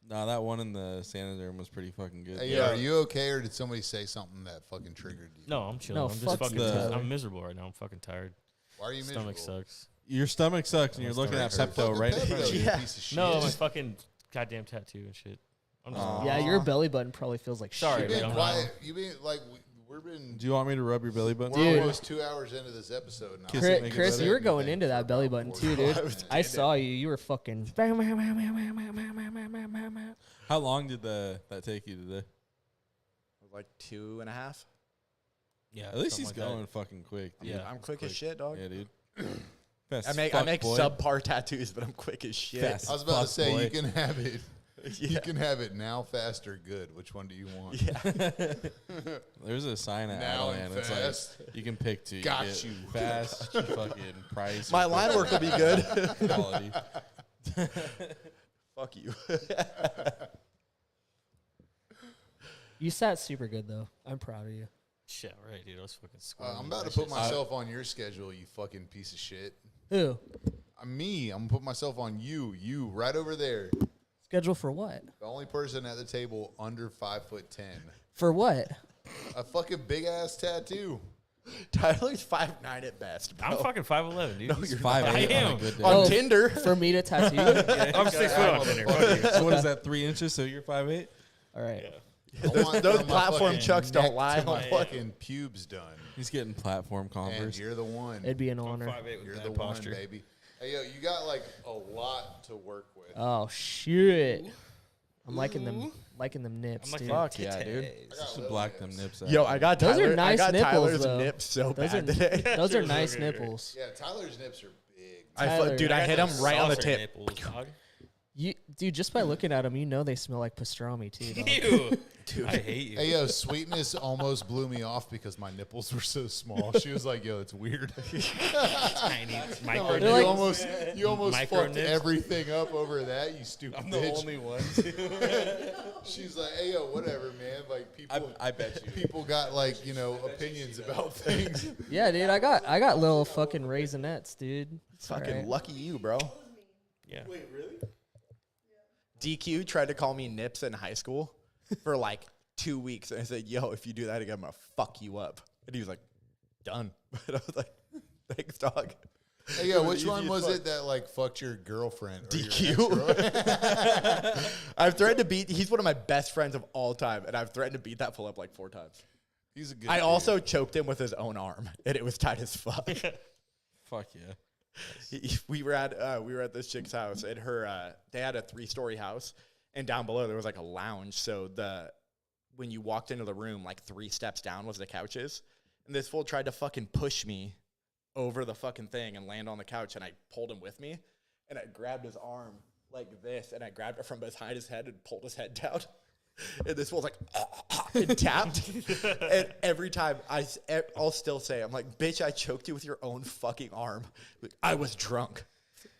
Nah, that one in the sanitary room was pretty fucking good. Hey, are you okay, or did somebody say something that fucking triggered you? No, I'm chilling. No, I'm just fuck fucking. you, Tyler. I'm miserable right now. I'm fucking tired. Why are you miserable? Stomach sucks. Your stomach sucks, and My you're looking at stomach Pepto Fucking right in Pepto, front of you. you Yeah. piece of shit. No, my fucking goddamn tattoo and shit. I'm just Aw. Yeah, your belly button probably feels like Sorry, shit. You've man. been quiet. You've been like we've been. Do you want me to rub your belly button? We're Dude. almost 2 hours into this episode now. Kiss it, make it Chris, better. you were going into that belly button too, dude. I saw you. You were fucking. How long did that take you today? Like 2.5. yeah. At least he's something like going fucking quick, dude. Yeah. I'm quick as shit, dog. Yeah, dude. Fast I as make fuck, I boy. subpar tattoos, but I'm quick as shit. Fast. I was about to Fuck, say boy. you can have it. Yeah. You can have it now, fast, or good. Which one do you want? Yeah. There's a sign at Now Adelan. and It's fast. like you can pick two. Got get you. Fast, fucking price. My or line work will be good. quality. Fuck you. You sat super good though. I'm proud of you. Shit, right, dude. I was fucking squirming. I'm about to put myself on your schedule, you fucking piece of shit. Who? Me, I'm gonna put myself on you. You right over there. Schedule for what? The only person at the table under 5'10". For what? A fucking big ass tattoo. Tyler's 5'9" at best, bro. I'm fucking 5'11", dude. No, He's you're 5'8" I on a am. good day. On Oh, Tinder. For me to tattoo you? I'm 6 foot on Tinder. Fuck you. So what is that? 3 inches? So you're 5'8"? All right. Yeah. I want those my platform fucking chucks don't neck lie. to my Yeah. fucking pubes done. He's getting platform And Converse. you're the one. It'd be an I'm honor. 5'8" with You're bad the posture. one, baby. Hey, yo, you got like a lot to work with. Oh shit! I'm liking them liking them nips, I'm dude. Fuck yeah, dude. Just black them nips out. Yo, I got Those Tyler, are nice I got nipples, Tyler's though. nips so Those bad are today. those are nice nipples. Yeah, Tyler's nips are big. Tyler, Dude, I hit him right on the Saucer tip. nipples, dog. Dude, just by looking at them, you know they smell like pastrami too. Dog. Ew. Dude. I hate you. Hey, yo, Sweetness almost blew me off because my nipples were so small. She was like, yo, it's weird. Tiny micro Like, They're like- you almost Micro fucked nips. everything up over that, you stupid I'm the bitch. only one. She's like, hey, yo, whatever, man. Like, people, I bet you. people got, like, you know, opinions about things. Yeah, dude, I got little fucking raisinets, dude. It's Fucking alright. lucky you, bro. Yeah. DQ tried to call me nips in high school for like 2 weeks. And I said, yo, if you do that again, I'm going to fuck you up. And he was like, done. But I was like, thanks, dog. Hey, yo, which one was it that, like, fucked your girlfriend? Or your DQ. ex-girl? I've threatened to beat, he's one of my best friends of all time. And I've threatened to beat that fool up like 4 times. He's a good I dude. also choked him with his own arm. And it was tight as fuck. Fuck yeah. We were at this chick's house, and they had a 3-story house, and down below there was like a lounge. So when you walked into the room, like 3 steps down was the couches, and this fool tried to fucking push me over the fucking thing and land on the couch, and I pulled him with me, and I grabbed his arm like this, and I grabbed it from behind his head and pulled his head down. And this fool's like, and tapped. And every time I'll still say, I'm like, bitch, I choked you with your own fucking arm. Like, I was drunk.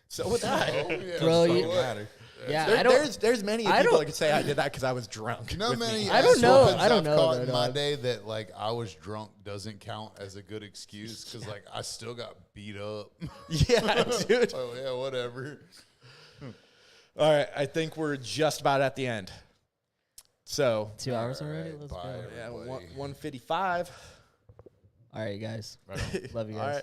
So with that, Oh, yeah, Bro, so you- what? Matter. Yeah, there- I don't. there's many I people don't- that could say I did that because I was drunk. You know with many me. I don't know. ass I don't whoopings know, I've caught though, in my dog. day that, like, I was drunk doesn't count as a good excuse because, like, I still got beat up. Yeah, dude. Oh, yeah, whatever. All right, I think we're just about at the end. So 2 hours already. Alright, Let's bye, go. yeah, everybody. 155. All right, guys. Love you All guys. right.